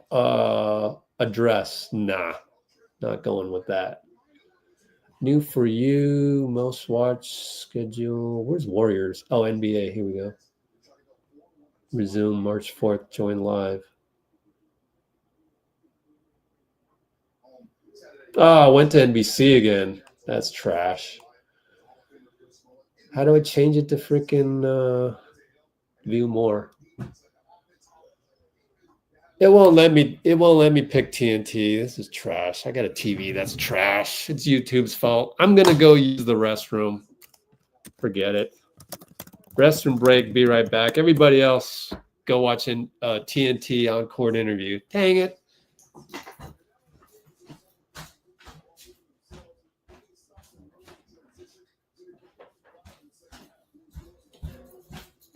S1: address. Nah, not going with that. New for you, most watched schedule. Where's Warriors? Oh, NBA. Here we go. Resume March 4th. Join live. Oh, went to NBC again. That's trash. How do I change it to freaking view more? It won't let me. It won't let me pick TNT. This is trash. I got a TV that's trash. It's YouTube's fault. I'm gonna go use the restroom. Forget it. Restroom break. Be right back. Everybody else, go watching TNT on court interview. Dang it.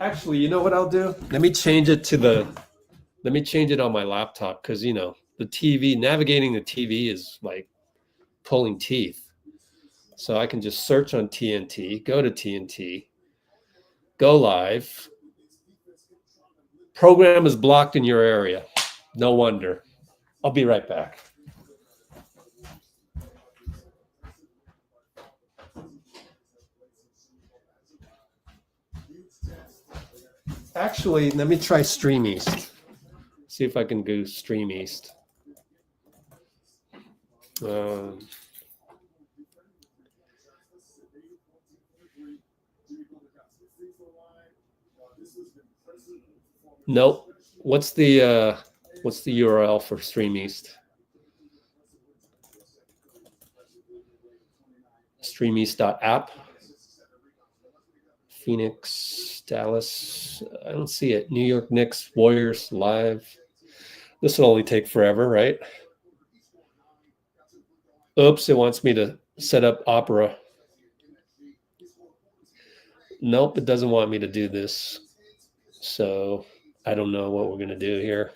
S1: Actually, you know what I'll do? Let me change it on my laptop because the TV, navigating the TV is like pulling teeth. So I can just search on TNT, go to TNT, go live. Program is blocked in your area. No wonder. I'll be right back. Actually, let me try Stream East. See if I can do Stream East. Nope. What's the URL for Stream East? StreamEast.app. Phoenix, Dallas. I don't see it. New York Knicks, Warriors live. This will only take forever, right? Oops, it wants me to set up Opera. Nope, it doesn't want me to do this. So I don't know what we're going to do here.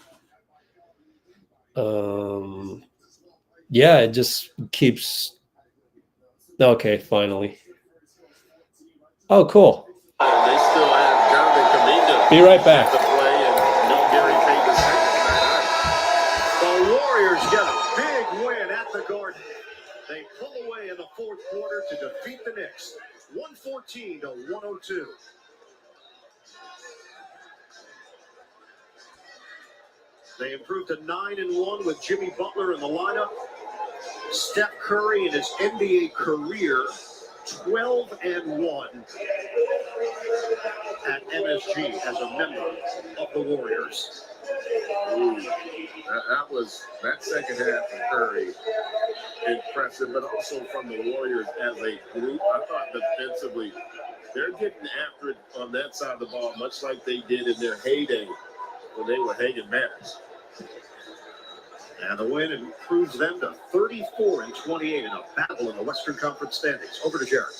S1: Yeah, it just keeps. Okay, finally. Oh, cool.
S6: They still have Jonathan Kuminga.
S1: Be right back.
S6: To play and no guarantee to the Warriors get a big win at the Garden. They pull away in the fourth quarter to defeat the Knicks, 114 to 102. They improved to 9-1 with Jimmy Butler in the lineup. Steph Curry in his NBA career, 12-1 at MSG as a member of the Warriors.
S7: That second half from Curry impressive, but also from the Warriors as a group. I thought defensively they're getting after it on that side of the ball, much like they did in their heyday when they were hanging banners.
S6: And the win improves them to 34-28 in a battle in the Western Conference standings. Over to Jared.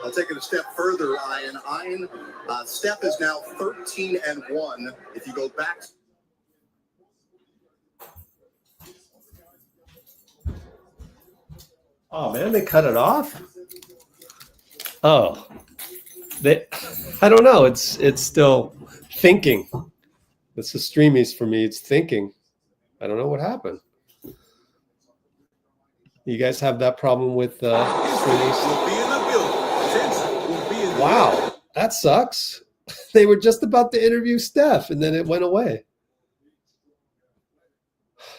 S8: I'll take it a step further, Ian. Steph is now 13-1. If you go back.
S1: Oh man, they cut it off. Oh, I don't know. It's still thinking. This is Stream East for me. It's thinking. I don't know what happened. You guys have that problem with Stream East? Wow, that sucks. They were just about to interview Steph, and then it went away.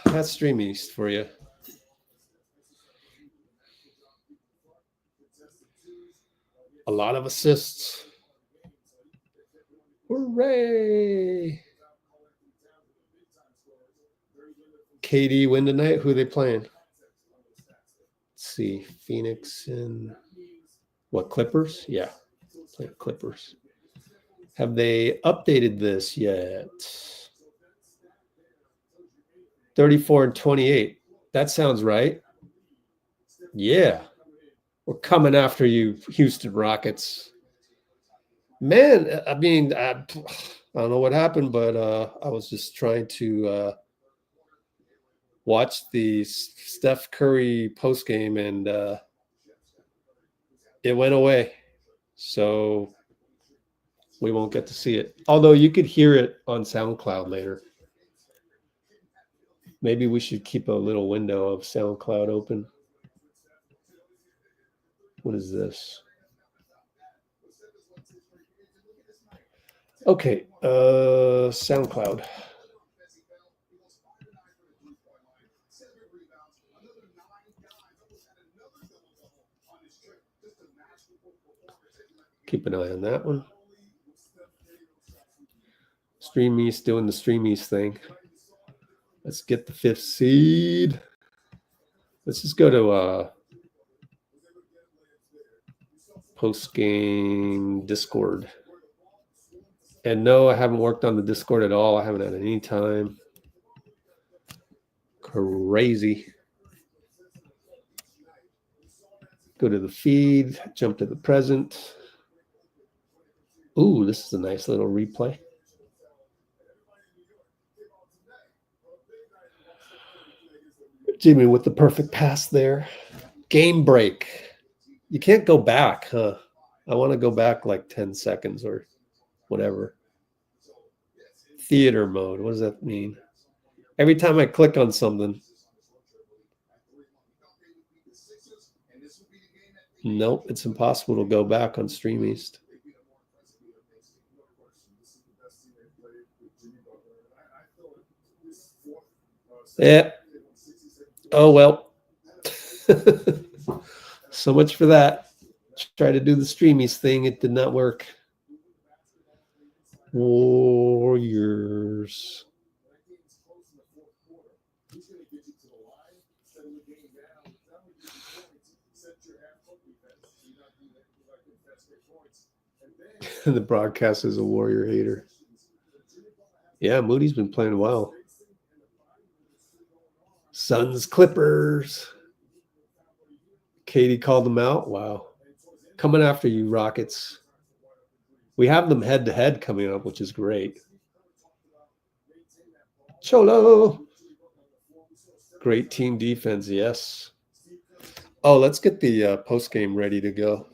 S1: That's Stream East for you. A lot of assists. Hooray! KD win tonight. Who are they playing? Let's see. Phoenix and what? Clippers? Yeah, playing Clippers. Have they updated this yet? 34-28. That sounds right. Yeah. We're coming after you, Houston Rockets. Man, I mean, I don't know what happened, but I was just trying to watch the Steph Curry postgame, and it went away. So we won't get to see it. Although you could hear it on SoundCloud later. Maybe we should keep a little window of SoundCloud open. What is this? Okay, SoundCloud. Keep an eye on that one. Stream East doing the Stream East thing. Let's get the 5th seed. Let's just go to post-game Discord. And no, I haven't worked on the Discord at all. I haven't had any time. Crazy. Go to the feed, jump to the present. Ooh, this is a nice little replay. Jimmy with the perfect pass there. Game break. You can't go back, huh? I want to go back like 10 seconds or whatever. Theater mode. What does that mean? Every time I click on something. Nope, it's impossible to go back on Stream East. Yeah. Oh, well. So much for that. Try to do the Stream East thing. It did not work. Warriors. The broadcast is a Warrior hater. Yeah, Moody's been playing well. Suns, Clippers. Katie called them out. Wow. Coming after you, Rockets. We have them head-to-head coming up, which is great. Cholo. Great team defense, yes. Oh, let's get the post-game ready to go.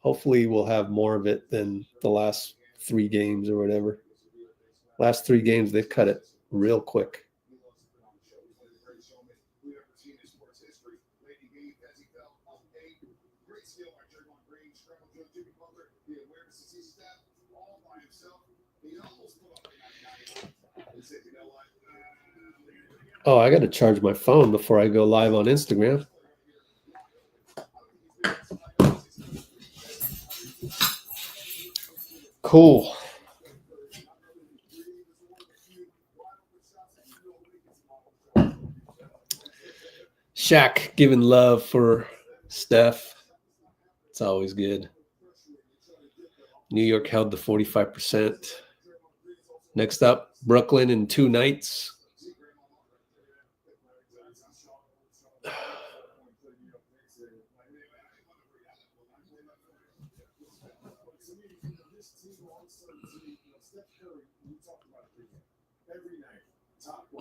S1: Hopefully we'll have more of it than the last 3 games or whatever. Last 3 games, they've cut it real quick. Oh, I got to charge my phone before I go live on Instagram. Cool. Shaq giving love for Steph. It's always good. New York held the 45%. Next up, Brooklyn in 2 nights.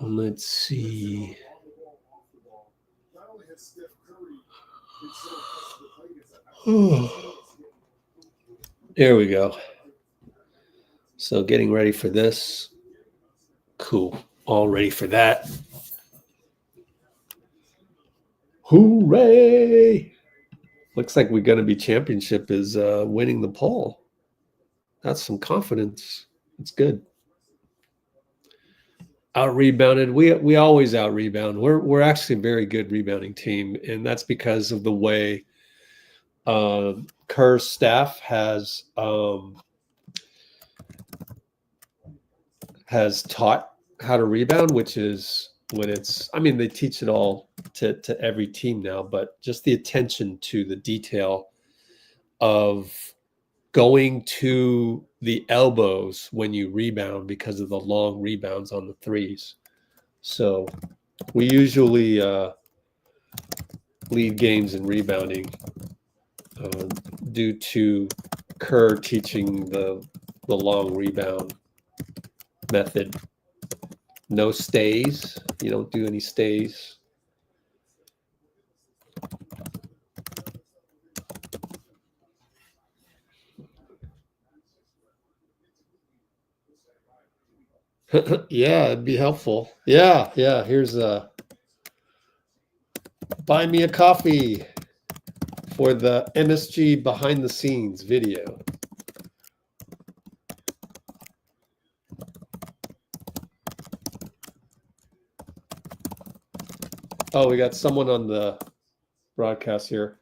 S1: Let's see. There we go. So getting ready for this. Cool. All ready for that. Hooray! Looks like we're going to be championship is winning the poll. That's some confidence. It's good. Out rebounded. We always out rebound. We're actually a very good rebounding team, and that's because of the way Kerr's staff has taught how to rebound, which is when it's. I mean, they teach it all to every team now, but just the attention to the detail of going to the elbows when you rebound because of the long rebounds on the threes. So we usually lead games in rebounding due to Kerr teaching the long rebound method. No stays. You don't do any stays. Yeah, it'd be helpful. Yeah. Here's buy me a coffee for the MSG behind the scenes video. Oh, we got someone on the broadcast here.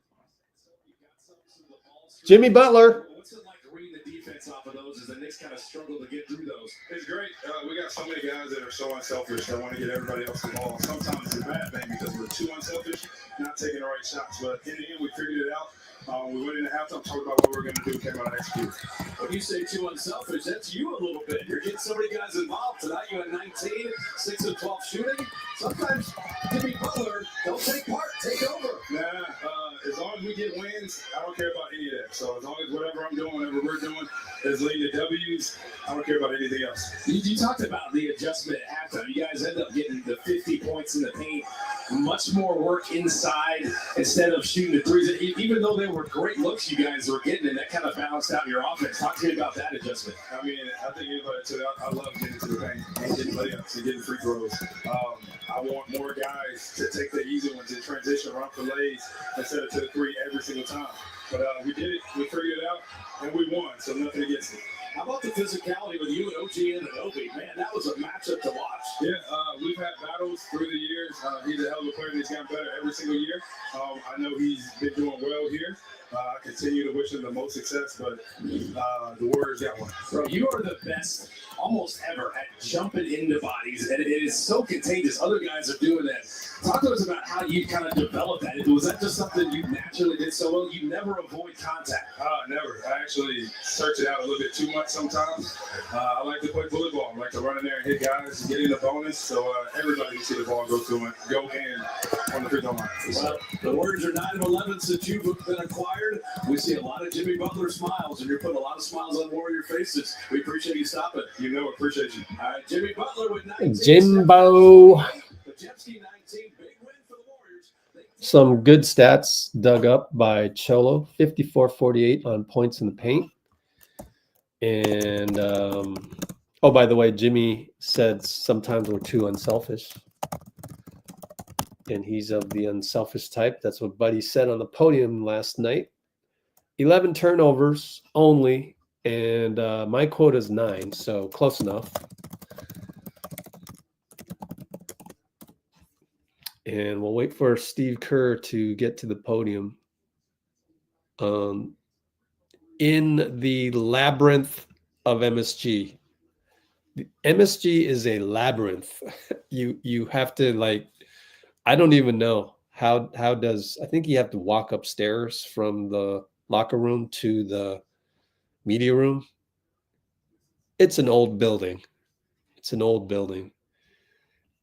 S1: Jimmy Butler.
S3: What's it like to read the defense off of those as the Knicks kind of struggle to get through those?
S9: It's great. We got so many guys that are so unselfish that want to get everybody else the ball. Sometimes it's a bad thing because we're too unselfish, not taking the right shots. But in the end, we figured it out. We went into halftime, talked about what we were going to do, came out and executed.
S3: When you say too unselfish, that's you a little bit. You're getting so many guys involved. Tonight you had 19, 6 of 12 shooting. Sometimes Jimmy Butler, don't take part, take over.
S9: Nah, as long as we get wins, I don't care about any of that. So as long as whatever I'm doing, whatever we're doing is leading to W's, I don't care about anything else.
S3: You talked about the adjustment at halftime. You guys end up getting the 50 points in the paint. Much more work inside instead of shooting the threes. Even though they were great looks you guys were getting, and that kind of balanced out your offense. Talk to me about that adjustment.
S9: I mean, I think anybody said I love getting to the paint and getting layups and getting free throws. I want more guys to take the easy ones and transition around for lays instead of to the three every single time. But we did it, we figured it out, and we won, so nothing against it.
S3: How about the physicality with you and OG and Anunoby? Man, that was a matchup to watch.
S9: Yeah, we've had battles through the years. He's a hell of a player, and he's gotten better every single year. I know he's been doing well here. I continue to wish him the most success, but the Warriors got one.
S3: Bro, you are the best almost ever at jumping into bodies, and it is so contagious. Other guys are doing that. Talk to us about how you kind of developed that. Was that just something you naturally did so well? You never avoid contact.
S9: Never. I actually search it out a little bit too much sometimes. I like to play bullet ball. I like to run in there and hit guys and get in the bonus, so everybody can see the ball go in on the free throw line.
S3: Well, the Warriors are 9-11 since you've been acquired. We see a lot of Jimmy Butler smiles, and you're putting a lot of smiles on Warrior faces. We appreciate you stopping.
S9: You know, appreciate you.
S3: All right, Jimmy Butler with 19.
S1: Jimbo.
S3: Podziemski 19, big win for the Warriors.
S1: Some good stats dug up by Cholo. 54-48 on points in the paint. And, oh, by the way, Jimmy said sometimes we're too unselfish. And he's of the unselfish type. That's what Buddy said on the podium last night. 11 turnovers only. And my quota is 9, so close enough. And we'll wait for Steve Kerr to get to the podium. In the labyrinth of MSG. The MSG is a labyrinth. You have to, like, I don't even know how does, I think you have to walk upstairs from the locker room to the media room. It's an old building. It's an old building.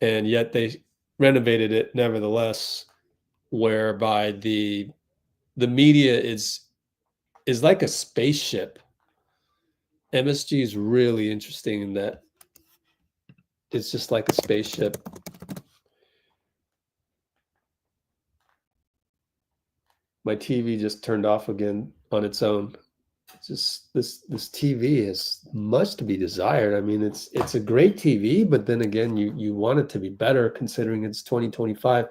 S1: And yet they renovated it nevertheless, whereby the media is like a spaceship. MSG is really interesting in that it's just like a spaceship. My TV just turned off again on its own. It's just this TV is much to be desired. I mean, it's a great TV, but then again, you want it to be better considering it's 2025,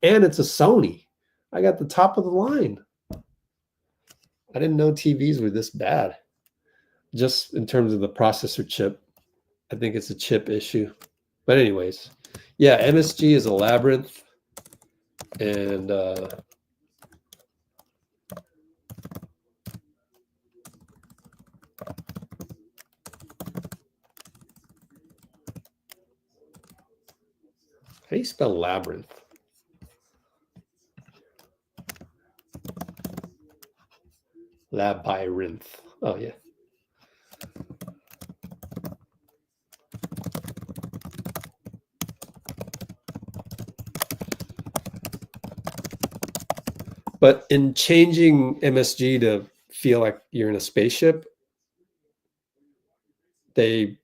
S1: and it's a Sony. I got the top of the line. I didn't know TVs were this bad. Just in terms of the processor chip, I think it's a chip issue. But anyways, yeah, MSG is a labyrinth, and how do you spell labyrinth? Labyrinth. Oh, yeah. But in changing MSG to feel like you're in a spaceship, they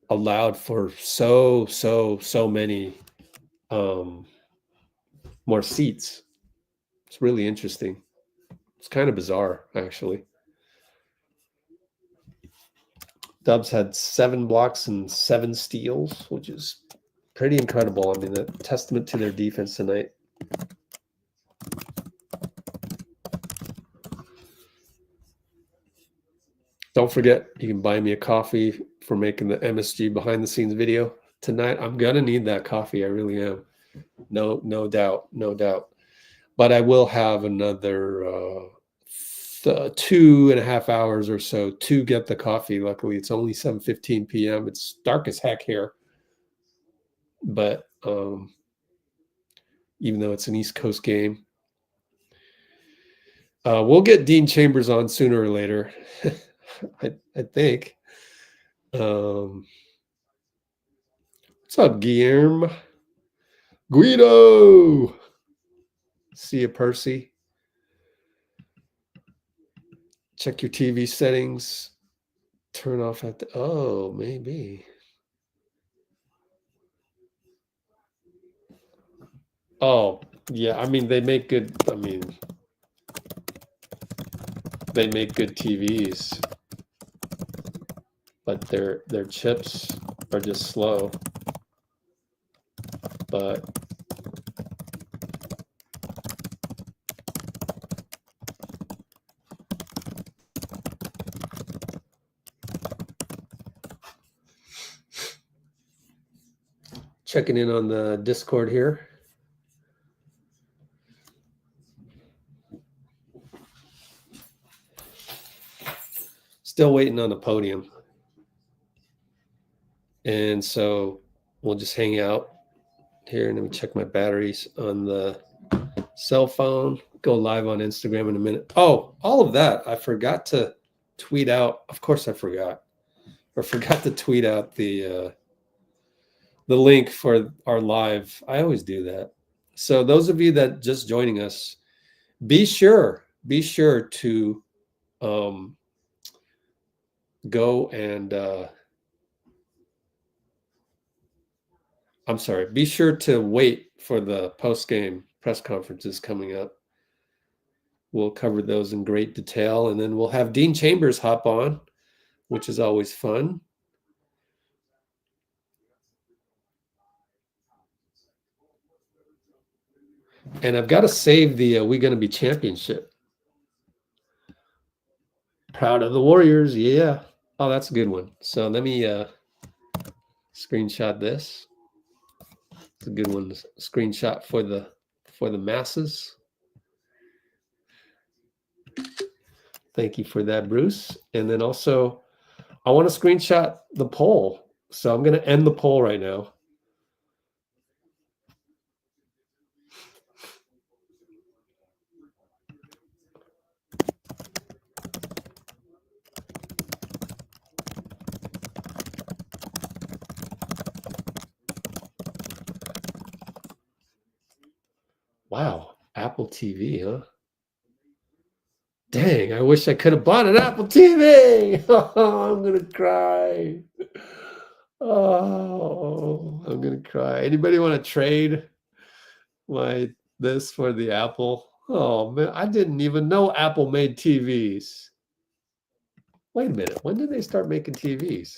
S1: allowed for so many more seats. It's really interesting. It's kind of bizarre, actually. Dubs had 7 blocks and 7 steals, which is pretty incredible. I mean, a testament to their defense tonight. Don't forget, you can buy me a coffee for making the MSG behind the scenes video tonight. I'm going to need that coffee. I really am. No doubt. But I will have another 2.5 hours or so to get the coffee. Luckily, it's only 7:15 p.m. It's dark as heck here. But even though it's an East Coast game, we'll get Dean Chambers on sooner or later, I think. What's up, Guillermo? Guido! See you, Percy. Check your TV settings. Turn off at the... Oh, maybe. Oh, yeah. I mean, they make good... I mean, they make good TVs. But their chips are just slow. But... Checking in on the Discord here. Still waiting on the podium. And so we'll just hang out here and let me check my batteries on the cell phone. Go live on Instagram in a minute. Oh, all of that. I forgot to tweet out. Of course I forgot. Or forgot to tweet out the link for our live. I always do that. So those of you that just joining us, be sure to go and I'm sorry, be sure to wait for the post-game press conferences coming up. We'll cover those in great detail, and then we'll have Dean Chambers hop on, which is always fun. And I've got to save the We Gonna Be championship. Proud of the Warriors, yeah. Oh, that's a good one. So let me screenshot this. It's a good one to screenshot for the masses. Thank you for that, Bruce. And then also, I want to screenshot the poll. So I'm going to end the poll right now. Wow, Apple TV, huh? Dang, I wish I could have bought an Apple TV. Oh, I'm going to cry. Oh, I'm going to cry. Anybody want to trade this for the Apple? Oh, man, I didn't even know Apple made TVs. Wait a minute. When did they start making TVs?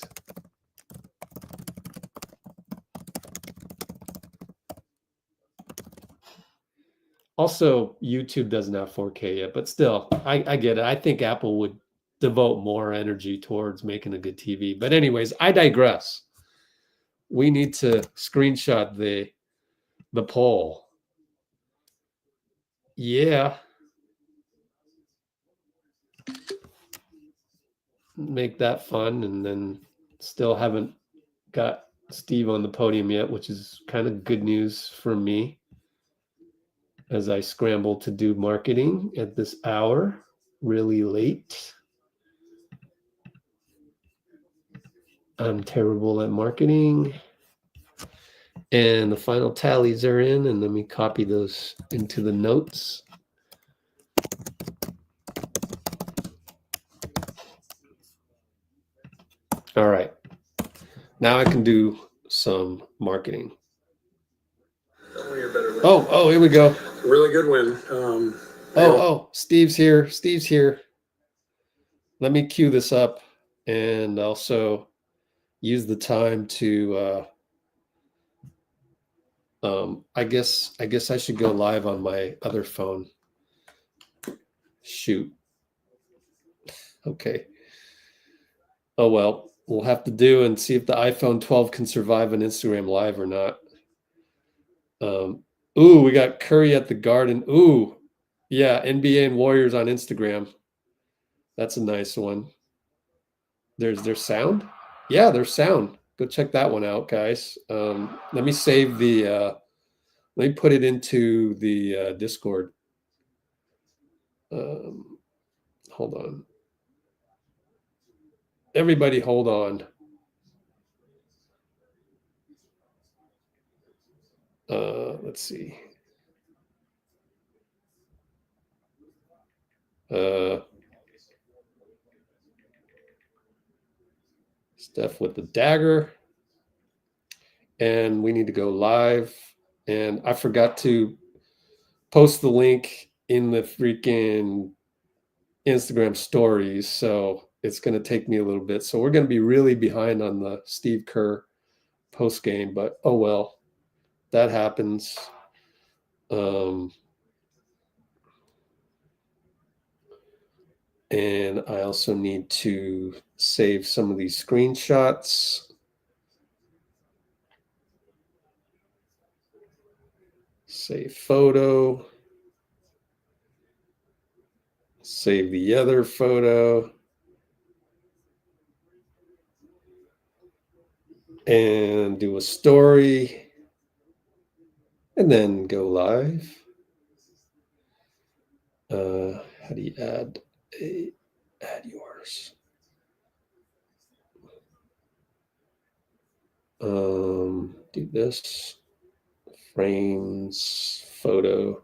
S1: Also, YouTube doesn't have 4K yet, but still, I get it. I think Apple would devote more energy towards making a good TV. But anyways, I digress. We need to screenshot the poll. Yeah. Make that fun, and then still haven't got Steve on the podium yet, which is kind of good news for me as I scramble to do marketing at this hour, really late. I'm terrible at marketing. And the final tallies are in, and let me copy those into the notes. All right. Now I can do some marketing. Oh, here we go.
S10: Really good win.
S1: Steve's here. Steve's here. Let me cue this up and also use the time to I guess I should go live on my other phone. Shoot. Okay. Oh well, we'll have to do and see if the iPhone 12 can survive an Instagram live or not. Ooh, we got Curry at the Garden. Ooh, yeah, NBA and Warriors on Instagram. That's a nice one. There's sound? Yeah, there's sound. Go check that one out, guys. Let me save the let me put it into the Discord. Hold on. Everybody hold on. Let's see. Steph with the dagger. And we need to go live. And I forgot to post the link in the freaking Instagram stories. So it's going to take me a little bit. So we're going to be really behind on the Steve Kerr post game, but oh well, that happens. And I also need to save some of these screenshots. Save photo. Save the other photo. And do a story. And then go live. How do you add yours? Do this. Frames, photo.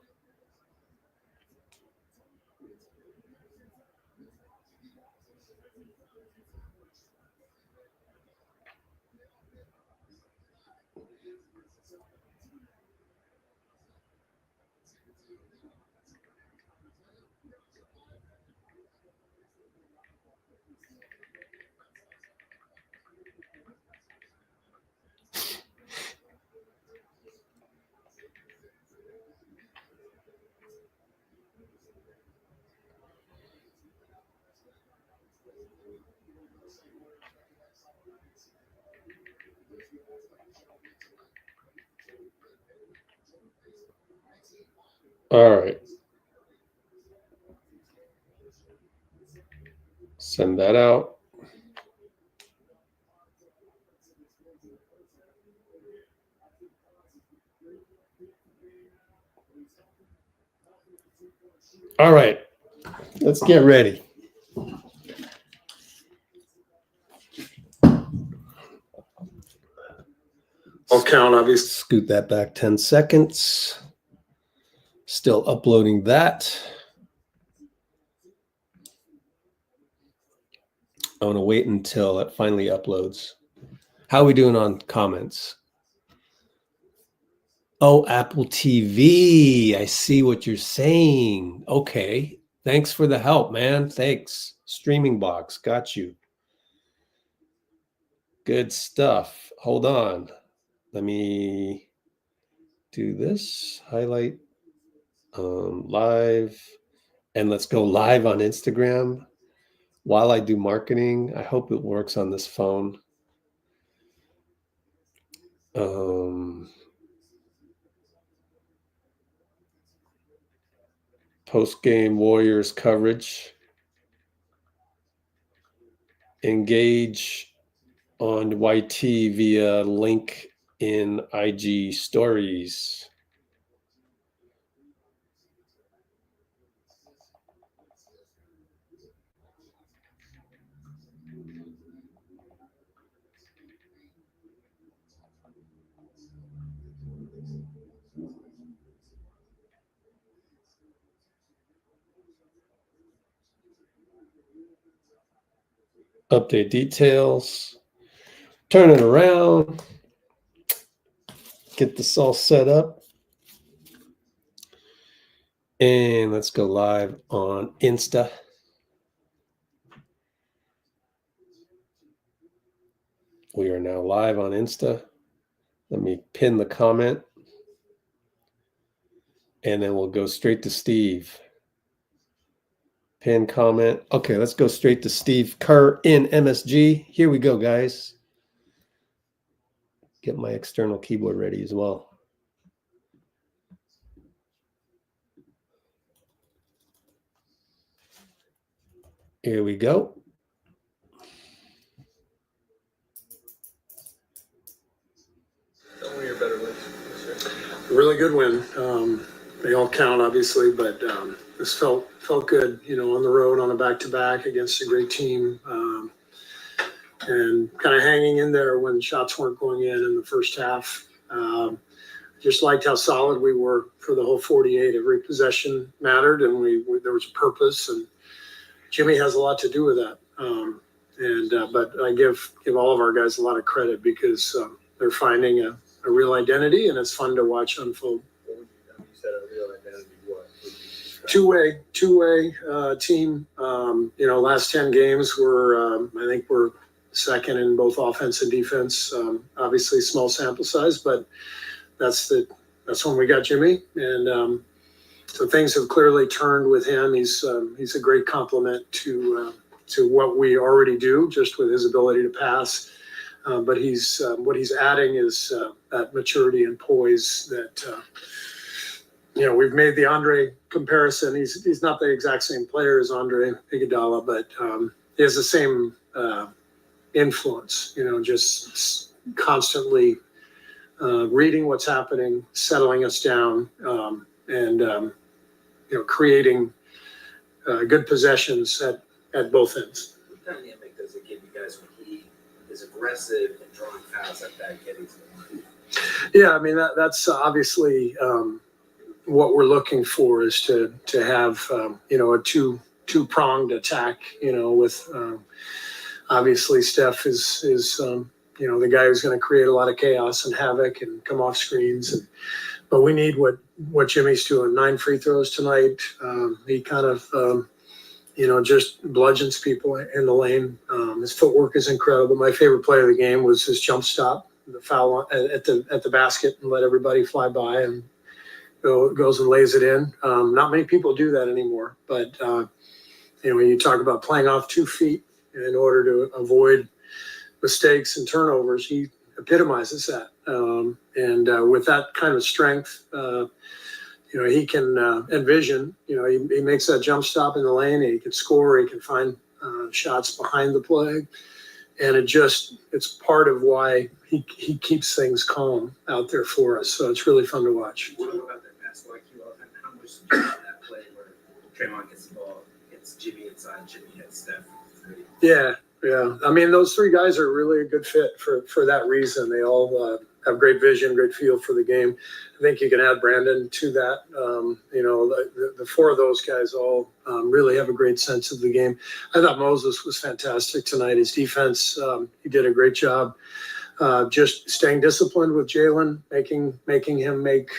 S1: All right. Send that out. All right. Let's get ready.
S10: I'll count, obviously.
S1: Scoot that back 10 seconds. Still uploading that. I want to wait until it finally uploads. How are we doing on comments? Oh, Apple TV. I see what you're saying. Okay. Thanks for the help, man. Thanks. Streaming box. Got you. Good stuff. Hold on. Let me do this. Highlight live. And let's go live on Instagram while I do marketing. I hope it works on this phone. Post-game Warriors coverage. Engage on YT via link in IG stories. Update details. Turn it around. Get this all set up. And let's go live on Insta. We are now live on Insta. Let me pin the comment. And then we'll go straight to Steve. Pin comment. Okay, let's go straight to Steve Kerr in MSG. Here we go, guys. Get my external keyboard ready as well. Here we go.
S10: One of your better wins this year. A really good win. They all count, obviously, but this felt good, on the road on a back-to-back against a great team, and kind of hanging in there when shots weren't going in the first half. Just liked how solid we were for the whole 48. Every possession mattered, and there was a purpose, and Jimmy has a lot to do with that. But I give all of our guys a lot of credit because they're finding a real identity, and it's fun to watch unfold.
S7: You said a real identity. What?
S10: Two-way team. Last 10 games I think we're second in both offense and defense. Obviously small sample size, but that's when we got Jimmy. And so things have clearly turned with him. He's a great complement to what we already do, just with his ability to pass. But what he's adding is that maturity and poise that, we've made the Andre comparison. He's not the exact same player as Andre Iguodala, but he has the same influence, just constantly reading what's happening, settling us down, and creating good possessions at both ends.
S11: What dynamic does it give you guys when he is aggressive and drawing fouls like that, getting to the line?
S10: Yeah, I mean that's obviously what we're looking for is to have a two-pronged attack. With obviously Steph is the guy who's going to create a lot of chaos and havoc and come off screens. But we need what Jimmy's doing. 9 free throws tonight. He kind of just bludgeons people in the lane. His footwork is incredible. My favorite play of the game was his jump stop, the foul at the basket, and let everybody fly by and goes and lays it in. Not many people do that anymore. But when you talk about playing off 2 feet in order to avoid mistakes and turnovers, he epitomizes that. And with that kind of strength, he can envision. He makes that jump stop in the lane, and he can score. He can find shots behind the play, and it's part of why he keeps things calm out there for us. So it's really fun to watch.
S11: What about that basketball IQ of him? How much do you that play where Draymond gets the ball, gets Jimmy inside, Jimmy hits Steph?
S10: Yeah. I mean, those 3 guys are really a good fit for that reason. They all have great vision, great feel for the game. I think you can add Brandon to that. The 4 of those guys all really have a great sense of the game. I thought Moses was fantastic tonight. His defense, he did a great job. Just staying disciplined with Jalen, making him make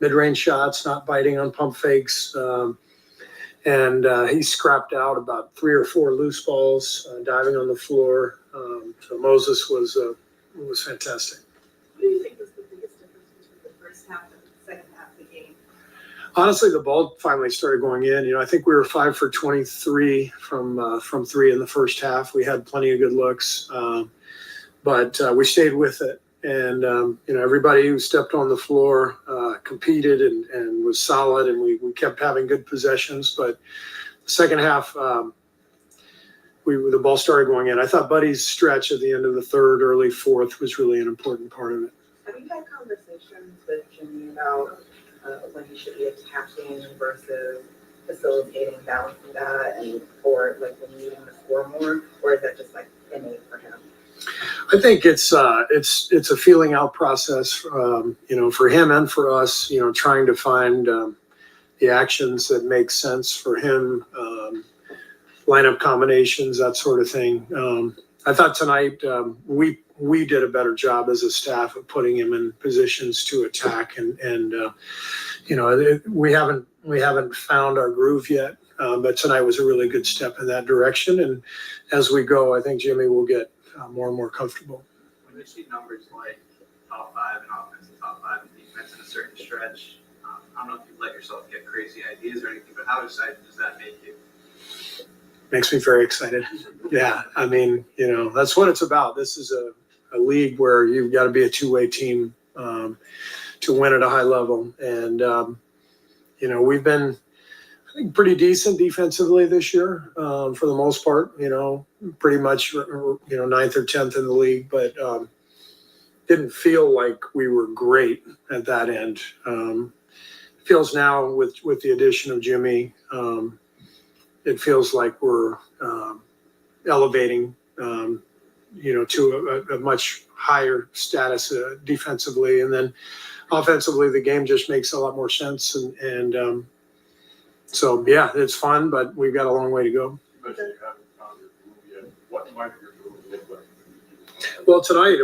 S10: mid-range shots, not biting on pump fakes. And he scrapped out about 3 or 4 loose balls, diving on the floor. So Moses was fantastic.
S12: What do you think was the biggest difference between the first half and the second half of the game?
S10: Honestly, the ball finally started going in. I think we were 5 for 23 from 3 in the first half. We had plenty of good looks, but we stayed with it. And everybody who stepped on the floor competed and was solid, and we kept having good possessions. But the second half, the ball started going in. I thought Buddy's stretch at the end of the third, early fourth was really an important part of it.
S12: Have you had conversations with Jimmy about when he should be attacking versus facilitating, balancing that, or like when needing to score more, or is that just like innate for him?
S10: I think it's a feeling out process, for him and for us, trying to find the actions that make sense for him, lineup combinations, that sort of thing. I thought tonight we did a better job as a staff of putting him in positions to attack, and we haven't found our groove yet, but tonight was a really good step in that direction. And as we go, I think Jimmy will get more and more comfortable.
S11: When you see numbers like top 5 in offense and top 5 in defense in a certain stretch, I don't know if you let yourself get crazy ideas or anything, but how excited does that make you?
S10: Makes me very excited. Yeah, I mean, that's what it's about. This is a league where you've got to be a two-way team to win at a high level. And, we've been I think pretty decent defensively this year, for the most part. Pretty much, ninth or 10th in the league, but didn't feel like we were great at that end. Feels now with the addition of Jimmy, it feels like we're elevating, to a much higher status defensively, and then offensively, the game just makes a lot more sense. And so, yeah, it's fun, but we've got a long way to go.
S9: What might your move look like?
S10: Well, tonight,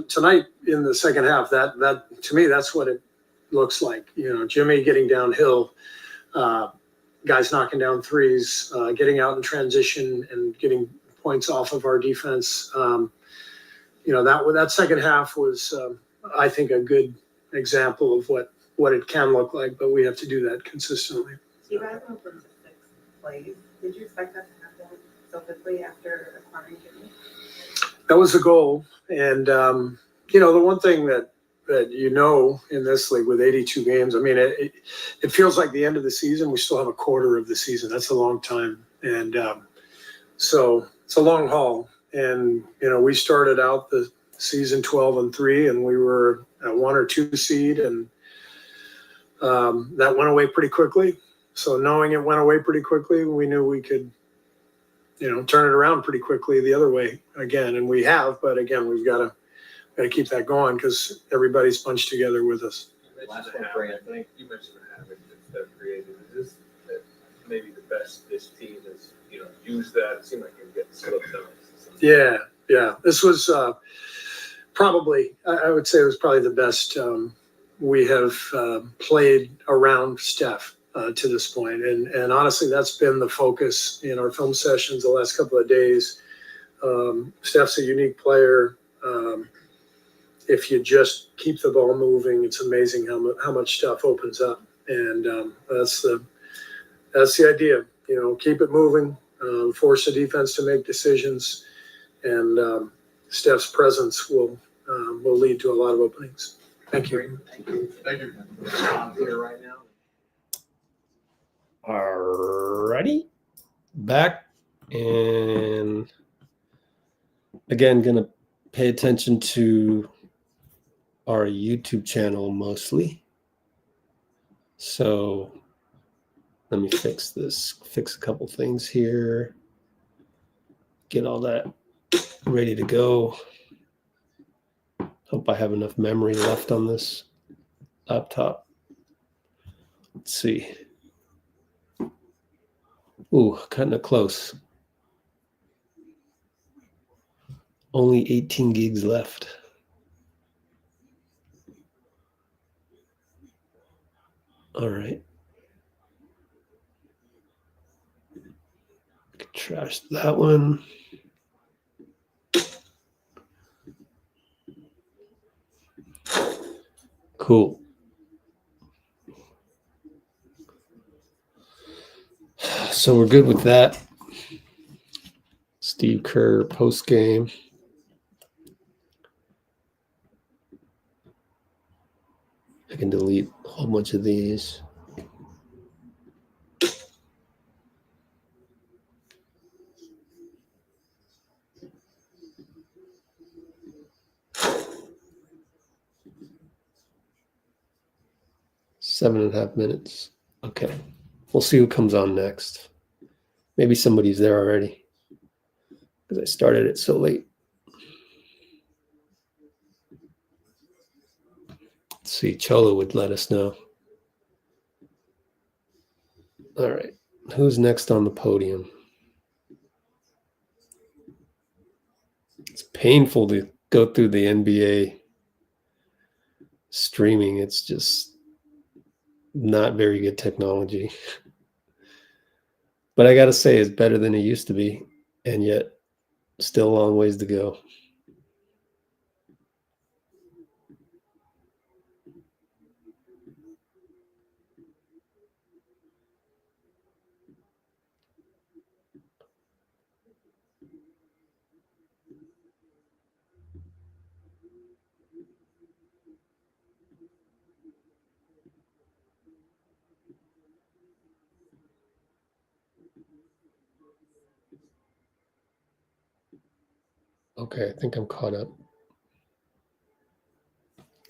S10: tonight in the second half, that to me, that's what it looks like. Jimmy getting downhill, guys knocking down threes, getting out in transition and getting points off of our defense. That second half was, I think, a good example of what it can look like, but we have to do that consistently.
S12: So you guys went from 6 plays. Did you expect that to happen so quickly after acquiring Jimmy?
S10: That was the goal. And, the one thing that in this league with 82 games, it feels like the end of the season. We still have a quarter of the season. That's a long time. And so it's a long haul. And, we started out the season 12-3, and we were a 1 or 2 seed, and that went away pretty quickly. So knowing it went away pretty quickly, we knew we could, turn it around pretty quickly the other way again. And we have, but again, we've got to keep that going because everybody's bunched together with us.
S13: Last one for Anthony. You mentioned the habit that Steph created. Is this maybe the best this team has, used that? It seemed like you get slipped on.
S10: Yeah. This was probably, I would say it was probably the best we have played around Steph to this point. And honestly, that's been the focus in our film sessions the last couple of days. Steph's a unique player. If you just keep the ball moving, it's amazing how much stuff opens up. And that's the idea. Keep it moving, force the defense to make decisions, and Steph's presence will lead to a lot of openings. Thank you.
S9: Thank you.
S13: I'm here right now.
S1: Alrighty, back, and again, gonna pay attention to our YouTube channel mostly. So let me fix a couple things here, get all that ready to go. Hope I have enough memory left on this laptop. Let's see. Ooh, cutting it close. Only 18 gigs left. All right. Trash that one. Cool. So we're good with that. Steve Kerr post game. I can delete a whole bunch of these. Seven and a half minutes. Okay. We'll see who comes on next. Maybe somebody's there already because I started it so late. Let's see. Cholo would let us know. All right. Who's next on the podium? It's painful to go through the NBA streaming. It's just not very good technology. But I got to say, it's better than it used to be, and yet still a long ways to go. Okay, I think I'm caught up.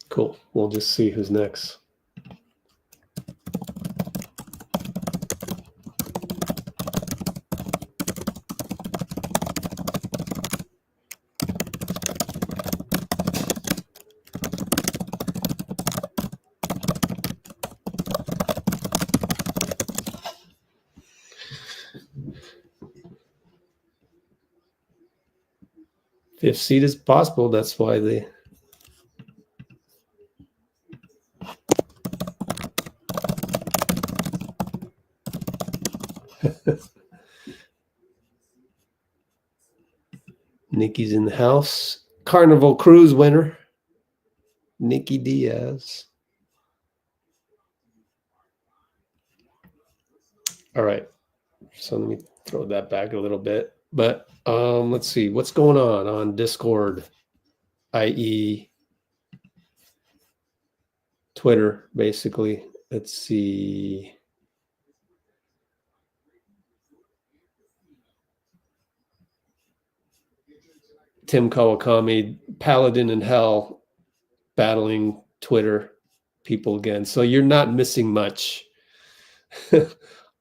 S1: Cool. We'll just see who's next. Fifth seed is possible. That's why they. Nikki's in the house. Carnival Cruise winner, Nikki Diaz. All right. So let me throw that back a little bit. But let's see what's going on Discord, i.e. Twitter, basically. Let's see. Tim Kawakami, Paladin in Hell, battling Twitter people again. So you're not missing much.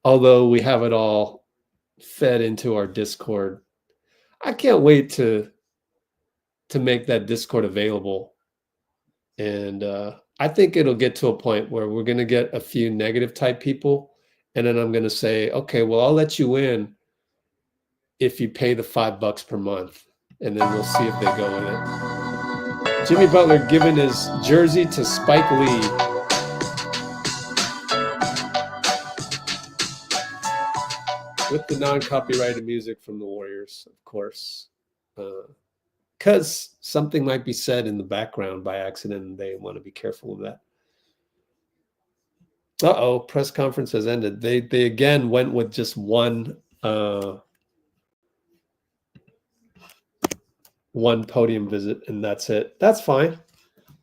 S1: Although we have it all fed into our Discord. I can't wait to make that Discord available. And I think it'll get to a point where we're going to get a few negative type people. And then I'm going to say, okay, well, I'll let you in if you pay the $5 per month. And then we'll see if they go in it. Jimmy Butler giving his jersey to Spike Lee. With the non-copyrighted music from the Warriors, of course. Because something might be said in the background by accident, and they want to be careful of that. Uh-oh, press conference has ended. They again went with just one podium visit, and that's it. That's fine.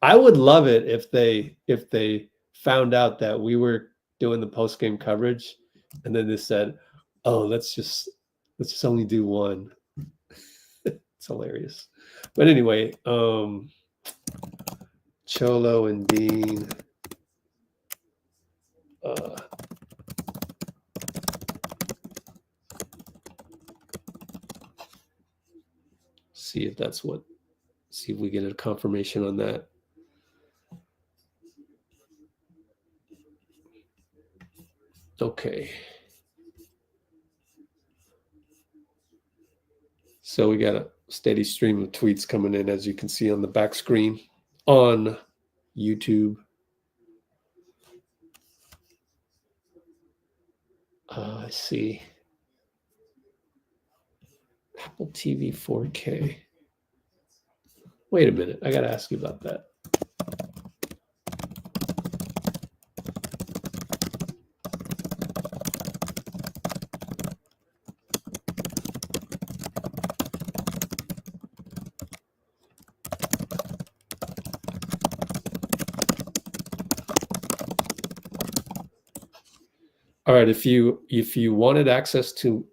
S1: I would love it if they found out that we were doing the post-game coverage, and then they said, "Oh, let's just only do one." It's hilarious. But anyway, Cholo and Dean. See if that's what. See if we get a confirmation on that. Okay. So we got a steady stream of tweets coming in, as you can see on the back screen on YouTube. I see. Apple TV 4K. Wait a minute. I got to ask you about that. All right, if you wanted access to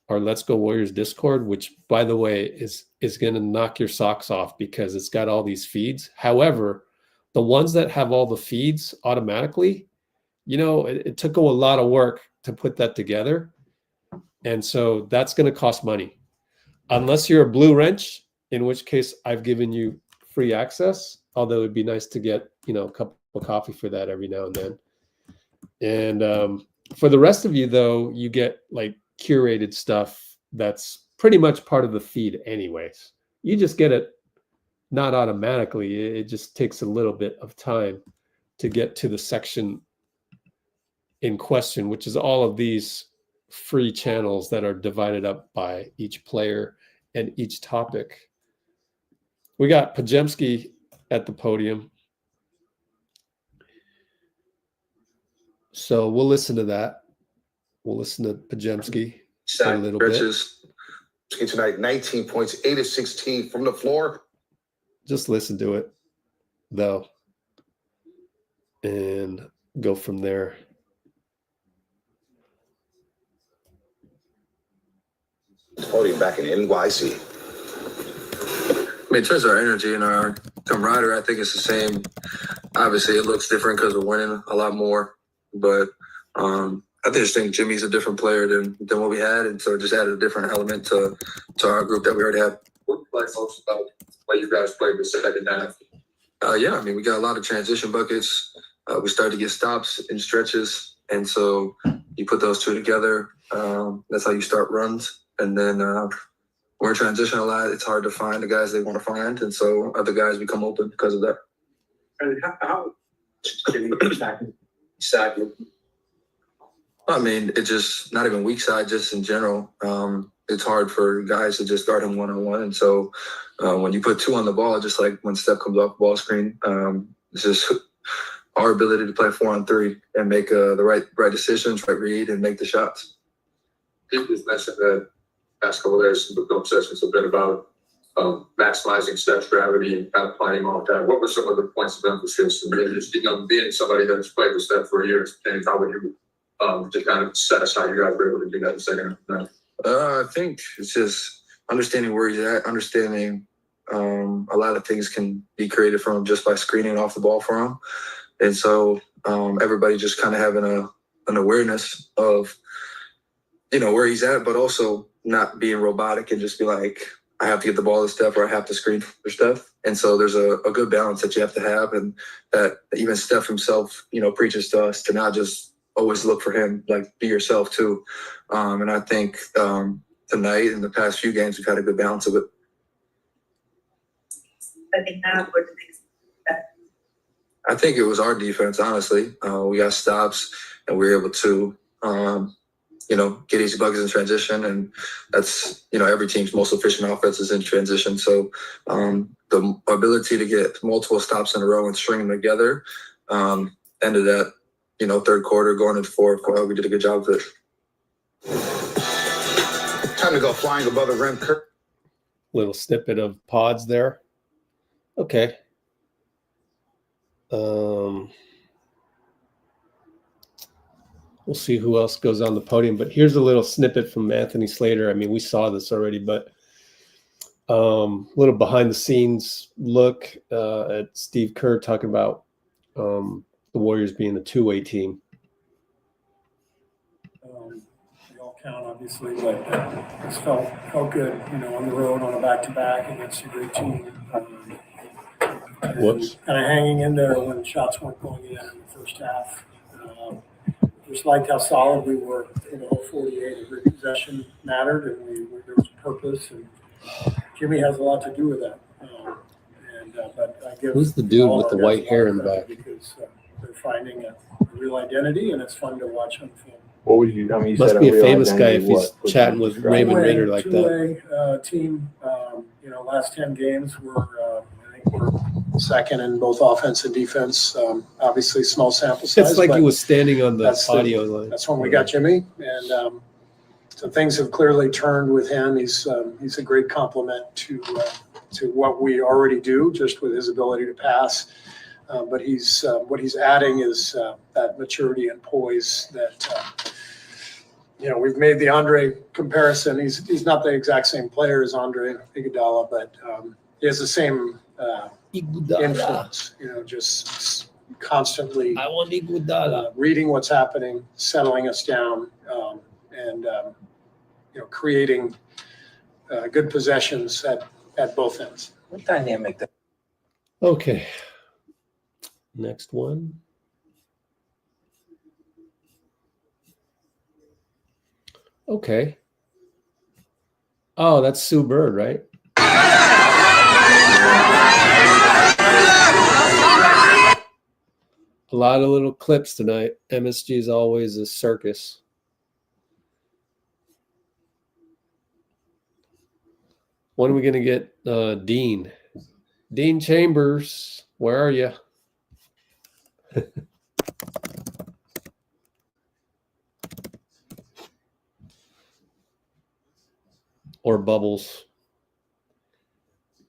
S1: our Let's Go Warriors Discord, which by the way is going to knock your socks off because it's got all these feeds. However, the ones that have all the feeds automatically, it took a lot of work to put that together. And so that's going to cost money. Unless you're a Blue Wrench, in which case I've given you free access, although it'd be nice to get, a cup of coffee for that every now and then. And for the rest of you, though, you get like curated stuff that's pretty much part of the feed anyways. You just get it not automatically. It just takes a little bit of time to get to the section in question, which is all of these free channels that are divided up by each player and each topic. We got Podziemski at the podium. So we'll listen to that. We'll listen to Podziemski a little bit.
S14: Tonight, 19 points, 8 of 16 from the floor.
S1: Just listen to it, though, and go from there.
S14: Podium back in NYC.
S15: I mean, in terms of our energy and our camaraderie, I think it's the same. Obviously, it looks different because we're winning a lot more. But I just think Jimmy's a different player than what we had. And so it just added a different element to our group that we already have. What like folks about the way you guys played the second half? Yeah, I mean, we got a lot of transition buckets. We started to get stops and stretches. And so you put those two together. That's how you start runs. And then we're in transition a lot. It's hard to find the guys they want to find. And so other guys become open because of that.
S13: And how can you side?
S15: I mean, it's just not even weak side, just in general. It's hard for guys to just guard him one-on-one. And so when you put two on the ball, just like when Steph comes off the ball screen, it's just our ability to play 4-on-3 and make the right decisions, right read, and make the shots.
S13: You just mentioned that past couple of days, the film sessions have been about maximizing Steph's gravity and kind of playing off that. What were some of the points of emphasis? And really just, being somebody that's played with Steph for years, and how would you to kind of assess how you guys were able to do that in the second half?
S15: I think it's just understanding where he's at, understanding a lot of things can be created from him just by screening off the ball for him. And so everybody just kind of having an awareness of, where he's at, but also not being robotic and just be like, I have to get the ball to Steph or I have to screen for Steph. And so there's a good balance that you have to have, and that even Steph himself, preaches to us to not just always look for him, like be yourself too. And I think tonight and the past few games, we've had a good balance of it. I think it was our defense, honestly. We got stops and we were able to, get easy buckets in transition. And that's, every team's most efficient offense is in transition. So the ability to get multiple stops in a row and string them together ended that, third quarter going into fourth. We did a good job of it.
S14: Time to go flying above the rim. Kerr.
S1: Little snippet of Podz there. Okay. We'll see who else goes on the podium, but here's a little snippet from Anthony Slater. I mean, we saw this already, but little behind the scenes look at Steve Kerr talking about the Warriors being a two-way team.
S10: They all count, obviously, but it's felt good, on the road on a back-to-back against a great team.
S1: Whoops.
S10: Kind of hanging in there when shots weren't going in the first half. Just liked how solid we were. 48, every possession mattered, and there was purpose. And Jimmy has a lot to do with that. But I give
S1: Who's the dude with the white hair in the back?
S10: Because they're finding a real identity, and it's fun to watch unfold.
S9: What would you? I mean, you
S1: Must
S9: said
S1: be a famous guy
S9: identity,
S1: if he's chatting with Raymond Ritter like that.
S10: Two-way team. Last 10 games we're second in both offense and defense. Obviously, small sample size.
S1: It's like he was standing on the audio line.
S10: That's when we got Jimmy, and so things have clearly turned with him. He's a great complement to what we already do, just with his ability to pass. But what he's adding is that maturity and poise that we've made the Andre comparison. He's not the exact same player as Andre Iguodala, but he has the same influence. Just constantly reading what's happening, settling us down, and creating good possessions at both ends.
S5: What dynamic that?
S1: Okay. Next one. Okay. Oh, that's Sue Bird, right? A lot of little clips tonight. MSG is always a circus. When are we going to get Dean? Dean Chambers, where are you? Or Bubbles.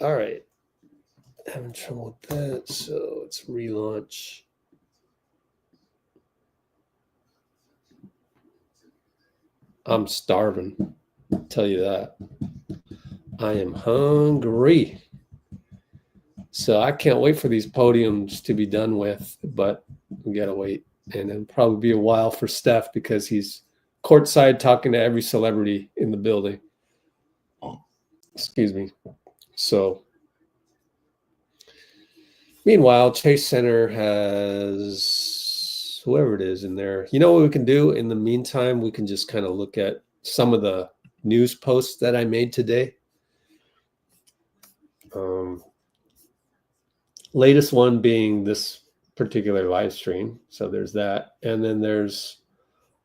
S1: All right. Having trouble with that, so let's relaunch. I'm starving. tell you that. I am hungry. So I can't wait for these podiums to be done with, but we got to wait. And it'll probably be a while for Steph because he's courtside talking to every celebrity in the building. Excuse me. So meanwhile, Chase Center has whoever it is in there. You know what we can do in the meantime? We can just kind of look at some of the news posts that I made today. Latest one being this particular live stream. So there's that. And then there's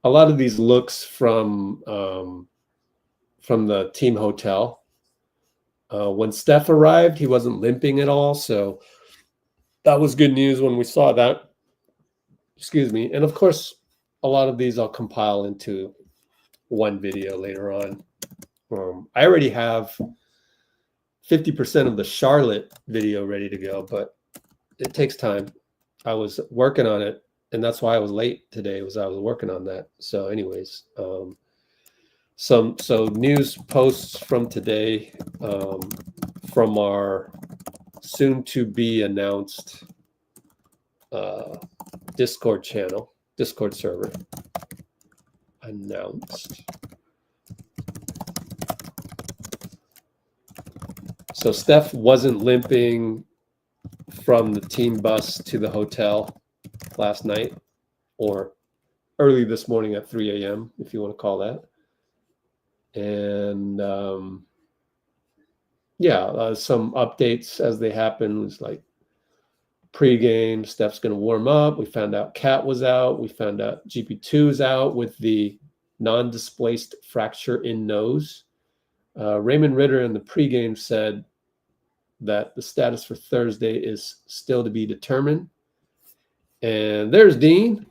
S1: a lot of these looks from the team hotel. When Steph arrived, he wasn't limping at all. So that was good news when we saw that. Excuse me. And of course, a lot of these I'll compile into one video later on. I already have 50% of the Charlotte video ready to go, but it takes time. I was working on it, and that's why I was late today, was I was working on that. So anyways, so news posts from today, from our soon-to-be announced Discord server. Announced. So Steph wasn't limping from the team bus to the hotel last night, or early this morning at 3 a.m., if you want to call that. And some updates as they happen. It was like pregame, Steph's going to warm up. We found out Cat was out. We found out GP2 is out with the non-displaced fracture in nose. Raymond Ritter in the pregame said that the status for Thursday is still to be determined. And there's Dean.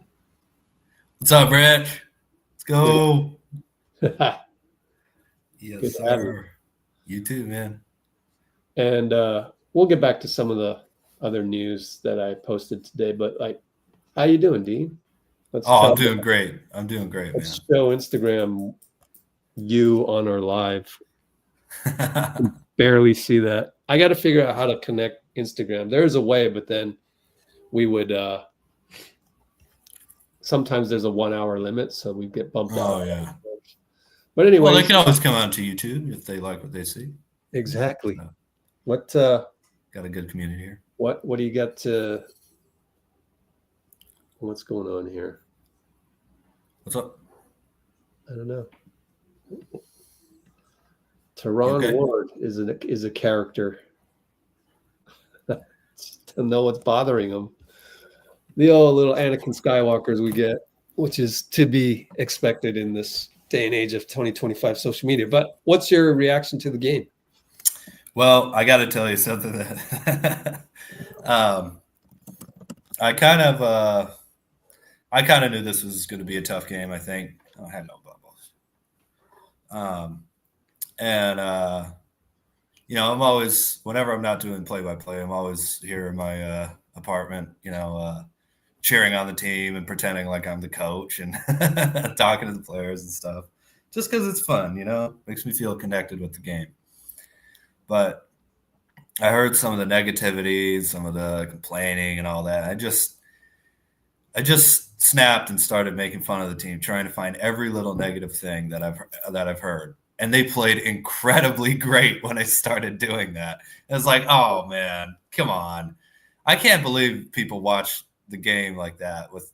S16: What's up, Rich? Let's go.
S1: Yes,
S16: Good sir. You too, man.
S1: And we'll get back to some of the other news that I posted today. But how you doing, Dean?
S16: I'm doing great. I'm doing great,
S1: man. Show Instagram you on our live. Barely see that. I got to figure out how to connect Instagram. There's a way, but then we would sometimes there's a 1 hour limit, so we get bumped out.
S16: Oh yeah.
S1: But anyway,
S16: well, they can always come on to YouTube if they like what they see.
S1: Exactly.
S16: So,
S1: what
S16: got a good community here.
S1: What do you got to? What's going on here?
S16: What's up?
S1: I don't know. Teron Ward is a character. To know what's bothering him. The old little Anakin Skywalkers we get, which is to be expected in this day and age of 2025 social media. But what's your reaction to the game?
S16: Well, I got to tell you something that I kind of knew this was going to be a tough game. I think I had no bubbles. I'm always, whenever I'm not doing play-by-play, I'm always here in my apartment, cheering on the team and pretending like I'm the coach and talking to the players and stuff, just because it's fun, makes me feel connected with the game. But I heard some of the negativity, some of the complaining and all that. I just snapped and started making fun of the team, trying to find every little negative thing that I've heard. And they played incredibly great when I started doing that. It was like, oh man, come on. I can't believe people watch the game like that with,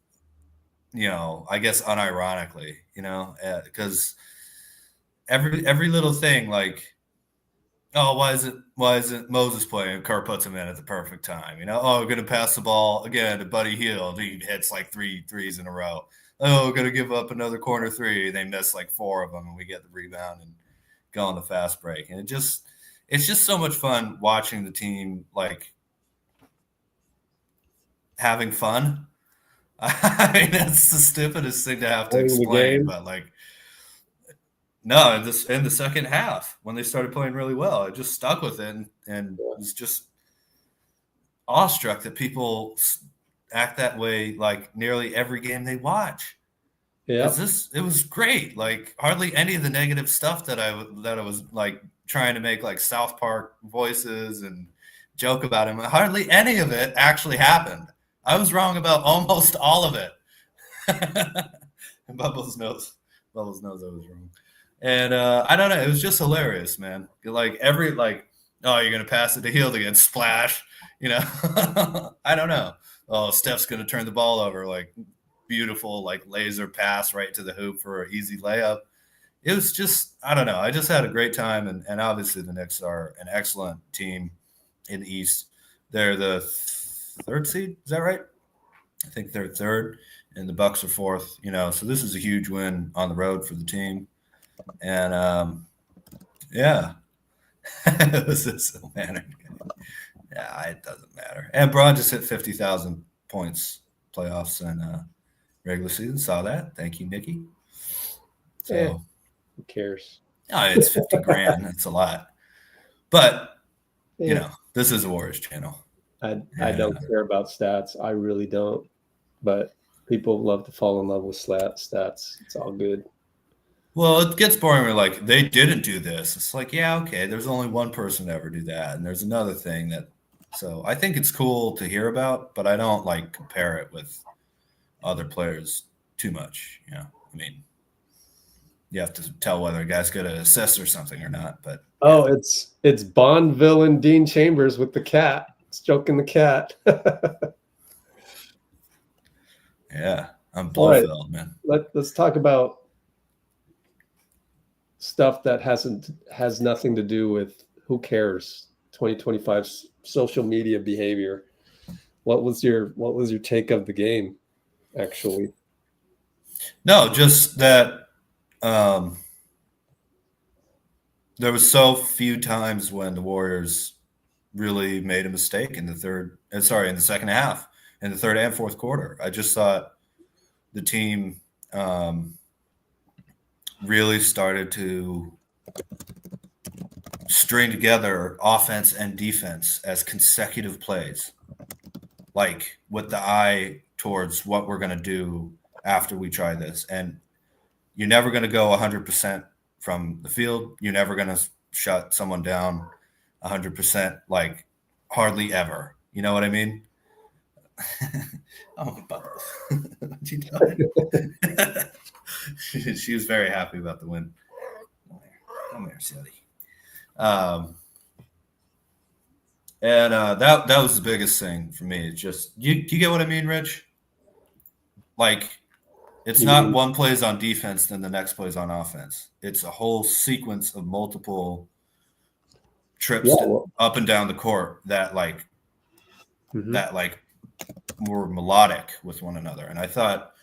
S16: I guess unironically, because every little thing, like, oh, why isn't Moses playing? Kerr puts him in at the perfect time. Oh, going to pass the ball again to Buddy Hield. He hits like 3 threes in a row. Oh, going to give up another corner 3. They miss like 4 of them, and we get the rebound and go on the fast break. And it's just so much fun watching the team like having fun. I mean, that's the stupidest thing to have to explain, but like. No, in the second half, when they started playing really well, I just stuck with it and was just awestruck that people act that way like nearly every game they watch.
S1: Yeah.
S16: It was great. Like hardly any of the negative stuff that I was like trying to make like South Park voices and joke about him. Hardly any of it actually happened. I was wrong about almost all of it. And Bubbles knows I was wrong. And I don't know. It was just hilarious, man. Like oh, you're gonna pass it to Hield again, splash. You know, I don't know. Oh, Steph's gonna turn the ball over, like beautiful, like laser pass right to the hoop for an easy layup. It was just, I don't know. I just had a great time, and obviously the Knicks are an excellent team in the East. They're the third seed, is that right? I think they're third, and the Bucks are fourth. You know, so this is a huge win on the road for the team, and yeah, it was just a manner. Yeah, it doesn't matter. And Braun just hit 50,000 points playoffs and regular season. Saw that. Thank you, Nikki. So
S1: who cares?
S16: Oh, it's 50 grand. That's a lot. But you know, this is a Warriors channel.
S1: I don't care about stats. I really don't. But people love to fall in love with stats. It's all good.
S16: Well, it gets boring. We're like, they didn't do this. It's like, yeah, okay. There's only one person to ever do that, and there's another thing that. So I think it's cool to hear about, but I don't like compare it with other players too much. You know, I mean, you have to tell whether a guy's going to assist or something or not. But
S1: it's Bond villain Dean Chambers with the cat, stroking the cat.
S16: Yeah, I'm Blofeld, man.
S1: Let's talk about stuff that has nothing to do with who cares. 2025 social media behavior. What was your take of the game, actually?
S16: No, just that there was so few times when the Warriors really made a mistake in the second half, in the third and fourth quarter. I just thought the team really started to string together offense and defense as consecutive plays, like with the eye towards what we're going to do after we try this. And you're never going to go 100% from the field. You're never going to shut someone down 100%, like hardly ever. You know what I mean? Oh, Bubbles. What you doing? She was very happy about the win. Come here, Sally. And that was the biggest thing for me. It's just you get what I mean, Rich? Like it's not one plays on defense, then the next plays on offense. It's a whole sequence of multiple trips up and down the court that were melodic with one another. And I thought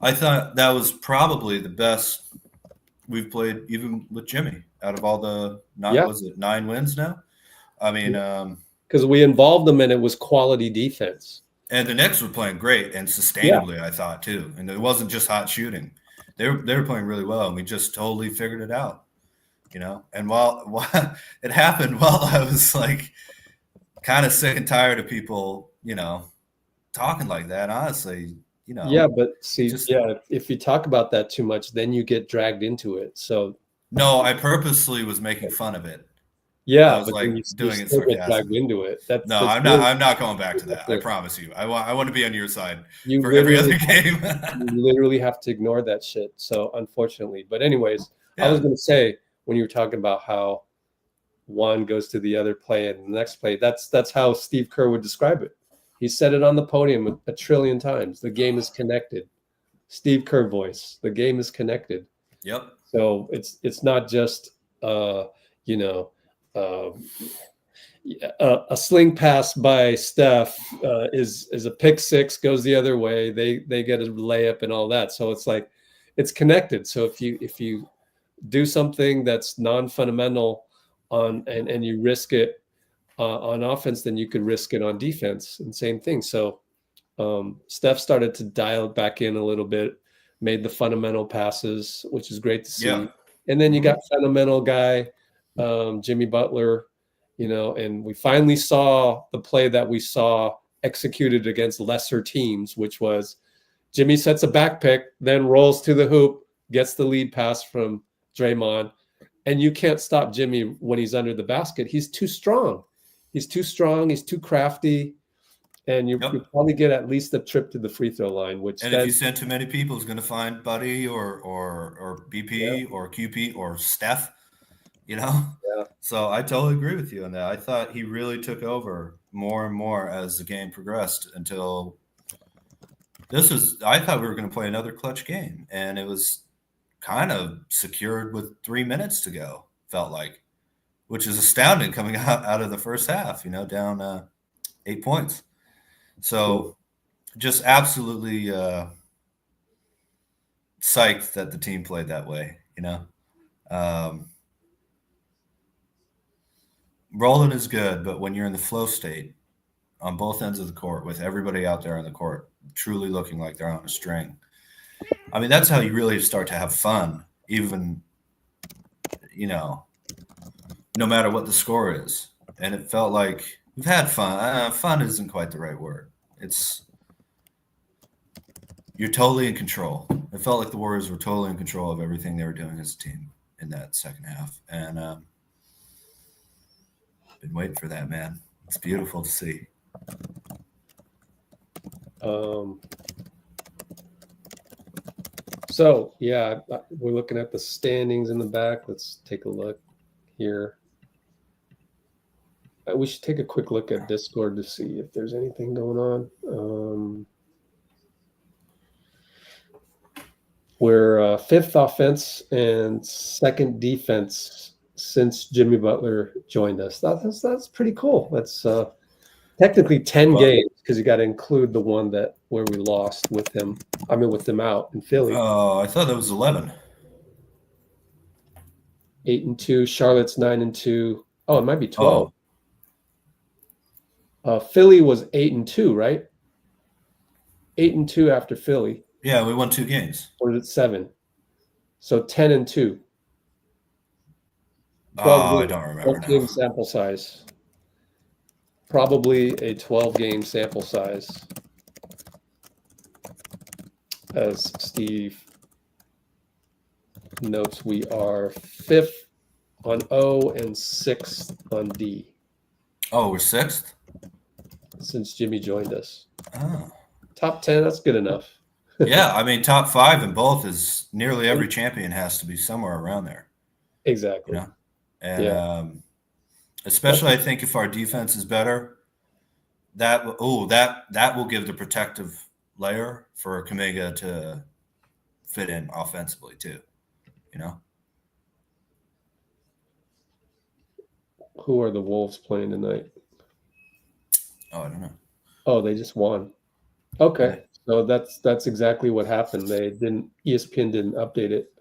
S16: that was probably the best we've played, even with Jimmy, out of all the 9 wins now. I mean,
S1: because we involved them and it was quality defense.
S16: And the Knicks were playing great and sustainably, I thought too. And it wasn't just hot shooting; they were playing really well, and we just totally figured it out, you know. And while it happened, I was like kind of sick and tired of people, you know, talking like that. Honestly, you know.
S1: Yeah, but see, if you talk about that too much, then you get dragged into it. So
S16: no, I purposely was making fun of it.
S1: Yeah,
S16: I was
S1: but
S16: like
S1: you
S16: doing it
S1: still get
S16: sarcastically.
S1: dragged into it.
S16: I'm not going back to that. I promise you. I want to be on your side for every other game.
S1: You literally have to ignore that shit. So unfortunately, but anyways, I was going to say when you were talking about how one goes to the other play and the next play, that's how Steve Kerr would describe it. He said it on the podium a trillion times. The game is connected. Steve Kerr voice. The game is connected.
S16: Yep.
S1: So it's not just a sling pass by Steph is a pick six, goes the other way. They get a layup and all that. So it's like it's connected. So if you do something that's non-fundamental and you risk it on offense, then you could risk it on defense. And same thing. So Steph started to dial it back in a little bit, made the fundamental passes, which is great to see.
S16: Yeah.
S1: And then you got fundamental guy, Jimmy Butler, you know, and we finally saw the play that we saw executed against lesser teams, which was, Jimmy sets a back pick, then rolls to the hoop, gets the lead pass from Draymond. And you can't stop Jimmy when he's under the basket. He's too strong. He's too crafty. And you probably get at least a trip to the free throw line. Which
S16: if you send too many people, he's going to find Buddy or BP or QP or Steph. Yeah. So I totally agree with you on that. I thought he really took over more and more as the game progressed until I thought we were going to play another clutch game, and it was kind of secured with 3 minutes to go, felt like, which is astounding coming out of the first half, down 8 points. So just absolutely psyched that the team played that way, Rolling is good, but when you're in the flow state on both ends of the court with everybody out there on the court truly looking like they're on a string, I mean, that's how you really start to have fun, even, no matter what the score is. And it felt like we've had fun. Fun isn't quite the right word. You're totally in control. It felt like the Warriors were totally in control of everything they were doing as a team in that second half. And been waiting for that, man. It's beautiful to see.
S1: So, yeah, we're looking at the standings in the back. Let's take a look here. We should take a quick look at Discord to see if there's anything going on. We're fifth offense and second defense since Jimmy Butler joined us. That's pretty cool. That's technically 10 games because you got to include the one where we lost with him. I mean, with them out in Philly.
S16: Oh, I thought that was 11.
S1: 8-2. Charlotte's 9-2. Oh, it might be 12. Philly was 8-2, right? 8-2 after Philly.
S16: Yeah, we won 2 games.
S1: Or is it 7? So 10-2.
S16: I don't remember.
S1: 12-game sample size. Probably a 12-game sample size. As Steve notes, we are 5th on O and 6th on D.
S16: Oh, we're 6th?
S1: Since Jimmy joined us.
S16: Oh.
S1: Top 10, that's good enough.
S16: Yeah, I mean, top 5 in both is nearly every champion has to be somewhere around there.
S1: Exactly.
S16: And especially I think if our defense is better, that will give the protective layer for Kuminga to fit in offensively too.
S1: Who are the Wolves playing tonight?
S16: Oh, I don't know.
S1: Oh, they just won. Okay. So that's exactly what happened. ESPN didn't update it.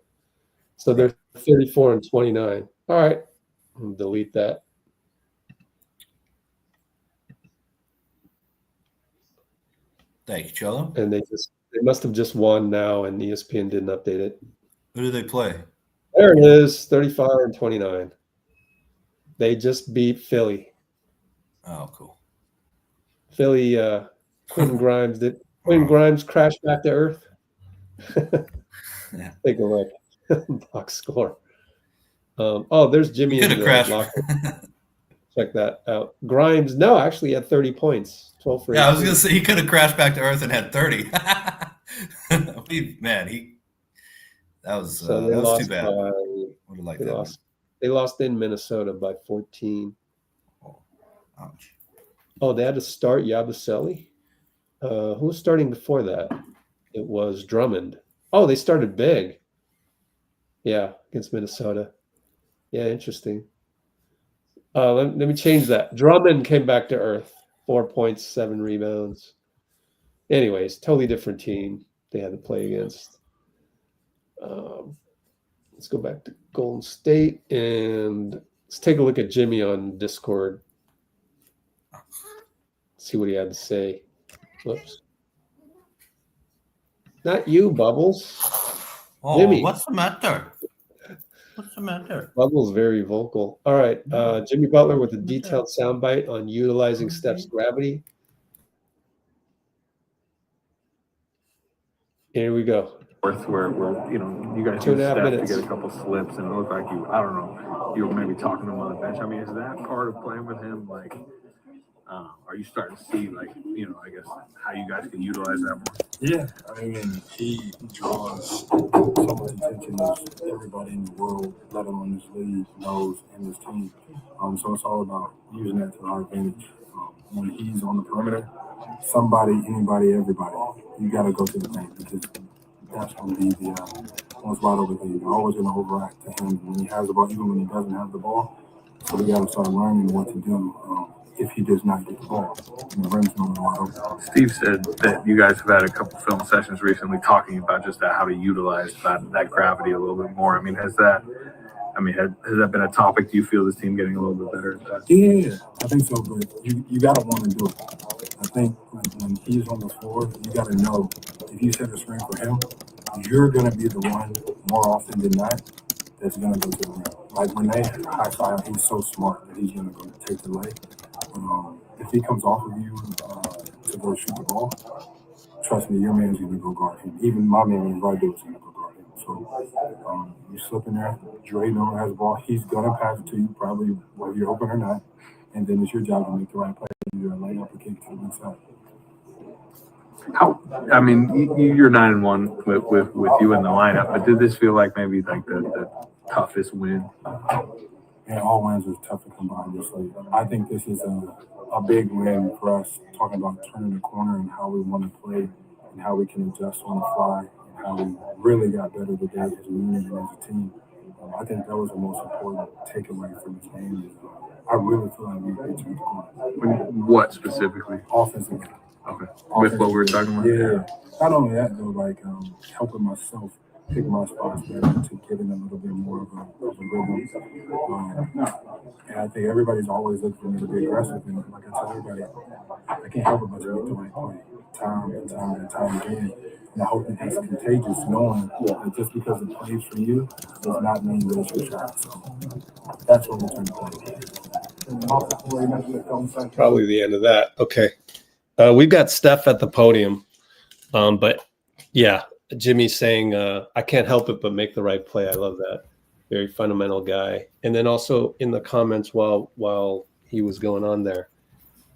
S1: So they're 34-29. All right. I'll delete that.
S16: Thank you, Cholo.
S1: And they must have just won now, and ESPN didn't update it.
S16: Who do they play?
S1: There it is, 35-29. They just beat Philly.
S16: Oh, cool.
S1: Philly, Quentin Grimes crashed back to earth.
S16: Yeah.
S1: Take a look. Box score. There's Jimmy in the locker. Check that out. Grimes, no, actually had 30 points. 12 for 18.
S16: Yeah, I was going to say he could have crashed back to earth and had 30. That was too bad. Would have liked that.
S1: They lost in Minnesota by 14.
S16: Oh, ouch.
S1: Oh, they had to start Yabusele. Who was starting before that? It was Drummond. Oh, they started big. Yeah, against Minnesota. Yeah, interesting. Let me change that. Drummond came back to earth. 4 points, 7 rebounds. Anyways, totally different team they had to play against. Let's go back to Golden State and let's take a look at Jimmy on Discord. See what he had to say. Whoops. Not you, Bubbles.
S16: Oh,
S1: Jimmy.
S16: What's the matter? What's the matter?
S1: Bubbles very vocal. All right. Jimmy Butler with a detailed soundbite on utilizing Steph's gravity. Here we go.
S9: Where you guys
S1: 2.5
S9: used Steph to
S1: minutes.
S9: get a couple slips, and it looked like I don't know, you were maybe talking to him on the bench. I mean, is that part of playing with him? Like, are you starting to see, like, I guess how you guys can utilize that more?
S17: Yeah, I mean, he draws so much attention as everybody in the world, let alone this league, knows, and this team. So it's all about using that to our advantage. When he's on the perimeter, somebody, anybody, everybody, you got to go to the paint because that's going to be the most wide open thing. You're always going to overact to him when he has the ball, even when he doesn't have the ball. So we got to start learning what to do if he does not get the ball. And the rim's going to be wide open.
S9: Steve said that you guys have had a couple film sessions recently talking about just how to utilize that gravity a little bit more. I mean, has that been a topic? Do you feel this team getting a little bit better at that?
S17: Yeah, I think so, but you got to want to do it. I think when he's on the floor, you got to know if you set a screen for him, you're going to be the one more often than not that's going to go to the rim. Like when they high five, he's so smart that he's going to go take the lay. If he comes off of you to go shoot the ball, trust me, your man's going to go guard him. Even my man, right there, is going to go guard him. So you slip in there, Dray has the ball, he's going to pass it to you, probably whether you're open or not, and then it's your job to make the right play, either a layup or kick to the inside.
S9: You're 9-1 with you in the lineup, but did this feel like maybe like the toughest win?
S17: Yeah, all wins is tough to come by, obviously. I think this is a big win for us, talking about turning the corner and how we want to play and how we can adjust on the fly and how we really got better today as a unit and as a team. I think that was the most important takeaway from this game. I really feel like we turned the corner.
S9: What specifically?
S17: Offensively.
S9: Okay. With what we were talking about?
S17: Yeah. Not only that, though, like helping myself pick my spots better to get in a little bit more of a rhythm. And I think everybody's always looking for me to be aggressive. And like I tell everybody, I can't help it but to make the right play time and time and time again. And I hope that that's contagious, knowing that just because it plays for you does not mean that it's your shot. So that's what we're trying to play.
S1: Probably the end of that. Okay. We've got Steph at the podium. But yeah, Jimmy's saying, I can't help it but make the right play. I love that. Very fundamental guy. And then also in the comments while he was going on there,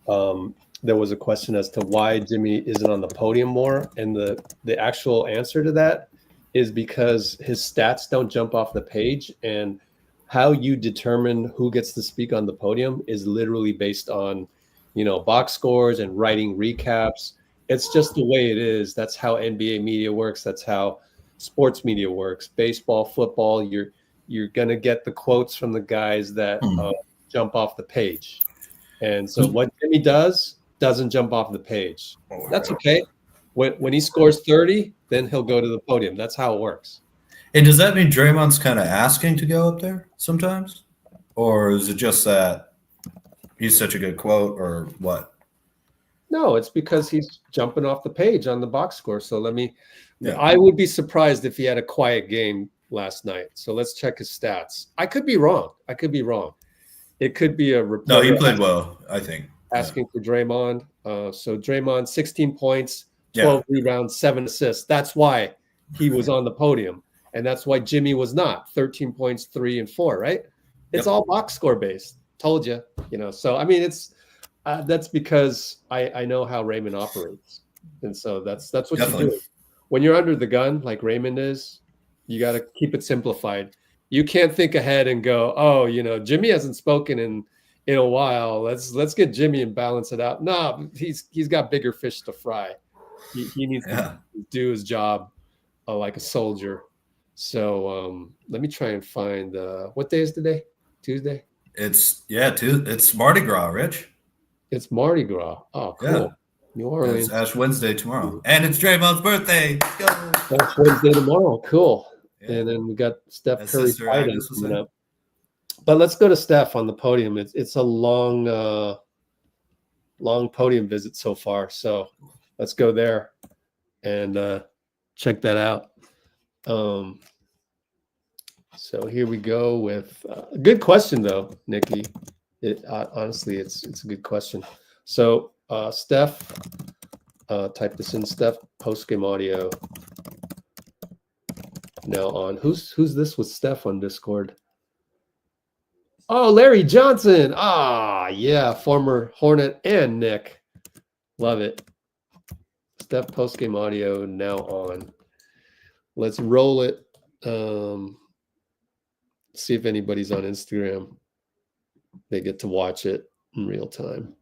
S1: there was a question as to why Jimmy isn't on the podium more. And the actual answer to that is because his stats don't jump off the page. And how you determine who gets to speak on the podium is literally based on, box scores and writing recaps. It's just the way it is. That's how NBA media works. That's how sports media works. Baseball, football, you're going to get the quotes from the guys that jump off the page. And so what Jimmy doesn't jump off the page. That's okay. When he scores 30, then he'll go to the podium. That's how it works.
S16: And does that mean Draymond's kind of asking to go up there sometimes? Or is it just that he's such a good quote or what?
S1: No, it's because he's jumping off the page on the box score. So I would be surprised if he had a quiet game last night. So let's check his stats. I could be wrong. It could be a reporter.
S16: No, he played well, I think.
S1: Asking for Draymond. So Draymond, 16 points, 12 rebounds, 7 assists. That's why he was on the podium. And that's why Jimmy was not. 13 points, 3 and 4, right? It's all box score based. Told you, So, I mean, it's that's because I know how Raymond operates. And so that's what you do. When you're under the gun, like Raymond is, you got to keep it simplified. You can't think ahead and go, Jimmy hasn't spoken in a while. Let's get Jimmy and balance it out. No, he's got bigger fish to fry. He needs to do his job like a soldier. So let me try and find what day is today? Tuesday?
S16: It's Mardi Gras, Rich.
S1: It's Mardi Gras. Oh, cool.
S16: Yeah.
S1: New Orleans.
S16: It's Ash Wednesday tomorrow. And it's Draymond's birthday. Go.
S1: Ash Wednesday tomorrow. Cool. Yeah. And then we got Steph Curry fighting coming up. But let's go to Steph on the podium. It's a long podium visit so far. So let's go there and check that out. So here we go with a good question though, Nikki. Honestly, it's a good question. So Steph, type this in, Steph postgame audio. now on. Who's this with Steph on Discord? Oh, Larry Johnson. Ah, yeah, former Hornet and Nick. Love it. Steph postgame audio now on. Let's roll it. See if anybody's on Instagram. They get to watch it in real time.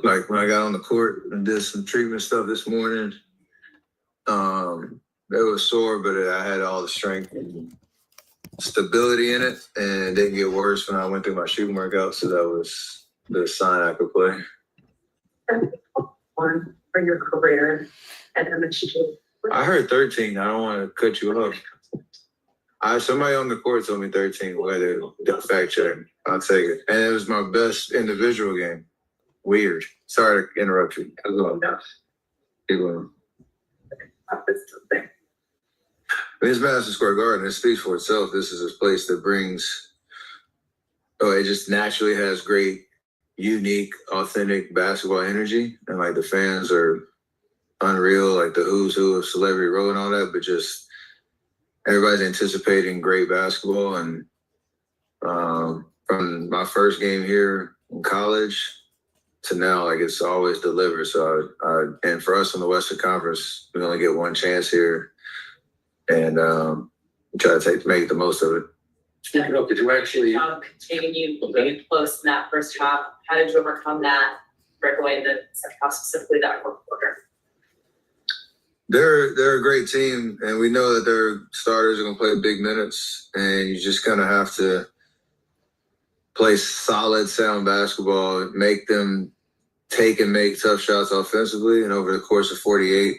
S15: Like when I got on the court and did some treatment stuff this morning, it was sore, but I had all the strength and stability in it, and it didn't get worse when I went through my shooting workout. So that was the sign I could play.
S12: For your career at MSG.
S15: I heard 13. I don't want to cut you off. Somebody on the court told me 13. Whether the fact check, I'll take it. And it was my best individual game. Weird. Sorry to interrupt you. Keep going. It's Madison Square Garden. It speaks for itself. This is a place that brings. It just naturally has great, unique, authentic basketball energy, and like the fans are unreal, like the who's who of Celebrity Row and all that. But just everybody's anticipating great basketball, and from my first game here in college to now, like it's always delivered. So, and for us in the Western Conference, we only get one chance here, and try to make the most of it.
S18: Speaking of, did you actually containing you being close in that first half? How did you overcome that breakaway in the second half, specifically that fourth quarter?
S15: They're a great team, and we know that their starters are going to play big minutes, and you just kind of have to play solid, sound basketball, make them take and make tough shots offensively, and over the course of 48,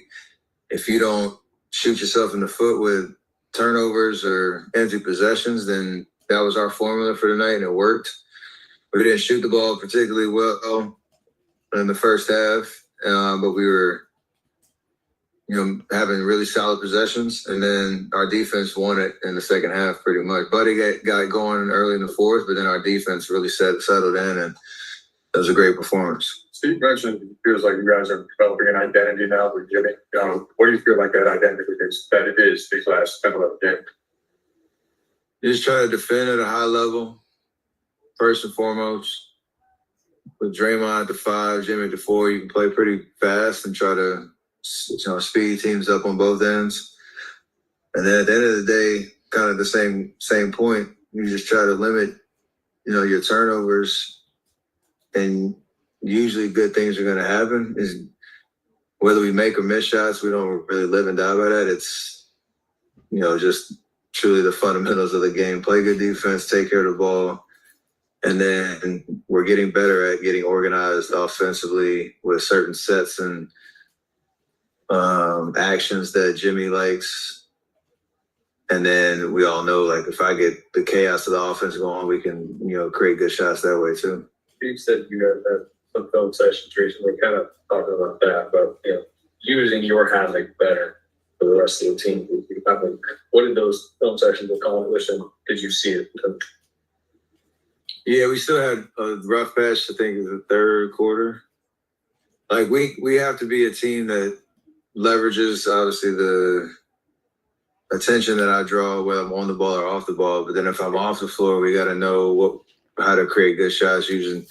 S15: if you don't shoot yourself in the foot with turnovers or empty possessions, then that was our formula for the night, and it worked. We didn't shoot the ball particularly well in the first half, but we were, having really solid possessions, and then our defense won it in the second half pretty much. Buddy got going early in the fourth, but then our defense really settled in, and it was a great performance.
S13: Steve mentioned it feels like you guys are developing an identity now with Jimmy. What do you feel like that identity is, that it is these last 10, 11 games?
S15: You just try to defend at a high level, first and foremost. With Draymond at the 5, Jimmy at the 4, you can play pretty fast and try to speed teams up on both ends. And then at the end of the day, kind of the same point, you just try to limit, your turnovers, and usually good things are going to happen. Is whether we make or miss shots, we don't really live and die by that. It's, just truly the fundamentals of the game. Play good defense, take care of the ball. And then we're getting better at getting organized offensively with certain sets and actions that Jimmy likes. And then we all know, like, if I get the chaos of the offense going, we can, create good shots that way too.
S13: You said you had some film sessions recently, kind of talking about that, but using your handling better for the rest of the team. What did those film sessions accomplish, and did you see it?
S15: Yeah, we still had a rough patch, I think, in the third quarter. Like, we have to be a team that leverages, obviously, the attention that I draw, whether I'm on the ball or off the ball. But then if I'm off the floor, we got to know how to create good shots. Using,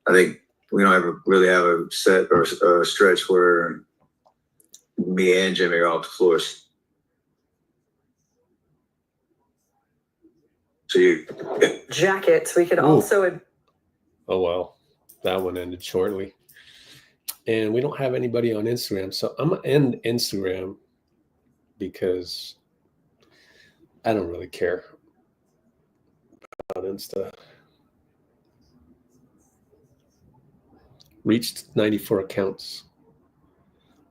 S15: I think we don't ever really have a set or a stretch where me and Jimmy are off the floors. So
S19: jackets. We could also.
S1: Oh, well, that one ended shortly. And we don't have anybody on Instagram. So I'm going to end Instagram because I don't really care about Insta. Reached 94 accounts.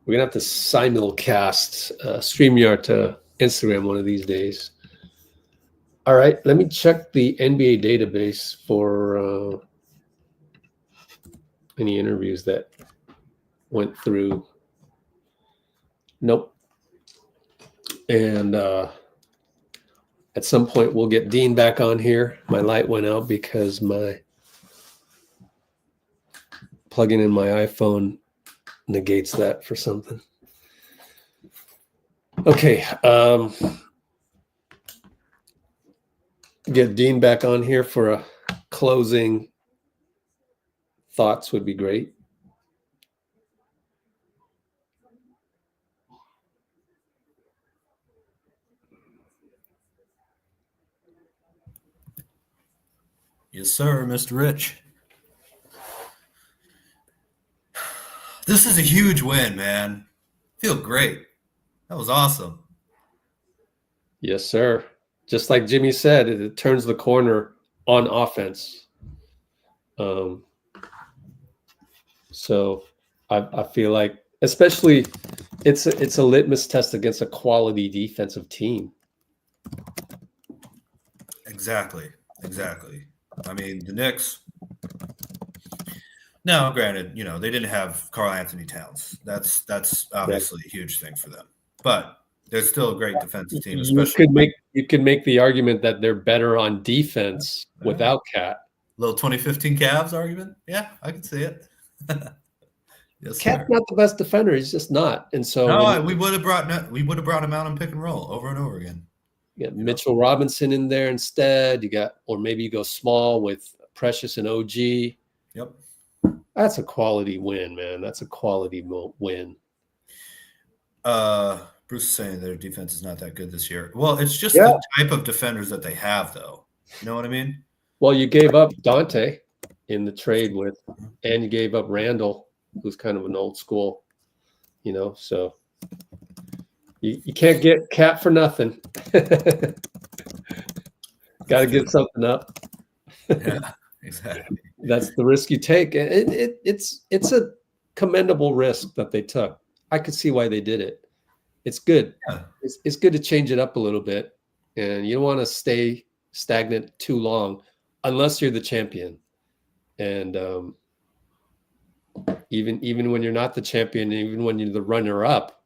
S1: We're going to have to simulcast StreamYard to Instagram one of these days. All right, let me check the NBA database for any interviews that went through. Nope. And at some point, we'll get Dean back on here. My light went out because my plugging in my iPhone negates that for something. Okay. Get Dean back on here for a closing thoughts would be great.
S16: Yes, sir, Mr. Rich. This is a huge win, man. Feel great. That was awesome.
S1: Yes, sir. Just like Jimmy said, it turns the corner on offense. So I feel like, especially, it's a litmus test against a quality defensive team.
S16: Exactly. I mean, the Knicks. Now, granted, they didn't have Karl Anthony Towns. That's obviously a huge thing for them. But they're still a great defensive team. Especially
S1: you could make the argument that they're better on defense without Cat.
S16: Little 2015 Cavs argument. Yeah, I can see it. Yes,
S1: Cat's not the best defender. He's just not. And so
S16: we would have brought him out on pick and roll over and over again.
S1: You got Mitchell Robinson in there instead. Or maybe you go small with Precious and OG.
S16: Yep.
S1: That's a quality win, man. That's a quality win.
S16: Bruce is saying their defense is not that good this year. Well, it's just the type of defenders that they have, though. You know what I mean?
S1: Well, you gave up Dante in the trade and you gave up Randall, who's kind of an old school, so you can't get Cat for nothing. Got to get something up.
S16: Yeah, exactly.
S1: That's the risk you take. It's a commendable risk that they took. I could see why they did it. It's good.
S16: Yeah.
S1: It's good to change it up a little bit, and you don't want to stay stagnant too long unless you're the champion. And even when you're not the champion, even when you're the runner-up,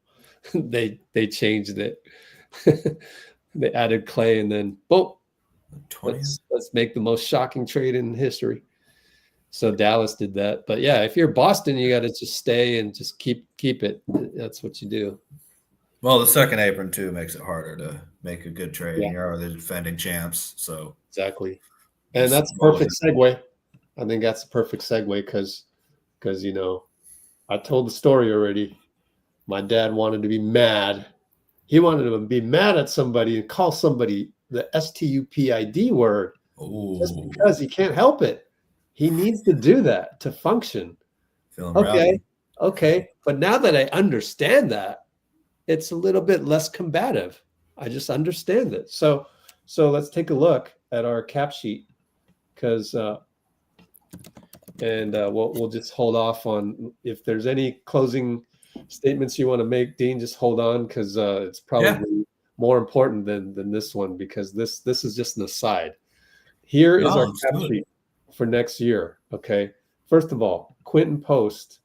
S1: they changed it. They added Clay, and then boom, let's make the most shocking trade in history. So Dallas did that. But yeah, if you're Boston, you got to just stay and just keep it. That's what you do.
S16: Well, the second apron too makes it harder to make a good trade. Yeah. You're the defending champs, so
S1: exactly. And that's a perfect segue. I think that's a perfect segue because I told the story already. My dad wanted to be mad. He wanted to be mad at somebody and call somebody the STUPID word.
S16: Ooh.
S1: Just because he can't help it. He needs to do that to function. Okay. But now that I understand that, it's a little bit less combative. I just understand it. So let's take a look at our cap sheet because we'll just hold off on if there's any closing statements you want to make, Dean. Just hold on because it's probably more important than this one because this is just an aside. Here is our cap sheet for next year. Okay, first of all, Quentin Post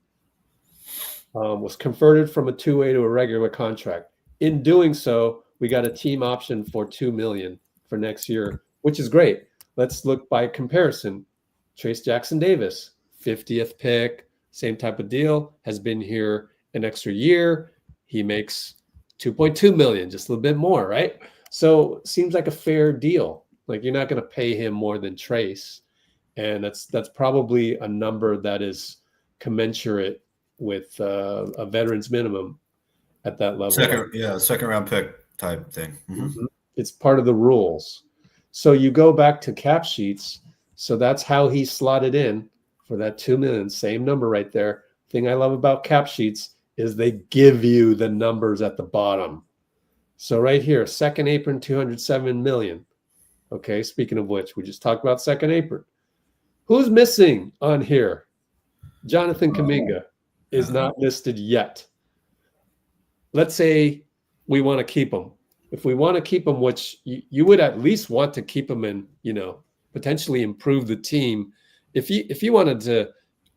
S1: was converted from a two-way to a regular contract. In doing so, we got a team option for $2 million for next year, which is great. Let's look by comparison. Trace Jackson Davis, 50th pick, same type of deal, has been here an extra year. He makes $2.2 million, just a little bit more, right? So seems like a fair deal. Like you're not going to pay him more than Trace, and that's probably a number that is commensurate with a veteran's minimum at that level.
S16: Second round pick type thing. Mm-hmm.
S1: It's part of the rules. So you go back to cap sheets. So that's how he slotted in for that $2 million. Same number right there. Thing I love about cap sheets is they give you the numbers at the bottom. So right here, second apron, $207 million. Okay, speaking of which, we just talked about second apron. Who's missing on here? Jonathan Kuminga is not listed yet. Let's say we want to keep him. If we want to keep him, which you would at least want to keep him and, potentially improve the team. If you wanted to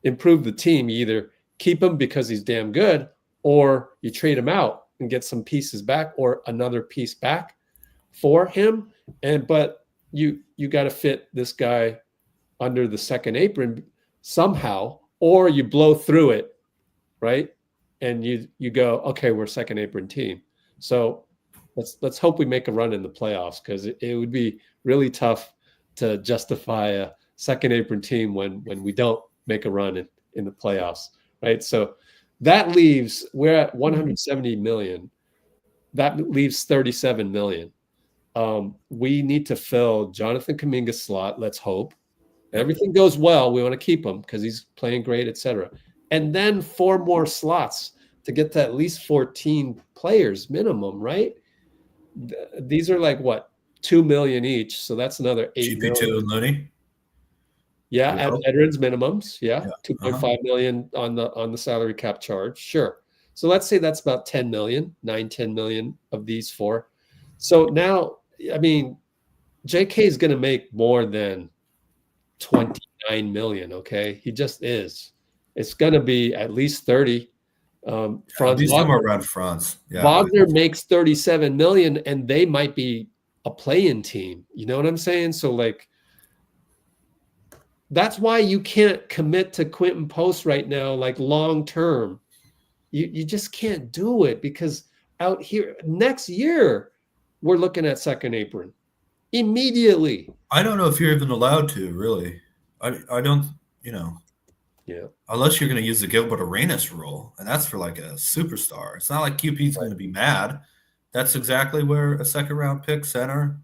S1: improve the team, you either keep him because he's damn good or you trade him out and get some pieces back or another piece back for him. But you got to fit this guy under the second apron somehow. or you blow through it, right? And you go, okay, we're a second apron team. So let's hope we make a run in the playoffs, because it would be really tough to justify a second apron team when we don't make a run in the playoffs, right? So that leaves, we're at 170 million. That leaves 37 million. We need to fill Jonathan Kuminga's slot. Let's hope everything goes well. We want to keep him because he's playing great, etc. And then 4 more slots to get to at least 14 players minimum, right? These are like what, 2 million each. So that's another 8
S16: GP2
S1: million.
S16: and Looney.
S1: Yeah, at veterans minimums. Yeah, 2.5 million on the salary cap charge. Sure. So let's say that's about 10 million, 10 million of these 4. So now, I mean, JK is going to make more than 29 million. Okay. He just is. It's going to be at least 30. Franz
S16: somewhere around France. Yeah.
S1: Wagner makes 37 million, and they might be a play-in team. You know what I'm saying? So like, that's why you can't commit to Quinton Post right now, like long term. You just can't do it, because out here next year we're looking at second apron immediately.
S16: I don't know if you're even allowed to, really. I don't,
S1: Yeah.
S16: Unless you're going to use the Gilbert Arenas rule, and that's for like a superstar. It's not like QP's going to be mad. That's exactly where a second round pick center,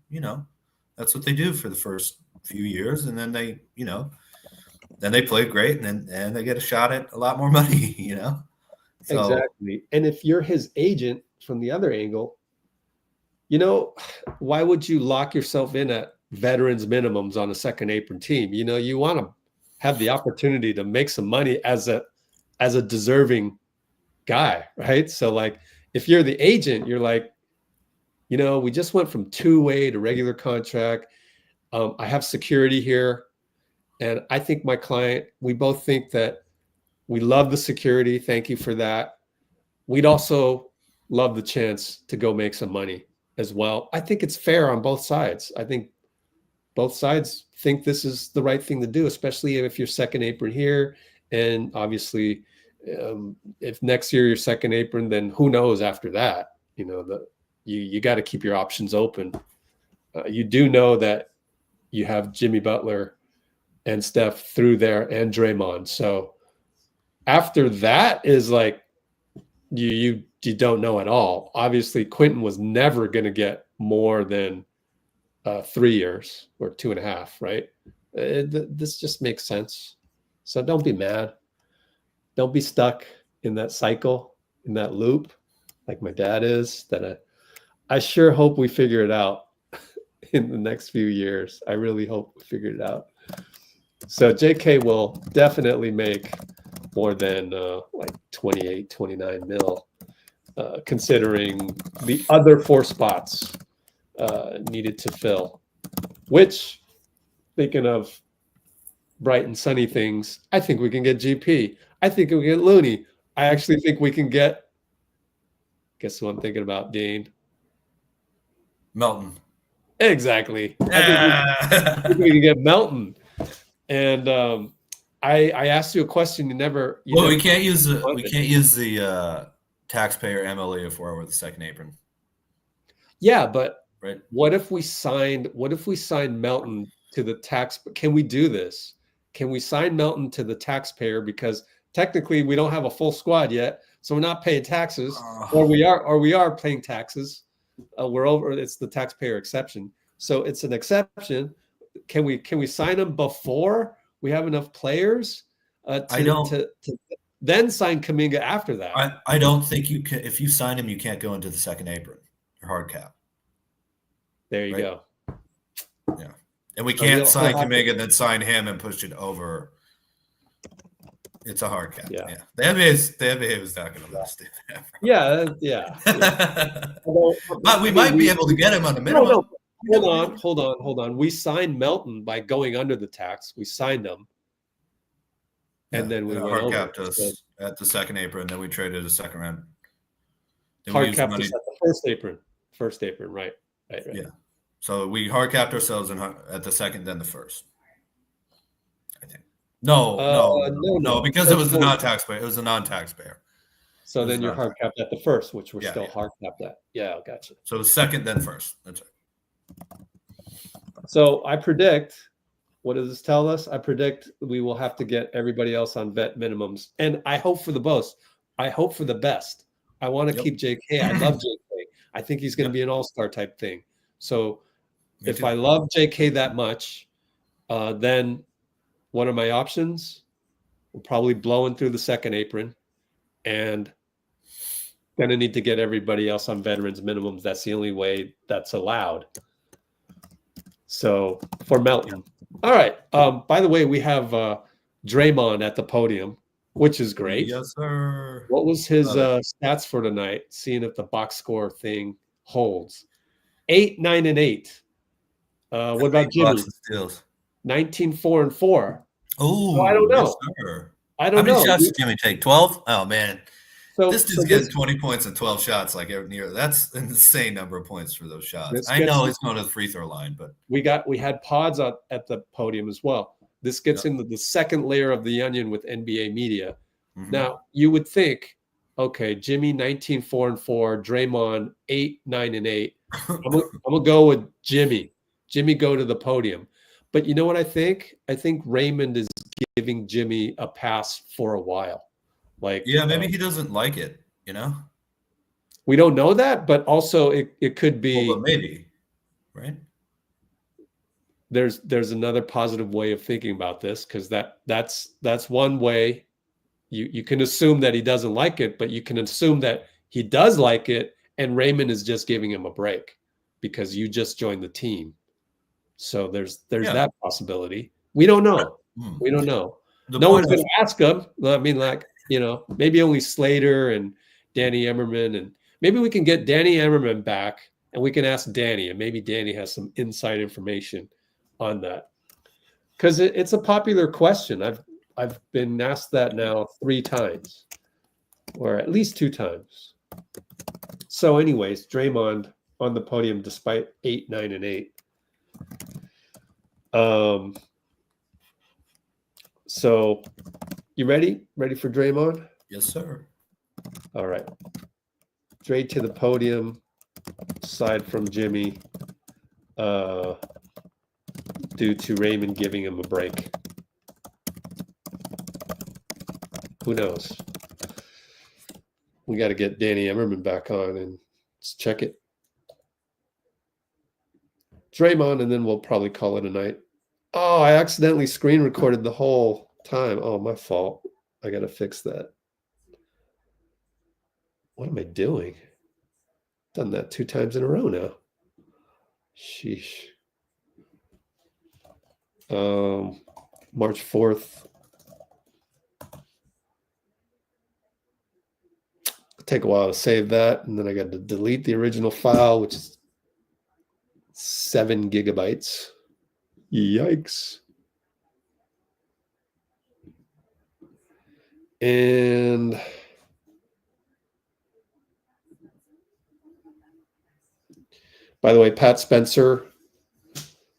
S16: that's what they do for the first few years, and then they, then they play great, and then they get a shot at a lot more money, So,
S1: exactly. And if you're his agent from the other angle, why would you lock yourself in at veterans minimums on a second apron team? You want to have the opportunity to make some money as a deserving guy, right? So like, if you're the agent, you're like, we just went from 2-way to regular contract. I have security here. And I think my client, we both think that we love the security. Thank you for that. We'd also love the chance to go make some money as well. I think it's fair on both sides. I think both sides think this is the right thing to do, especially if you're second apron here. And obviously, if next year you're second apron, then who knows after that? You got to keep your options open. You do know that you have Jimmy Butler and Steph through there and Draymond. So after that is like, you don't know at all. Obviously, Quinton was never going to get more than 3 years or 2.5, right? This just makes sense. So don't be mad. Don't be stuck in that cycle, in that loop, like my dad is. That I sure hope we figure it out in the next few years. I really hope we figure it out. So JK will definitely make more than like 28, 29 mil, considering the other 4 spots needed to fill, which, thinking of bright and sunny things, I think we can get GP. I think we can get Looney. I actually think we can get, guess who I'm thinking about, Dean?
S16: Melton.
S1: Exactly. I think we can get Melton. And I asked you a question.
S16: We can't use the taxpayer MLE if we're with the second apron.
S1: Yeah, but
S16: right.
S1: What if we signed Melton to the tax? Can we do this? Can we sign Melton to the taxpayer, because technically we don't have a full squad yet, so we're not paying taxes, or we are paying taxes. We're over. It's the taxpayer exception, so it's an exception. Can we sign him before we have enough players to then sign Kuminga after that?
S16: I don't think you can. If you sign him, you can't go into the second apron or hard cap.
S1: There you go.
S16: Yeah, and we can't sign Kuminga and then sign him and push it over. It's a hard cap. Yeah. The NBA was not going to last it.
S1: Yeah.
S16: But we might be able to get him on the minimum.
S1: No. Hold on. We signed Melton by going under the tax. We signed him. And then we went
S16: hard
S1: over.
S16: Capped us at the second apron, then we traded a second round. Then
S1: hard capped us at the first apron. First apron, right.
S16: Yeah. So we hard capped ourselves at the second, then the first. I think. No, because it was a non-taxpayer. It was a non-taxpayer.
S1: So then you're hard capped at the first, which we're still
S16: yeah.
S1: hard capped at. Yeah, gotcha.
S16: So second, then first. That's right.
S1: So I predict, what does this tell us? I predict we will have to get everybody else on vet minimums. And I hope for the most. I hope for the best. I want to keep JK. I love JK. I think he's going to be an all-star type thing. So if I love JK that much, then one of my options will probably blowing through the second apron, and going to need to get everybody else on veterans minimums. That's the only way that's allowed. So for Melton. All right. By the way, we have Draymond at the podium, which is great.
S16: Yes, sir.
S1: What was his stats for tonight? Seeing if the box score thing holds. 8, 9, and 8. What about Jimmy? 19, 4, and 4.
S16: Oh,
S1: so I don't know.
S16: Yes,
S1: I don't know.
S16: How many shots did Jimmy take? 12? Oh, man.
S1: So,
S16: this dude's getting 20 points and 12 shots like every year. That's an insane number of points for those shots. I know he's going to the free throw line, but
S1: we had Podz at the podium as well. This gets into the second layer of the onion with NBA media. Mm-hmm. Now, you would think, okay, Jimmy 19, 4, and 4, Draymond 8, 9, and 8. I'm gonna go with Jimmy. Jimmy go to the podium. But you know what I think? I think Raymond is giving Jimmy a pass for a while. Like,
S16: yeah, maybe he doesn't like it, you know?
S1: We don't know that, but also it could be
S16: maybe, right?
S1: There's another positive way of thinking about this, because that's one way. You can assume that he doesn't like it, but you can assume that he does like it, and Raymond is just giving him a break because you just joined the team. So there's that possibility. We don't know. We don't know. No one's going to ask him. I mean, like, you know, maybe only Slater and Danny Emmerman, and maybe we can get Danny Emmerman back and we can ask Danny, and maybe Danny has some inside information on that, because it's a popular question. I've been asked that now 3 times, or at least 2 times. So anyways, Draymond on the podium despite 8, 9, and 8. So you ready? Ready for Draymond?
S16: Yes, sir.
S1: All right. Dray to the podium, aside from Jimmy, due to Raymond giving him a break. Who knows? We got to get Danny Emmerman back on and let's check it. Draymond, and then we'll probably call it a night. Oh, I accidentally screen recorded the whole time. Oh, my fault. I got to fix that. What am I doing? Done that 2 times in a row now. Sheesh. March 4th. Take a while to save that, and then I got to delete the original file, which is 7 gigabytes. Yikes. And by the way, Pat Spencer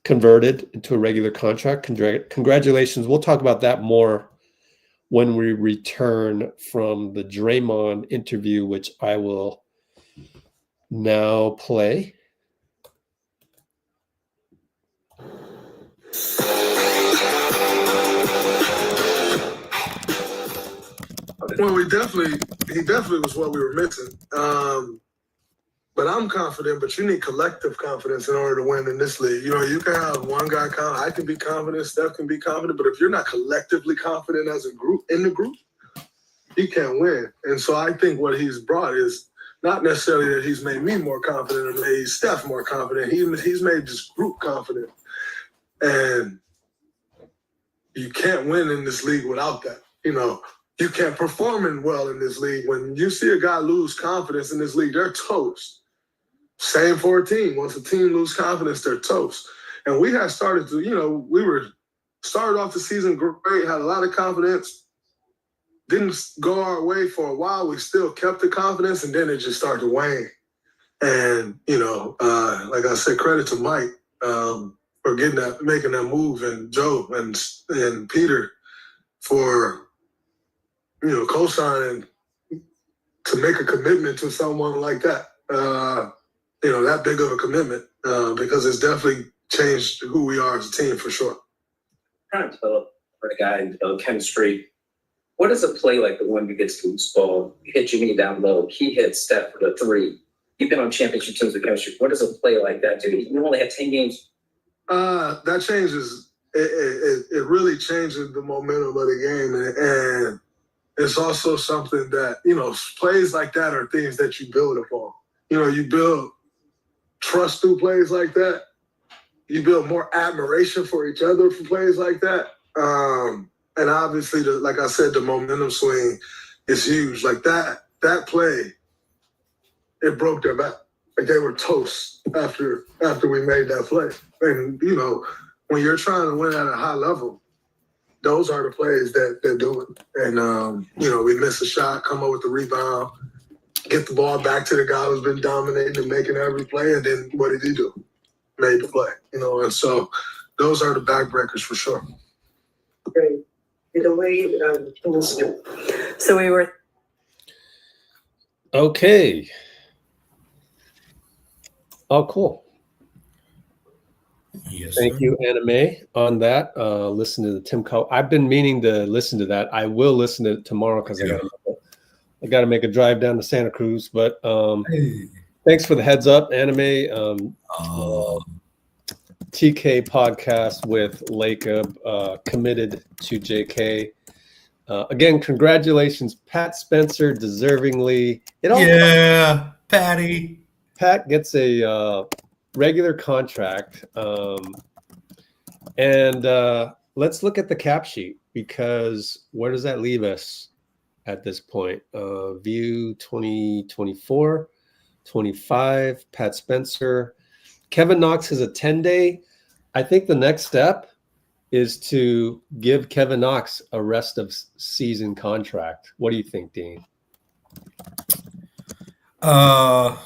S1: converted into a regular contract. Congratulations. We'll talk about that more when we return from the Draymond interview, which I will now play.
S10: Well, he definitely was what we were missing. But I'm confident, but you need collective confidence in order to win in this league. You know, you can have one guy confident. I can be confident. Steph can be confident. But if you're not collectively confident as a group, in the group, you can't win. And so I think what he's brought is not necessarily that he's made me more confident or made Steph more confident. He's made this group confident. And you can't win in this league without that. You know, you can't perform well in this league. When you see a guy lose confidence in this league, they're toast. Same for a team. Once a team loses confidence, they're toast. And we had started to, you know, started off the season great, had a lot of confidence. Didn't go our way for a while. We still kept the confidence, and then it just started to wane. And, you know, like I said, credit to Mike for making that move, and Joe and Peter
S20: for, co-signing to make a commitment to someone like that. That big of a commitment because it's definitely changed who we are as a team for sure.
S21: Trying to develop for the guy chemistry. What is a play like the one that gets the loose ball? You hit Jimmy down low. He hits Steph for the 3. You've been on championship teams with chemistry. What does a play like that do? You only have 10 games.
S20: That changes. It really changes the momentum of the game, and it's also something that plays like that are things that you build upon. You build trust through plays like that. You build more admiration for each other for plays like that. And obviously, like I said, the momentum swing is huge. Like that play, it broke their back. Like they were toast after we made that play. And, when you're trying to win at a high level, those are the plays that do it. And, we miss a shot, come up with the rebound, get the ball back to the guy who's been dominating and making every play. And then what did he do? Made the play, and so those are the backbreakers for sure.
S19: Great. The way, so we were.
S1: Okay. Oh, cool.
S16: Yes.
S1: Thank you, Anime, on that. Listen to the Tim Coe. I've been meaning to listen to that. I will listen to it tomorrow because I got to make a drive down to Santa Cruz. But thanks for the heads up, Anime. TK podcast with Lacob, committed to JK. Again, congratulations, Pat Spencer, deservingly.
S16: Patty.
S1: Pat gets a regular contract. And let's look at the cap sheet, because where does that leave us at this point? View 2024, 25, Pat Spencer. Kevin Knox has a 10-day. I think the next step is to give Kevin Knox a rest of season contract. What do you think, Dean?
S16: I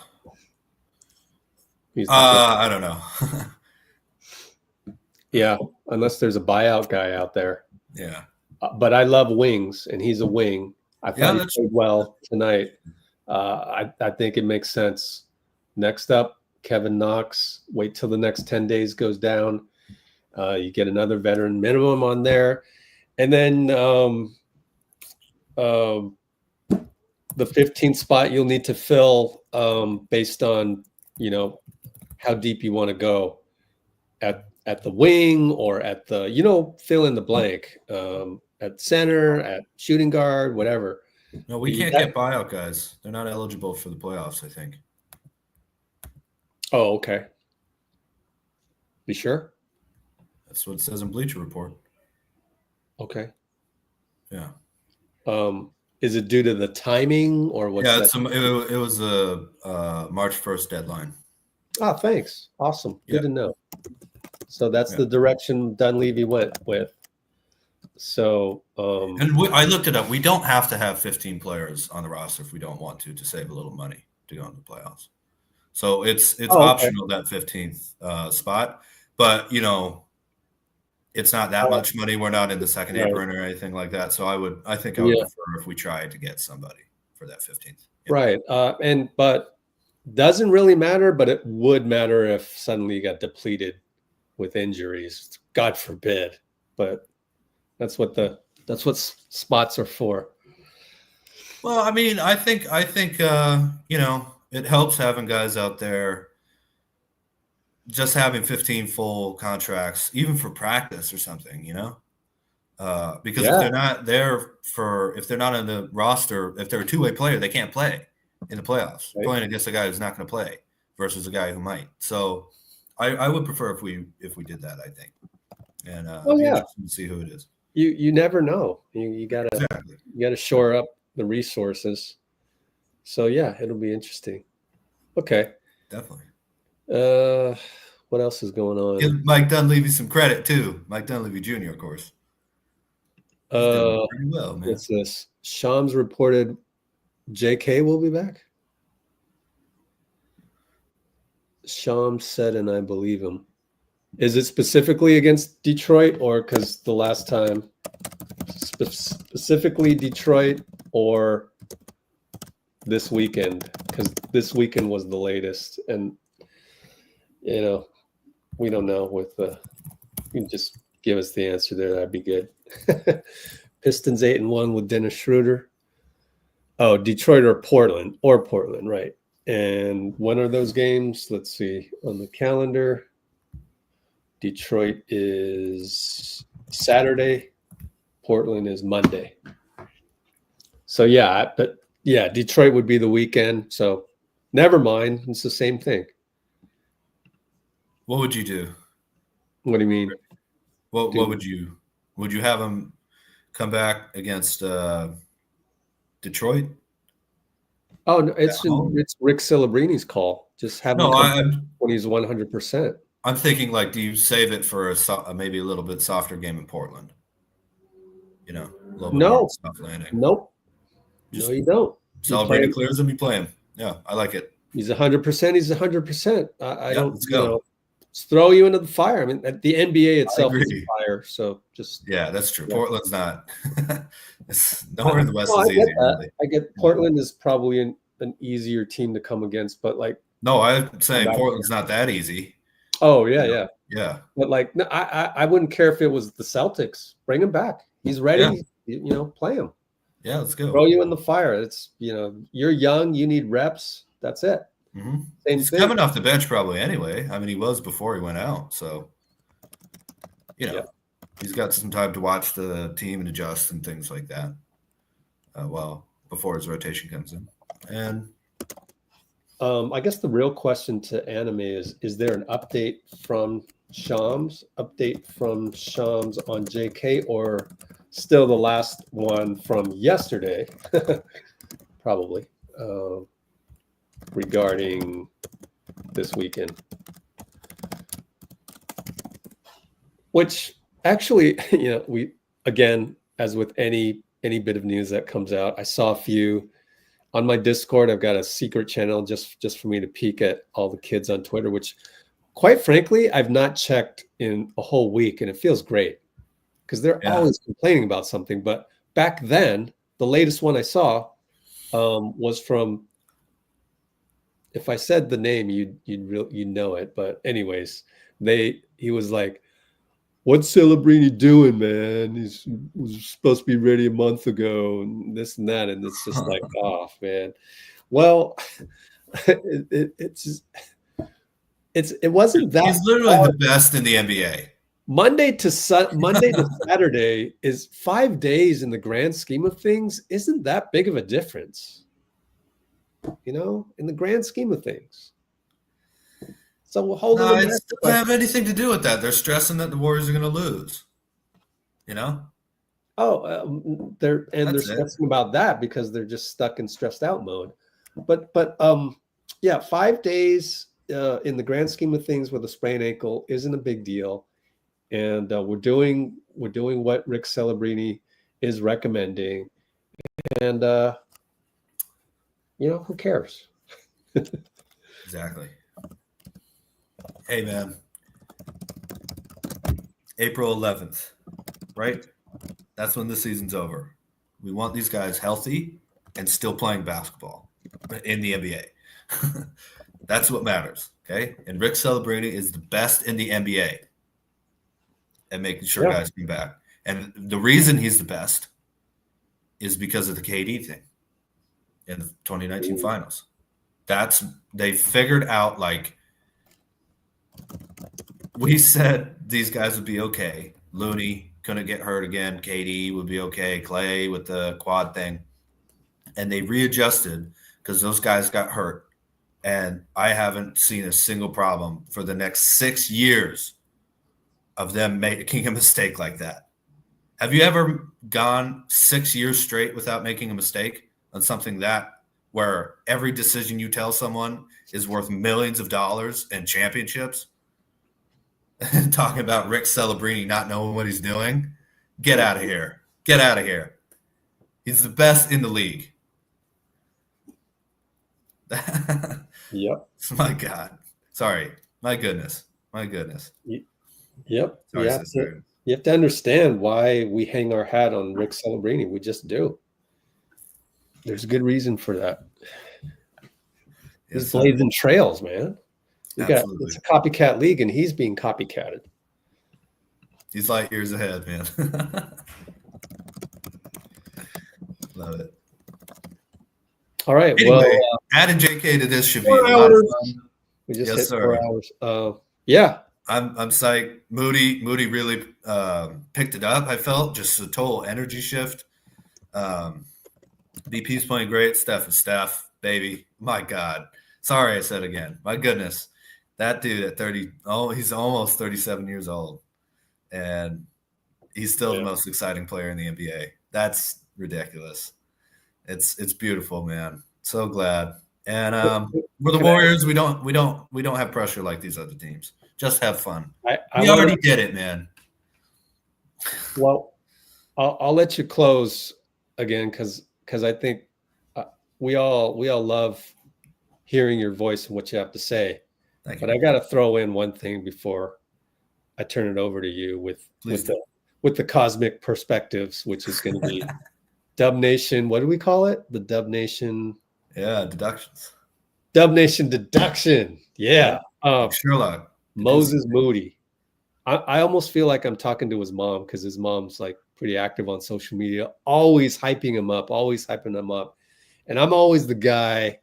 S16: don't know.
S1: Yeah, unless there's a buyout guy out there.
S16: Yeah.
S1: But I love wings, and he's a wing. I thought he played well tonight. I think it makes sense. Next up, Kevin Knox. Wait till the next 10 days goes down. You get another veteran minimum on there. And then the 15th spot you'll need to fill based on, how deep you want to go at the wing or at the, fill in the blank, at center, at shooting guard, whatever.
S16: No, we can't get buyout guys. They're not eligible for the playoffs, I think.
S1: Oh, okay. Be sure?
S16: That's what it says in Bleacher Report.
S1: Okay.
S16: Yeah.
S1: Is it due to the timing or what's
S16: that?
S1: Yeah,
S16: it was a March 1st deadline.
S1: Oh, thanks. Awesome. Good to know. So that's the direction Dunleavy went with. So
S16: and I looked it up. We don't have to have 15 players on the roster if we don't want to save a little money to go into the playoffs. So it's optional, that 15th spot, but it's not that much money. We're not in the second apron or anything like that. So I think I would prefer if we tried to get somebody for that 15th.
S1: Right. But doesn't really matter, but it would matter if suddenly you got depleted with injuries. God forbid. But that's what spots are for.
S16: Well, I mean, I think it helps having guys out there. Just having 15 full contracts, even for practice or something, because if they're not there if they're not on the roster, if they're a two-way player, they can't play in the playoffs. Right. Playing against a guy who's not going to play versus a guy who might. So I would prefer if we did that, I think. And interesting to see who it is.
S1: You never know. You gotta shore up the resources. So it'll be interesting. Okay.
S16: Definitely.
S1: What else is going on?
S16: Give Mike Dunleavy some credit too. Mike Dunleavy Jr., of course. He's doing pretty well, man.
S1: What's this? Shams reported JK will be back. Shams said, and I believe him. Is it specifically against Detroit or because the last time specifically Detroit or this weekend, because this weekend was the latest, and we don't know. With you can just give us the answer there. That'd be good. Pistons 8-1 with Dennis Schroeder. Oh, Detroit or Portland, right? And when are those games? Let's see on the calendar. Detroit is Saturday. Portland is Monday. So Detroit would be the weekend. So never mind. It's the same thing.
S16: What would you do?
S1: What do you mean?
S16: What would you have them come back against Detroit?
S1: Oh no, it's Rick Celebrini's call. Just have him come when he's 100%.
S16: I'm thinking, like, do you save it for maybe a little bit softer game in Portland? A little bit more soft landing.
S1: Nope. No, you don't.
S16: Celebrity clears him, you play him. Yeah, I like it.
S1: He's 100%. He's 100%. I don't.
S16: Let's go.
S1: Just throw you into the fire. I mean, the NBA itself is fire. So just
S16: that's true. Yeah. Portland's not. It's nowhere in the West is
S1: easy.
S16: Really.
S1: I get Portland is probably an easier team to come against, but like.
S16: No, I'm saying Portland's not that easy.
S1: Oh yeah.
S16: But
S1: like, no, I wouldn't care if it was the Celtics. Bring him back. He's ready. Yeah. Play him.
S16: Yeah, let's go.
S1: Throw you in the fire. It's you're young. You need reps. That's it.
S16: Mm-hmm. He's coming off the bench probably anyway. I mean, he was before he went out, so he's got some time to watch the team and adjust and things like that. Before his rotation comes in, and
S1: I guess the real question to Anime is there an update from Shams on JK, or still the last one from yesterday? Probably. Regarding this weekend, which actually, we, again, as with any bit of news that comes out, I saw a few on my Discord. I've got a secret channel just for me to peek at all the kids on Twitter, which quite frankly, I've not checked in a whole week, and it feels great because they're always complaining about something. But back then, the latest one I saw was from, if I said the name, you'd know it. But anyways, he was like, "What's Celebrini doing, man? He was supposed to be ready a month ago, and this and that." And it's just like, oh man. Well, it wasn't that.
S16: He's literally the best in the NBA.
S1: Monday to Saturday is 5 days in the grand scheme of things. Isn't that big of a difference? In the grand scheme of things. So we'll hold
S16: it doesn't have anything to do with that. They're stressing that the Warriors are going to lose.
S1: They're stressing about that because they're just stuck in stressed out mode. But 5 days in the grand scheme of things with a sprained ankle isn't a big deal, and we're doing what Rick Celebrini is recommending, and who cares?
S16: Exactly. Hey, man. April 11th, right? That's when the season's over. We want these guys healthy and still playing basketball in the NBA. That's what matters, okay? And Rick Celebrini is the best in the NBA at making sure guys come back. And the reason he's the best is because of the KD thing in the 2019 finals. They figured out, like, we said these guys would be okay. Looney couldn't get hurt again. KD would be okay. Clay with the quad thing. And they readjusted because those guys got hurt. And I haven't seen a single problem for the next 6 years of them making a mistake like that. Have you ever gone 6 years straight without making a mistake on something where every decision you tell someone is worth millions of dollars and championships? Talking about Rick Celebrini not knowing what he's doing. Get out of here. Get out of here. He's the best in the league.
S1: Yep.
S16: My God. Sorry. My goodness.
S1: Yep.
S16: Sorry,
S1: You have to understand why we hang our hat on Rick Celebrini. We just do. There's a good reason for that. He's blazing trails, man. It's a copycat league, and he's being copycatted.
S16: He's light years ahead, man. Love it.
S1: All right.
S16: Anyway, adding JK to this should be a lot of fun.
S1: We just hit 4 hours. Yeah.
S16: I'm psyched. Moody really picked it up. I felt just a total energy shift. BP's playing great. Steph is Steph, baby. My God. Sorry I said again. My goodness. That dude at 30, he's almost 37 years old. And he's still the most exciting player in the NBA. That's ridiculous. It's beautiful, man. So glad. And we're the Warriors. We don't have pressure like these other teams. Just have fun. We already did it, man.
S1: Well, I'll let you close again because I think we all love hearing your voice and what you have to say.
S16: Thank
S1: but
S16: you.
S1: I got to throw in one thing before I turn it over to you with the cosmic perspectives, which is going to be Dub Nation. What do we call it? The Dub Nation.
S16: Yeah, deductions.
S1: Dub Nation deduction. Yeah.
S16: Sherlock.
S1: Moses Moody. I almost feel like I'm talking to his mom because his mom's like pretty active on social media, always hyping him up. And I'm always the guy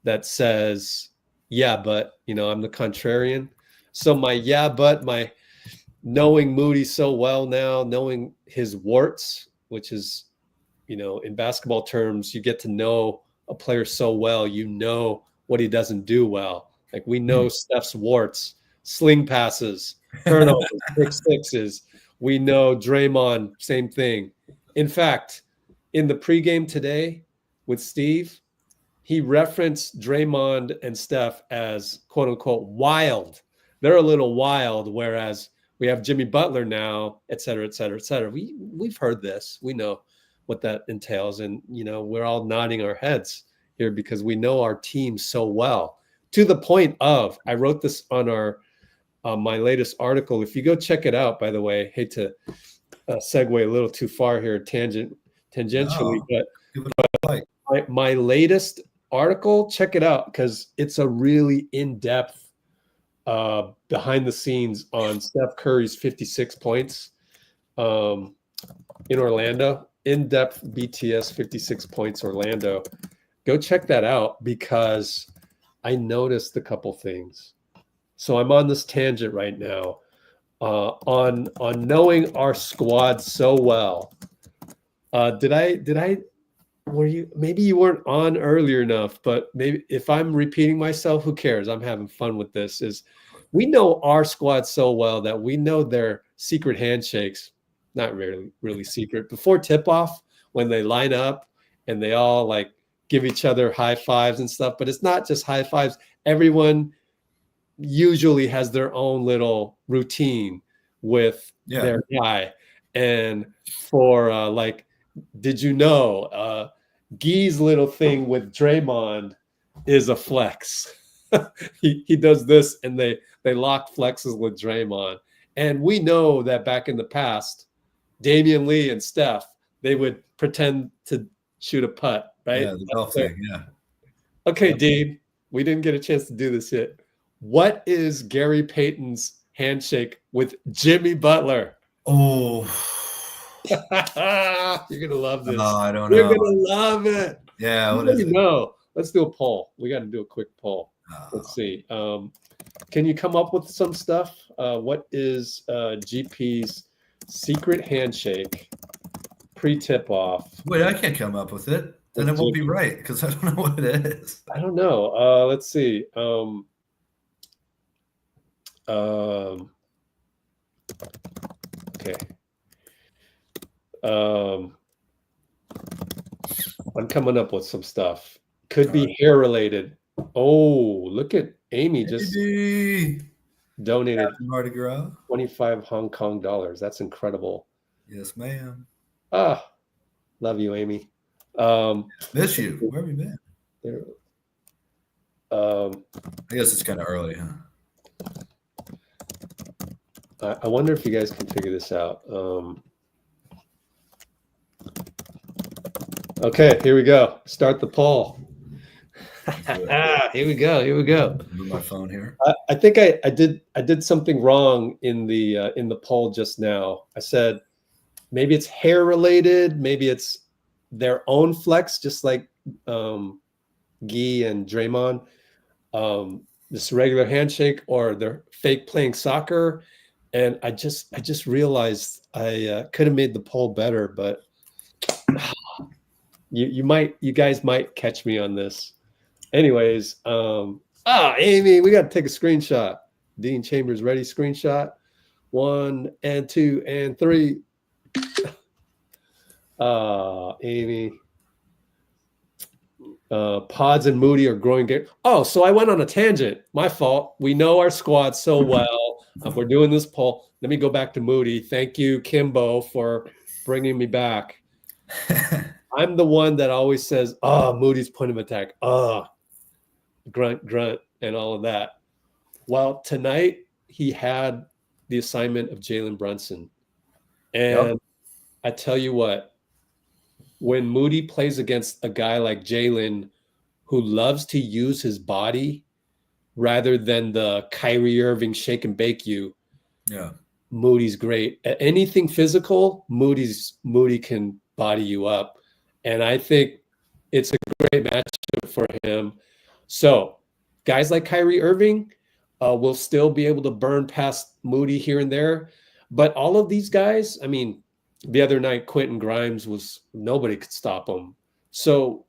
S1: that says, yeah, but, I'm the contrarian. So my knowing Moody so well now, knowing his warts, which is, in basketball terms, you get to know a player so well, what he doesn't do well. Like we know Steph's warts, sling passes, turnovers, pick sixes. We know Draymond, same thing. In fact, in the pregame today with Steve, he referenced Draymond and Steph as quote unquote wild. They're a little wild, whereas we have Jimmy Butler now, et cetera, et cetera, et cetera. We've heard this. We know what that entails. And, we're all nodding our heads here because we know our team so well. To the point of, I wrote this on my latest article. If you go check it out, by the way, hate to segue a little too far here, tangentially, but my latest article, check it out because it's a really in-depth behind the scenes on Steph Curry's 56 points in Orlando. In-depth BTS 56 points Orlando. Go check that out because I noticed a couple things. So I'm on this tangent right now on knowing our squad so well. Maybe you weren't on earlier enough, but maybe if I'm repeating myself, who cares? I'm having fun with this. We know our squad so well that we know their secret handshakes, not really secret, before tip-off when they line up and they all like give each other high fives and stuff, but it's not just high fives. Everyone usually has their own little routine with their guy. And for did you know Guy's little thing with Draymond is a flex. he does this and they lock flexes with Draymond. And we know that back in the past, Damian Lee and Steph, they would pretend to shoot a putt, right?
S16: Yeah, the golf thing, yeah.
S1: Okay, Dean, we didn't get a chance to do this yet. What is Gary Payton's handshake with Jimmy Butler?
S16: Oh,
S1: you're gonna love this.
S16: No, I don't know.
S1: You're gonna love it.
S16: Yeah, what is it?
S1: No, let's do a poll. We got to do a quick poll. Let's see. Can you come up with some stuff? What is GP's secret handshake pre-tip off?
S16: Wait, I can't come up with it. Then it won't be right because I don't know what it is.
S1: I don't know. Let's see. Okay. I'm coming up with some stuff. Could be hair related. Oh, look at Amy just donated
S16: Mardi Gras.
S1: 25 Hong Kong dollars. That's incredible.
S16: Yes, ma'am.
S1: Love you, Amy.
S16: Miss you. Where have you been?
S1: There.
S16: I guess it's kind of early, huh?
S1: I wonder if you guys can figure this out. Okay, here we go. Start the poll. Here we go. Here we go.
S16: Move my phone here.
S1: I think I did something wrong in the poll just now. I said maybe it's hair related, maybe it's their own flex, just like Guy and Draymond. This regular handshake, or they're fake playing soccer. And I just realized I could have made the poll better, but you guys might catch me on this. Anyways, Amy, we got to take a screenshot. Dean Chambers ready? Screenshot. 1 and 2 and 3. Amy. Podz and Moody are growing game. Oh, so I went on a tangent. My fault. We know our squad so well. We're doing this poll. Let me go back to Moody. Thank you, Kimbo, for bringing me back. I'm the one that always says, Moody's point of attack. Grunt, and all of that. Well, tonight he had the assignment of Jalen Brunson. And I tell you what, when Moody plays against a guy like Jalen, who loves to use his body rather than the Kyrie Irving shake and bake you, Moody's great. At anything physical, Moody can body you up. And I think it's a great matchup for him. So guys like Kyrie Irving will still be able to burn past Moody here and there. But all of these guys, I mean, the other night, Quentin Grimes nobody could stop him. So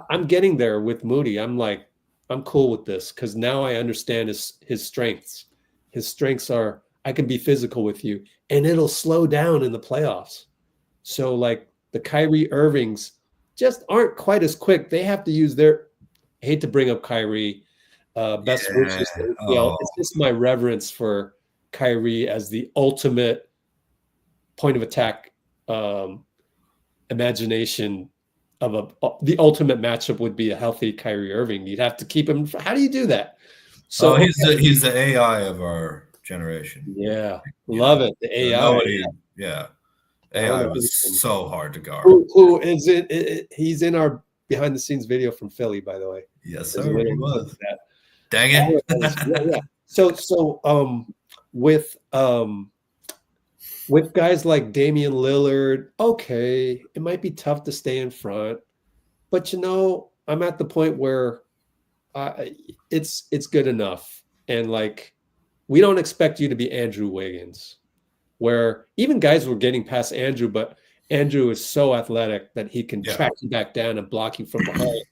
S1: I'm getting there with Moody. I'm like, I'm cool with this because now I understand his strengths. His strengths are, I can be physical with you, and it'll slow down in the playoffs. So like the Kyrie Irvings just aren't quite as quick. They have to use their, I hate to bring up Kyrie, best wishes. It's just my reverence for Kyrie as the ultimate point of attack imagination of the ultimate matchup would be a healthy Kyrie Irving. You'd have to keep him. How do you do that? So
S16: he's the AI of our generation.
S1: Yeah, love it. The AI.
S16: AI was so hard to guard.
S1: Who is it? He's in our behind the scenes video from Philly, by the way.
S16: Yes, sir. He was. Dang it.
S1: So with guys like Damian Lillard, okay, it might be tough to stay in front, but I'm at the point where it's good enough. And like, we don't expect you to be Andrew Wiggins, where even guys were getting past Andrew, but Andrew is so athletic that he can track you back down and block you from behind.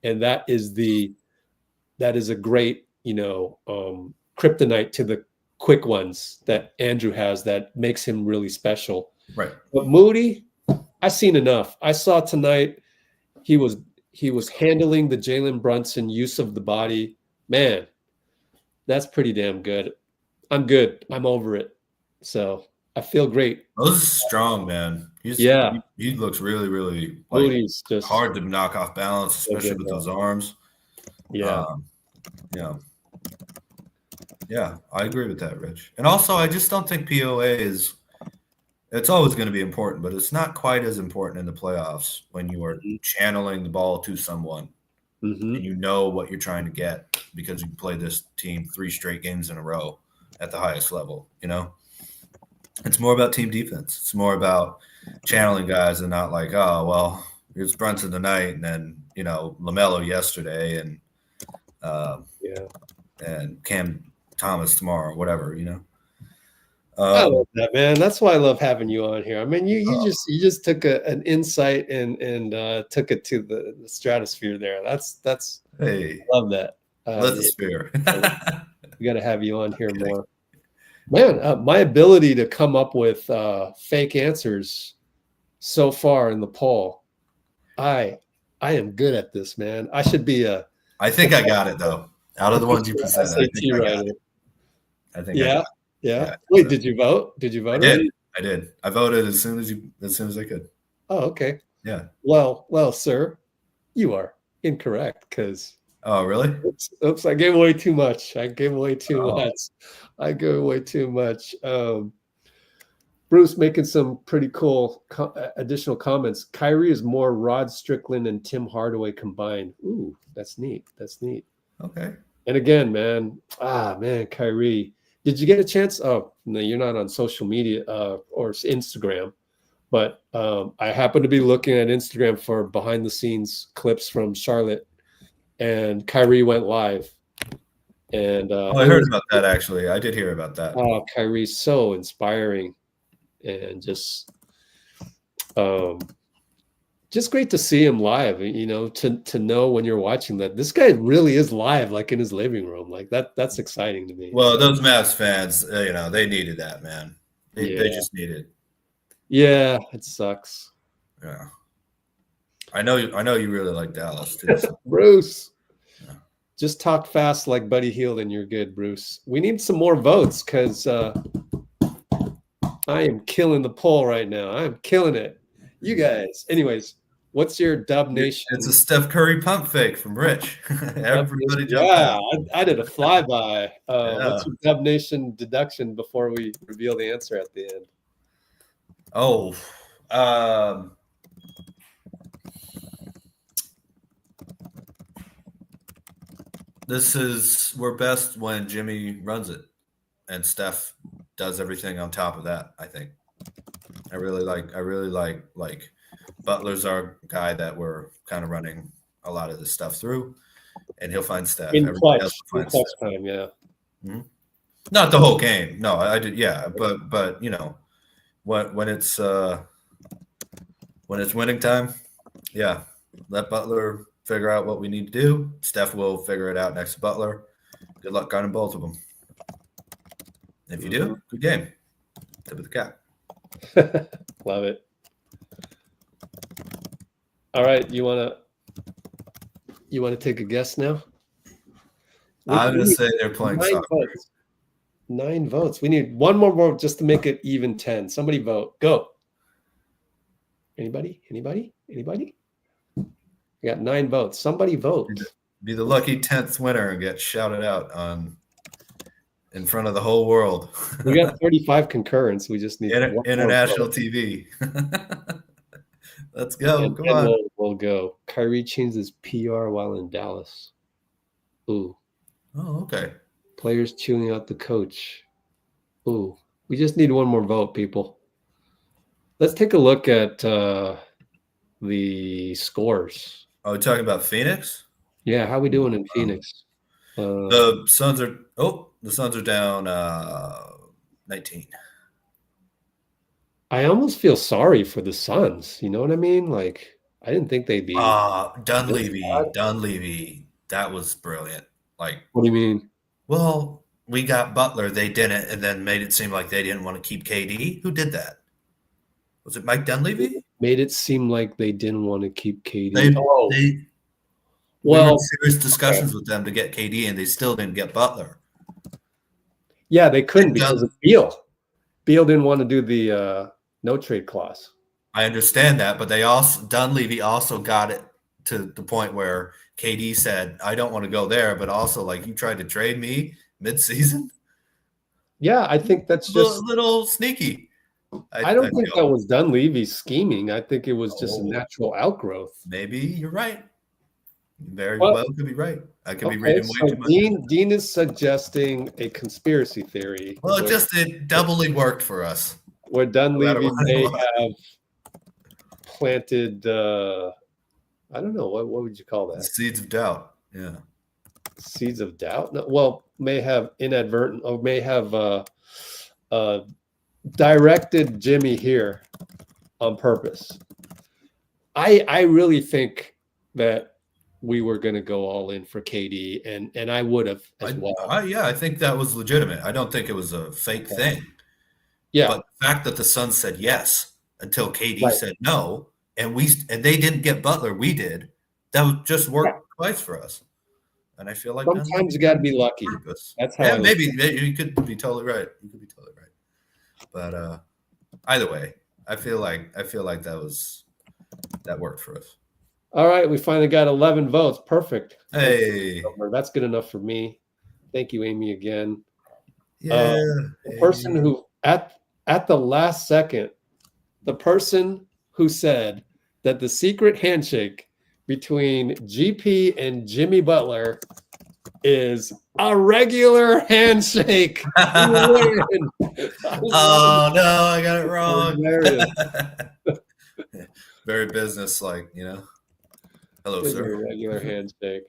S1: And that is a great, kryptonite to the quick ones that Andrew has that makes him really special.
S16: Right.
S1: But Moody, I've seen enough. I saw tonight he was handling the Jalen Brunson use of the body. Man, that's pretty damn good. I'm good. I'm over it. So I feel great.
S16: Those are strong, man. He looks really, really
S1: Moody's just
S16: hard to knock off balance, especially with those arms. Yeah, I agree with that, Rich. And also, I just don't think POA it's always going to be important, but it's not quite as important in the playoffs when you are channeling the ball to someone and you know what you're trying to get because you played this team 3 straight games in a row at the highest level, It's more about team defense. It's more about channeling guys and not like, oh, well, here's Brunson tonight and then, LaMelo yesterday and and Cam Thomas tomorrow, whatever,
S1: I love that, man. That's why I love having you on here. I mean, you just took an insight and took it to the stratosphere there. That's
S16: hey,
S1: I love that.
S16: Lithosphere.
S1: We got to have you on here more, man. My ability to come up with fake answers so far in the poll, I am good at this, man. I should be
S16: I think I got it though. Out of the ones you presented, I think I got it. I think.
S1: Yeah. Wait, did you vote? Did you vote?
S16: I did. I voted as soon as I could.
S1: Oh, okay.
S16: Yeah.
S1: Well, sir, you are incorrect because
S16: Oh, really?
S1: Oops, I gave away too much. I gave away too much. Bruce making some pretty cool additional comments. Kyrie is more Rod Strickland and Tim Hardaway combined. Ooh, that's neat.
S16: Okay.
S1: And again, man, Kyrie. Did you get a chance? Oh, no, you're not on social media or Instagram, but I happened to be looking at Instagram for behind the scenes clips from Charlotte, and Kyrie went live. And
S16: I heard about that, actually. I did hear about that.
S1: Oh, Kyrie's so inspiring, and just great to see him live. You know, to know when you're watching that this guy really is live, like in his living room. Like that's exciting to me.
S16: Well, those Mavs fans, they needed that, man. They just needed.
S1: Yeah, it sucks.
S16: Yeah, I know you really like Dallas too. So.
S1: Bruce. Just talk fast like Buddy Hield and you're good, Bruce. We need some more votes because I am killing the poll right now. I'm killing it. You guys. Anyways, what's your Dub Nation?
S16: It's a Steph Curry pump fake from Rich. Everybody jumped out.
S1: I did a flyby. What's your Dub Nation deduction before we reveal the answer at the end?
S16: Oh, we're best when Jimmy runs it and Steph does everything on top of that. I think I really like Butler's our guy that we're kind of running a lot of this stuff through, and he'll find Steph.
S1: In clutch time, yeah.
S16: Mm-hmm. Not the whole game. No, I did. Yeah. But when it's winning time, yeah, let Butler figure out what we need to do. Steph will figure it out next to Butler. Good luck guarding both of them. If you do, good game. Tip of the cap.
S1: Love it. All right, you wanna take a guess now?
S16: I'm gonna say they're playing soccer.
S1: 9 votes. We need one more vote just to make it even 10. Somebody vote. Go. Anybody? We got 9 votes. Somebody vote.
S16: Be the lucky 10th winner and get shouted out in front of the whole world.
S1: We got 35 concurrence. We just need
S16: international TV. Let's go. Come on.
S1: We'll go. Kyrie changes PR while in Dallas. Ooh.
S16: Oh, okay.
S1: Players chewing out the coach. Ooh. We just need one more vote, people. Let's take a look at the scores.
S16: Are we talking about Phoenix?
S1: Yeah, how we doing in Phoenix?
S16: The Suns are down 19.
S1: I almost feel sorry for the Suns. You know what I mean? Like, I didn't think they'd be.
S16: Dunleavy. That was brilliant. Like,
S1: what do you mean?
S16: Well, we got Butler. They didn't, and then made it seem like they didn't want to keep KD. Who did that? Was it Mike Dunleavy?
S1: Made it seem like they didn't want to keep KD.
S16: We were in serious discussions with them to get KD, and they still didn't get Butler.
S1: Yeah, they couldn't because of Beal. Beal didn't want to do the no trade clause.
S16: I understand that, but Dunleavy also got it to the point where KD said, "I don't want to go there," but also like, you tried to trade me mid-season.
S1: Yeah, I think that's just
S16: a little sneaky.
S1: I don't think that was Dunleavy's scheming. I think it was just a natural outgrowth.
S16: Maybe you're right. Very well could be right. I could be reading way too much.
S1: Dean is suggesting a conspiracy theory.
S16: Well, it doubly worked for us.
S1: Where Dunleavy may have planted, I don't know, what would you call that?
S16: Seeds of doubt. Yeah.
S1: Seeds of doubt? No, well, may have inadvertent or may have directed Jimmy here on purpose. I really think that we were going to go all in for KD, and I would have as well.
S16: I think that was legitimate. I don't think it was a fake thing.
S1: Yeah.
S16: But the fact that the Suns said yes until KD said no, and they didn't get Butler, we did. That would just work twice for us. And I feel like
S1: sometimes you got to be lucky. That's how.
S16: Yeah, maybe you could be totally right. You could be totally right. But either way, I feel like that worked for us.
S1: All right, we finally got 11 votes. Perfect.
S16: Hey.
S1: That's good enough for me. Thank you, Amy, again.
S16: Yeah.
S1: The person who at the last second, the person who said that the secret handshake between GP and Jimmy Butler is a regular handshake.
S16: Oh no, I got it wrong. Very business-like, you know. Hello, sir.
S1: Regular handshake.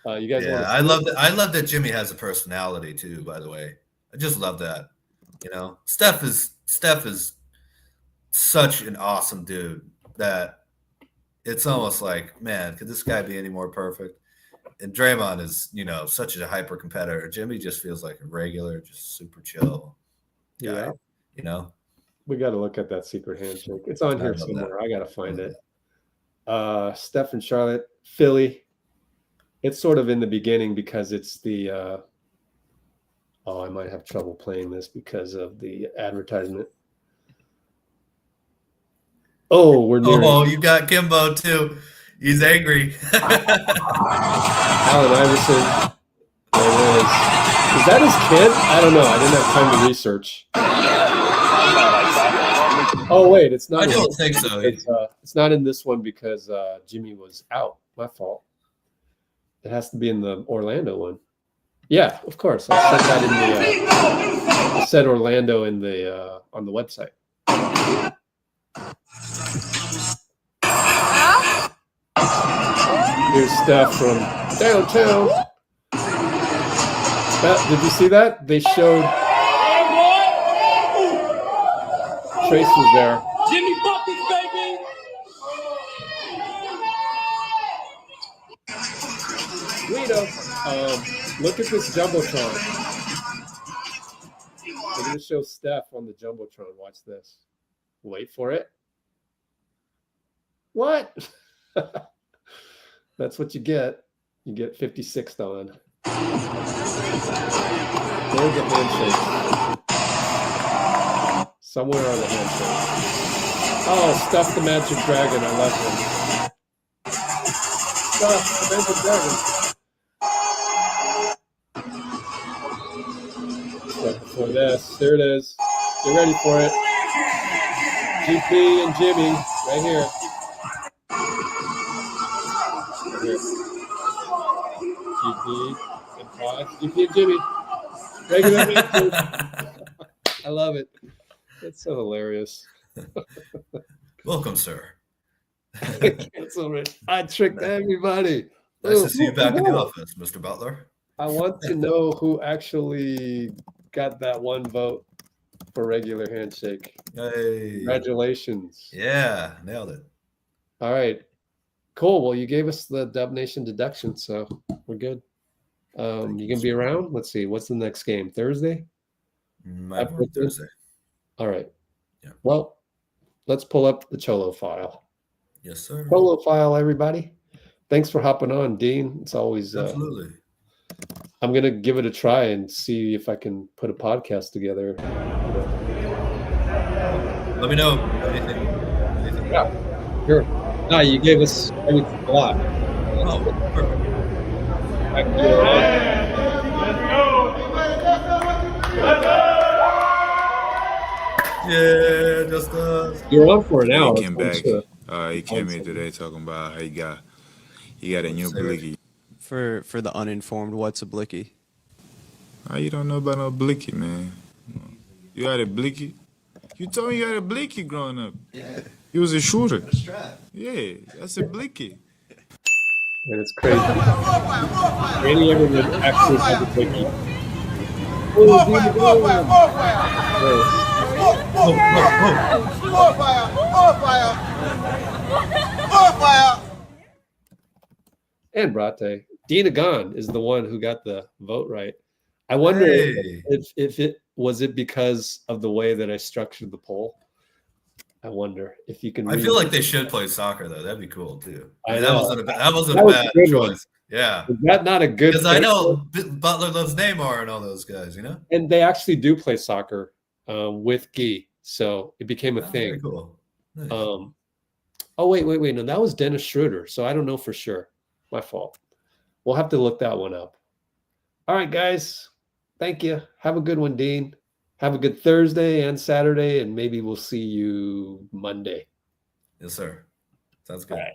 S1: You guys
S16: Yeah, I love that. I love that Jimmy has a personality too. By the way, I just love that. You know, Steph is such an awesome dude that it's almost like, man, could this guy be any more perfect? And Draymond is, you know, such a hyper competitor. Jimmy just feels like a regular, just super chill guy.
S1: Yeah.
S16: You know,
S1: we got to look at that secret handshake. It's on here somewhere. I got to find it. Steph and Charlotte, Philly. It's sort of in the beginning because it's the I might have trouble playing this because of the advertisement. Oh, we're near.
S16: Oh, you got Kimbo too. He's angry.
S1: Allen Iverson. There it is. Is that his kid? I don't know. I didn't have time to research. Oh wait, it's not.
S16: I don't think so.
S1: It's not in this one because Jimmy was out. My fault. It has to be in the Orlando one. Yeah, of course. I said that in the. I said Orlando in the on the website. Here's Steph from downtown. Did you see that? They showed Trace was there.
S3: Jimmy Buckets, baby.
S1: Guido, look at this jumbotron. We're gonna show Steph on the jumbotron. Watch this. Wait for it. What? That's what you get. You get 56th on. There's a handshake. Somewhere on the handshake. Oh, Stuff the Magic Dragon. I love him. Stuff the Magic Dragon. Right before this. There it is. Get ready for it. GP and Jimmy right here. GP and Podz. GP and Jimmy. Regular matches. I love it. It's so hilarious.
S16: Welcome, sir.
S1: I tricked everybody.
S16: Nice to see you back in the office, Mr. Butler.
S1: I want to know who actually got that one vote for regular handshake.
S16: Hey.
S1: Congratulations.
S16: Yeah, nailed it.
S1: All right. Cool. Well, you gave us the Dub Nation deduction, so we're good. You can be around. Let's see. What's the next game? Thursday?
S16: Thursday.
S1: All right.
S16: Yeah.
S1: Well, let's pull up the Cholo file.
S16: Yes, sir.
S1: Cholo file, everybody. Thanks for hopping on, Dean. It's always
S16: absolutely.
S1: I'm gonna give it a try and see if I can put a podcast together.
S16: Let me know. Anything.
S1: Yeah. Sure. No, you gave us everything a lot.
S16: Oh, perfect.
S3: Let's go.
S16: Yeah, just us.
S1: You're on for an hour.
S2: He came back. He came in today talking about how he got a new blicky.
S22: For the uninformed, what's a blicky?
S2: How you don't know about no blicky, man? You had a blicky? You told me you had a blicky growing up.
S22: Yeah.
S2: He was a shooter.
S22: A strap.
S2: Yeah, that's a blicky.
S1: And it's crazy. Randy Everman actually had the blicky. And Brate. Dina Gahn is the one who got the vote right. I wonder if it was it because of the way that I structured the poll. I wonder if you can.
S16: I feel like they should play soccer though. That'd be cool too.
S1: I
S16: That
S1: know.
S16: wasn't a bad
S1: Good
S16: choice.
S1: one.
S16: Yeah.
S1: Is that not a good?
S16: Because I know Butler loves Neymar and all those guys. You know.
S1: And they actually do play soccer with Guy, so it became a thing.
S16: Very cool. Nice.
S1: Oh, wait. No, that was Dennis Schroeder. So I don't know for sure. My fault. We'll have to look that one up. All right, guys. Thank you. Have a good one, Dean. Have a good Thursday and Saturday, and maybe we'll see you Monday.
S16: Yes, sir. Sounds good.